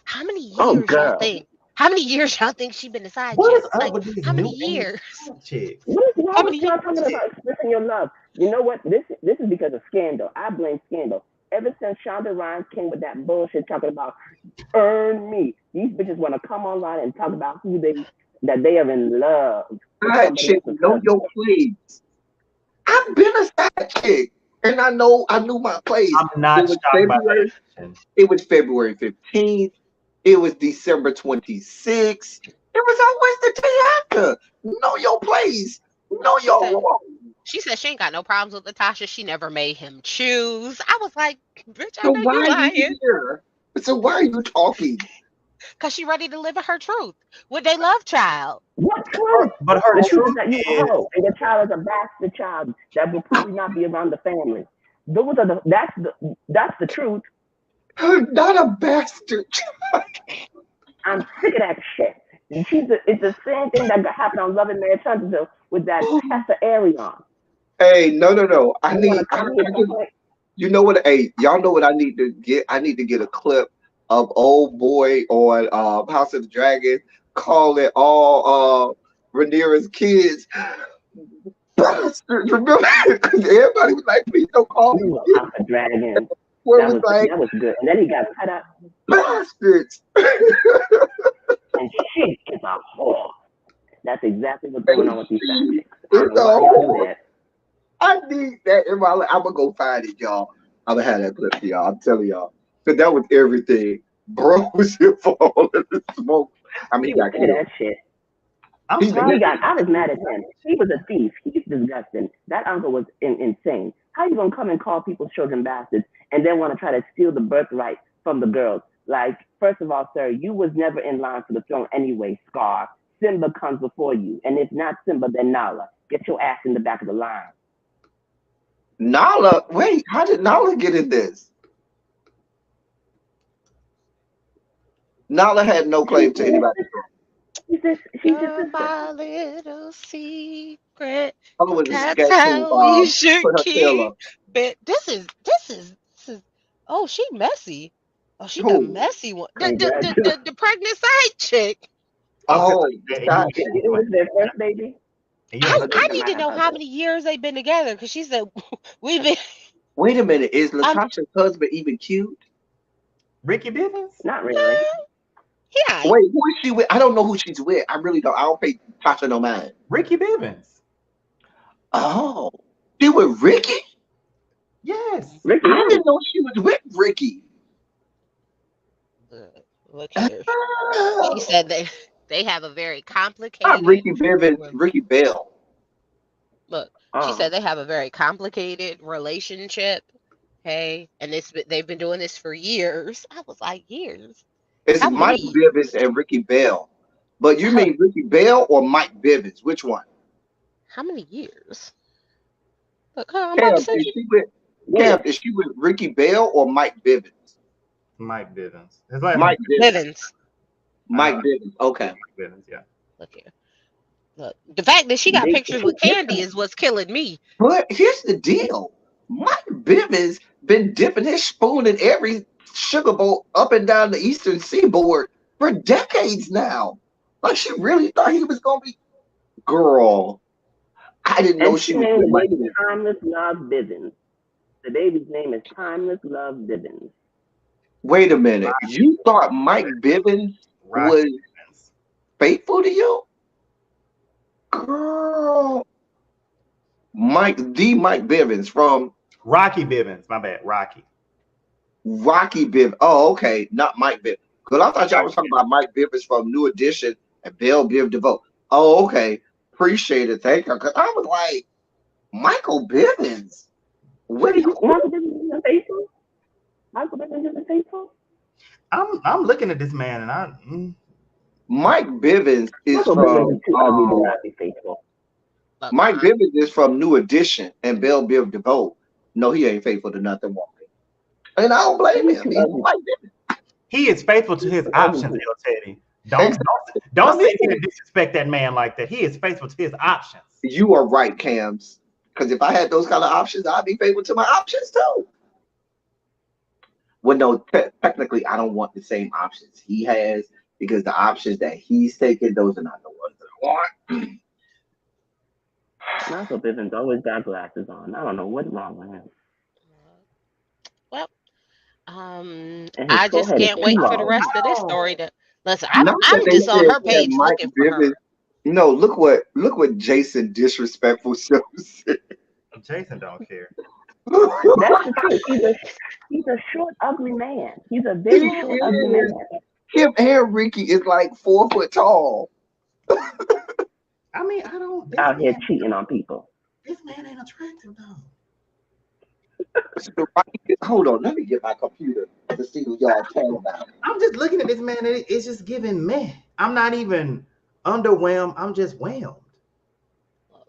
How many Oh, years y'all girl, think? How many years y'all think she been a side What chick? is up Like with these how many new age years? side chicks? what is How wrong with many y'all talking years? about expressing your love? You know what? This is because of Scandal. I blame Scandal. Ever since Shonda Rhimes came with that bullshit talking about earn me, these bitches want to come online and talk about who they are in love with Side somebody chick, else's know husband. your place. I've been a side chick, and I knew my place. I'm It not was shocked by that February. admission. It was February 15th. It was December 26th. It was always the day after. Know your place. Know She your said role. she said she ain't got no problems with Natasha. She never made him choose. I was like, bitch, I So know why you are you lying. here? So why are you talking? Cause she ready to live in her truth with they love child. What truth? But her The truth is truth that you a is, hoe and your child is a bastard child that will probably not be around the family. That's the truth. Not a bastard. I'm sick of that shit. It's the same thing that happened on Love and Marriage Huntsville with that Pastor Arion. Hey, no. You want to come here Just, talking like, you know what? Hey, y'all know what I need to get? I need to get a clip of old boy on House of the Dragon calling all Rhaenyra's kids bastards. Remember? Because everybody was like, please don't call you me know, kids. House of Dragons. Where was like, That was good. And then he got cut up, bastards. and she is a whore. That's exactly what's going And on with these side she chicks. I is don't know a why y'all do whore. that. I need that in my life. I'm gonna go find it, y'all. I'm gonna have that clip for y'all. I'm telling y'all. Because that was everything. Bro was here for all of the smoke. I mean, he He was got sick of killed. that shit. I'm He, surprised. I was mad at him. He was a thief. He's disgusting. That uncle was insane. How you gonna come and call people's children bastards and then want to try to steal the birthright from the girls? Like, first of all, sir, you was never in line for the throne anyway, Scar. Simba comes before you. And if not Simba, then Nala. Get your ass in the back of the line. Nala, wait, how did Nala get in this? Nala had no claim to anybody. She's his You're sister. my little secret. Nala was a That's scat to how we should put her tail keep up. it. This is. Oh, she messy. Oh, she the Who? messy one. The the the Congratulations. the, the pregnant side chick. Oh, because Oh, the you side ain't chick. It you was ain't their first baby. you I ain't But seen they I that. just need might to have know how others. many years they've been together because she said we've been. Wait a minute, is Um, Latasha's husband even cute? Ricky Bivens? Not really. yeah. Wait, who is she with? I don't know who she's with. I really don't. I don't pay Tasha no mind. Ricky Bivens. Oh, she with Ricky? Yes. Ricky I who? didn't know she was with Ricky. Look here. She Oh, said they have a very not complicated. Ricky Bivens, re- Ricky Bell. Look, she Oh. said they have a very complicated relationship. Hey, and they've been doing this for years. I was like, years? It's How Mike many? Bivens and Ricky Bell. But you How, mean Ricky Bell or Mike Bivens? Which one? how many years? Look, huh, I'm about to Cam, send is you. she with Yeah. Cam, is she with Ricky Bell or Mike Bivens? Mike Bivens. His last name Mike is Bivens. Bivens. Mike Bivens. Okay. Mike Bivens, yeah. Look here. Look, the fact that she got Big pictures with Candy is what's killing me. But here's the deal. Mike Bivens been dipping his spoon in every sugarboat up and down the eastern seaboard for decades now. Like she really thought he was gonna be girl. I didn't know And she she was named the with my baby kid. Timeless Love Bivens. The baby's name is Timeless Love Bivens. Wait a minute. You thought Mike Bivens Rocky was Bivens. faithful to you? Girl. Mike Bivens from Rocky Bivens. My bad. Rocky. Rocky Bivens. Oh, okay. Not Mike Bivens. Because I thought y'all was talking about Mike Bivens from New Edition and Belle Biv DeVoe. Oh, okay. Appreciate it. Thank you. Because I was like, Michael Bivens. What do you Michael Bivens isn't faithful? Michael Bivens isn't faithful? I'm looking at this man and Mike Bivens is Michael Bivens is from too ugly to not be faithful. Look, Mike Bivens is from New Edition and Belle Biv DeVoe. No, he ain't faithful to nothing woman. And I don't blame him. He's Mike Bivens. he is faithful to his options, El Teddy. Don't sit here and disrespect that man like that. He is faithful to his options. You are right, Cams. Because if I had those kind of options, I'd be faithful to my options too. Well, no, technically, I don't want the same options he has because the options that he's taking, those are not the ones that I want. Michael Bivens always got glasses on. I don't know what's wrong with him. well, And his I just forehead is can't too wait for the long. rest of this story to listen. Not that I'm they just on said her that page Mike looking for Bivens. her. No, look what Jason disrespectful shows. Jason don't care. That's the truth. He's a short, ugly man. He's a very short, ugly man. Him and Ricky is like 4 foot tall. I mean, I don't. This Out here man, cheating on people. this man ain't attractive though. So, hold on, let me get my computer to see who y'all talking about. I'm just looking at this man and it's just giving meh. I'm not even underwhelmed. I'm just whelmed.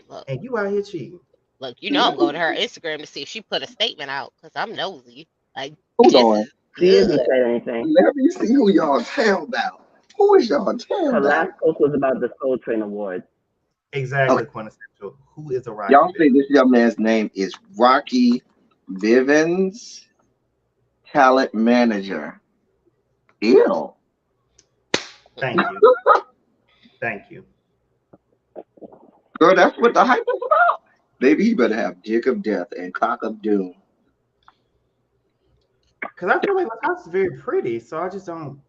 Look, And you out here cheating. look, you know I'm going to her Instagram to see if she put a statement out because I'm nosy. Like Hold this on. is She hasn't good. said anything. Let me see who y'all talking about. Who is y'all talking Her about? last post was about the Soul Train Awards. Exactly, Okay. quintessential. Who is a Rocky Y'all say Bivens? this young man's name is Rocky Bivens, talent manager. Ew. Thank you. Thank you. Girl, that's what the hype is about. Baby, you better have dick of death and cock of doom. Because I feel like my house is very pretty, so I just don't.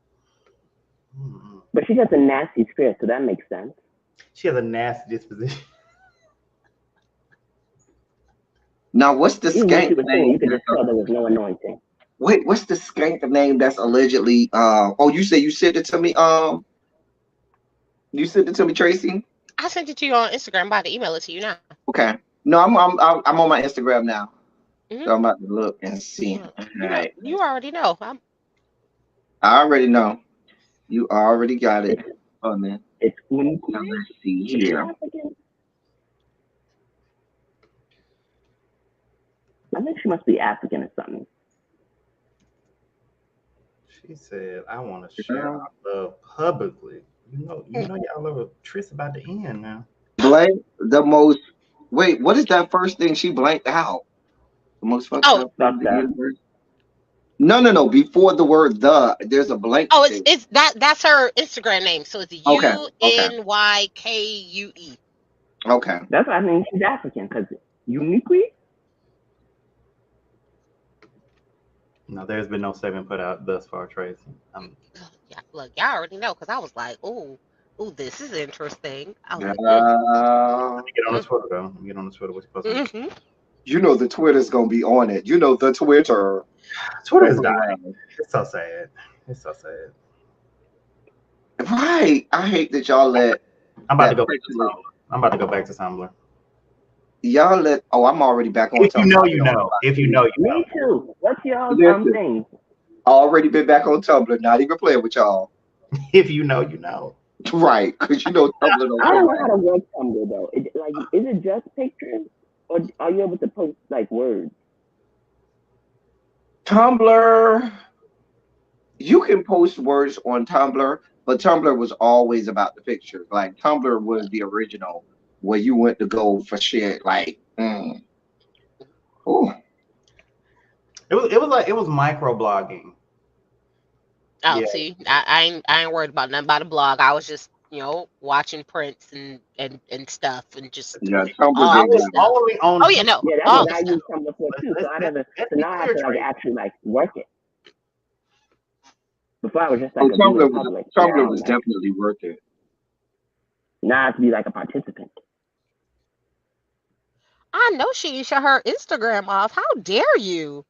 But she has a nasty spirit, so that makes sense. She has a nasty disposition. Now, what's the Even when she skank was singing, name? you could just tell there was no anointing. Wait, what's the skank name that's allegedly? Oh, you say you sent it to me. You sent it to me, Tracy. I sent it to you on Instagram. I'm about to email it to you now. Okay. No, I'm on my Instagram now, Mhm. so I'm about to look and see. Look, All you know, right. you already know. I already know. You already got it. Oh man. It's Monique. Now let's see Is she here. African? I think she must be African or something. She said, I want to share our love publicly. You know y'all little tryst about to end now. Blank the most. Wait, what is that first thing she blanked out? The most fucked Oh, up in the universe. No. Before the word "the," there's a blank. oh, thing. it's that's her Instagram name. So it's Okay. UNYKUE. Okay. That's why I think she's African, because uniquely. No, there's been no statement put out thus far, Tracy. Yeah, look, y'all already know because I was like, ooh, this is interesting. I was like, Let me get on the Twitter though. Let me get on the Twitter. What's you posting? You know the Twitter's gonna be on it. You know the Twitter. Twitter is dying. It's so sad. It's so sad. Right. I hate that y'all let. I'm about to go back to Tumblr. I'm about to go back to Tumblr. Y'all let. Oh, I'm already back on. If you know, you know. If you know, you know. Me too. What's y'all's thing? Already been back on Tumblr. Not even playing with y'all. If you know, you know. Right, because you know Tumblr don't. I don't know how to work Tumblr though. Is it just pictures, or are you able to post like words? Tumblr. You can post words on Tumblr, but Tumblr was always about the pictures. Like Tumblr was the original, where you went to go for shit. Like, oh, It was micro blogging. Oh, Yeah, see, I ain't worried about nothing about a blog. I was just, watching prints and stuff and just Yeah, Tumblr all I did the was that one. stuff. only on Oh yeah, Tumblr. no, Yeah, that's all what the I stuff. use Tumblr for Let's too. So let's I let's, never. let's So be now I have clear, to like Trey. actually like work it. Before I was just Oh, like a viewing public. Tumblr Now was like definitely worth it. now I have to be like a participant. I know she didn't shut her Instagram off. How dare you?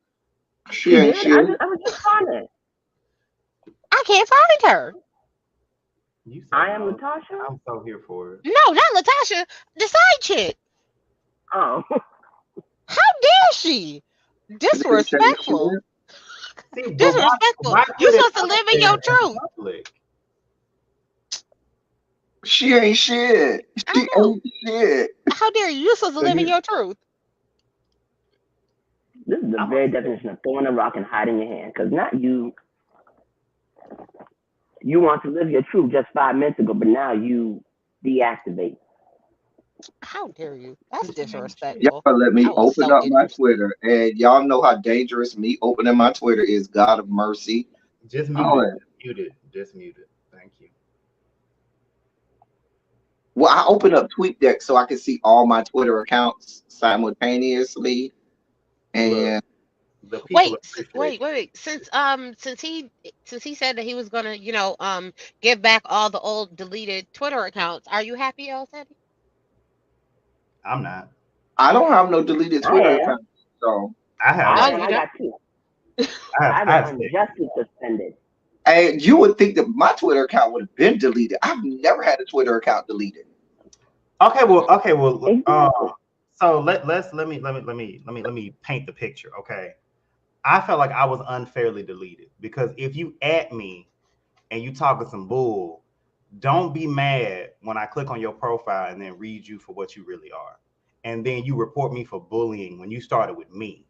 She She ain't did. shit. I was just on it. I can't find her. You so I am wrong. Natasha. I'm so here for it. No, not Latasha, the side chick. Oh, How dare she? She ain't saying shit. Disrespectful. See, but Disrespectful. why You put it supposed to out live in there your in truth. public? She ain't shit. I She know. ain't shit. How dare you? You supposed to So live in you, your truth. this is the I'm very upset. definition of throwing a rock and hiding your hand. Because not you. You want to live your truth just 5 minutes ago, but now you deactivate. How dare you? That's She ain't shit. Y'all disrespectful. let I me was open so up my interested. Twitter, and y'all know how dangerous me opening my Twitter is. God of mercy. Just mute Oh, it. Mute it. Just mute it. Thank you. well, I opened up TweetDeck so I can see all my Twitter accounts simultaneously, Look, and the people Wait, appreciate wait. Since he said that he was gonna, give back all the old deleted Twitter accounts, are you happy, El Teddy? you. I'm not. I don't have no deleted I Twitter am. account. So, I have Oh, I am. one. you I don't? got two. I I have was six. unjustly suspended. and you would think that my Twitter account would have been deleted. I've never had a Twitter account deleted. Okay, well. Exactly. So let me paint the picture. Okay, I felt like I was unfairly deleted because if you at me and you talking some bull, don't be mad when I click on your profile and then read you for what you really are, and then you report me for bullying when you started with me.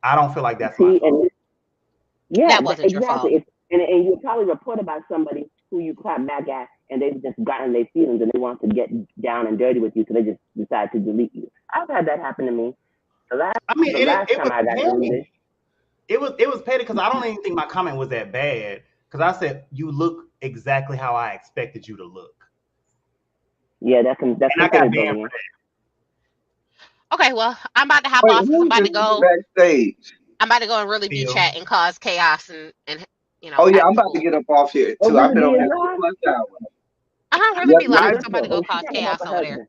I don't feel like that's my See, fault. and yeah, That wasn't your fault. exactly. And you probably report about somebody who you clap back at, and they've just gotten their feelings and they want to get down and dirty with you, so they just decide to delete you. I've had that happen to me. I mean, The and last it time was I got deleted, petty. It was petty because I don't even think my comment was that bad because I said you look exactly how I expected you to look, yeah, that's and I got considered banned bullying. for Okay, well, I'm about to hop Wait, off because who's this backstage? I'm about to go and really that. be Still, chat and cause chaos and Oh yeah, have I'm about to people. get up off here Oh, too. I've really been be on is here on? 2+ hours. Really Yep, be yep. Oh, live, good so I'm for about her. to go Oh, she cause can't help chaos her over there. husband.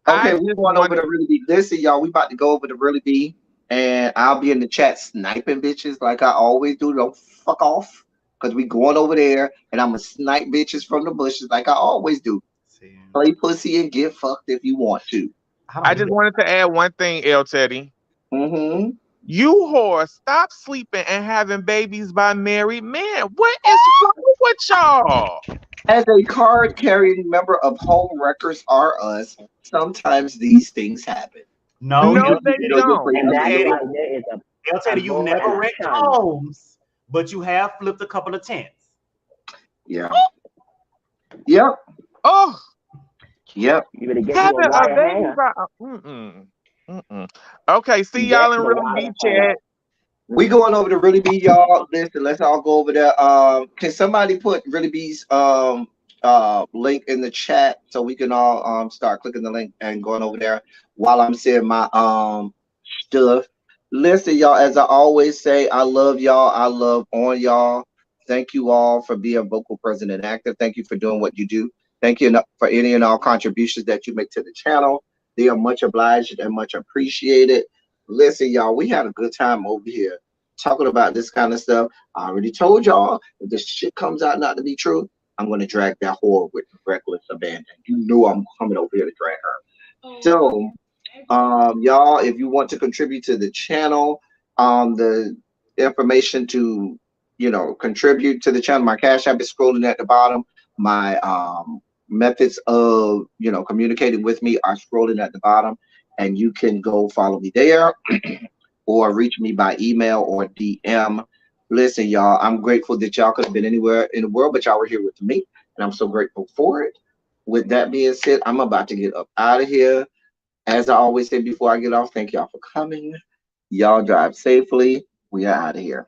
Okay, I we're just going over wanted to Really Be. Listen, y'all, we about to go over to Really Be, and I'll be in the chat sniping bitches like I always do. Don't fuck off, cause we going over there, and I'm gonna snipe bitches from the bushes like I always do. see, Play pussy and get fucked if you want to. I don't I do just that. wanted to add one thing, El Teddy. Mm-hmm. You whore, stop sleeping and having babies by married men. What is wrong with y'all? As a card carrying member of Home Wreckers R Us, sometimes these things happen. No, You No, El need they to know Teddy, your don't. place And in El the that's Teddy, why neighborhood. there is El a Teddy, you've boy and never a wrecked son. homes, but you have flipped a couple of tents. Yeah. Yep. Oh, Yep. You better get you a having a wire baby hanger. by mm-mm, mm-mm. Okay, see Get y'all in the Really wire Be hanger. chat. We going over to Really Be, y'all. Listen, let's all go over there. Can somebody put Really Be's link in the chat so we can all start clicking the link and going over there while I'm saying my stuff. Listen, y'all, as I always say, I love y'all. I love on y'all. Thank you all for being vocal, present, and active. Thank you for doing what you do. Thank you for any and all contributions that you make to the channel. They are much obliged and much appreciated. Listen, y'all, we had a good time over here talking about this kind of stuff. I already told y'all if this shit comes out not to be true, I'm going to drag that whore with reckless abandon. You know I'm coming over here to drag her. So, y'all, if you want to contribute to the channel, the information to contribute to the channel, my cash app is scrolling at the bottom. My methods of communicating with me are scrolling at the bottom, and you can go follow me there or reach me by email or DM. Listen, y'all, I'm grateful that y'all could have been anywhere in the world, but y'all were here with me, and I'm so grateful for it. With that being said, I'm about to get up out of here. As I always say before I get off, thank y'all for coming. Y'all drive safely. We are out of here.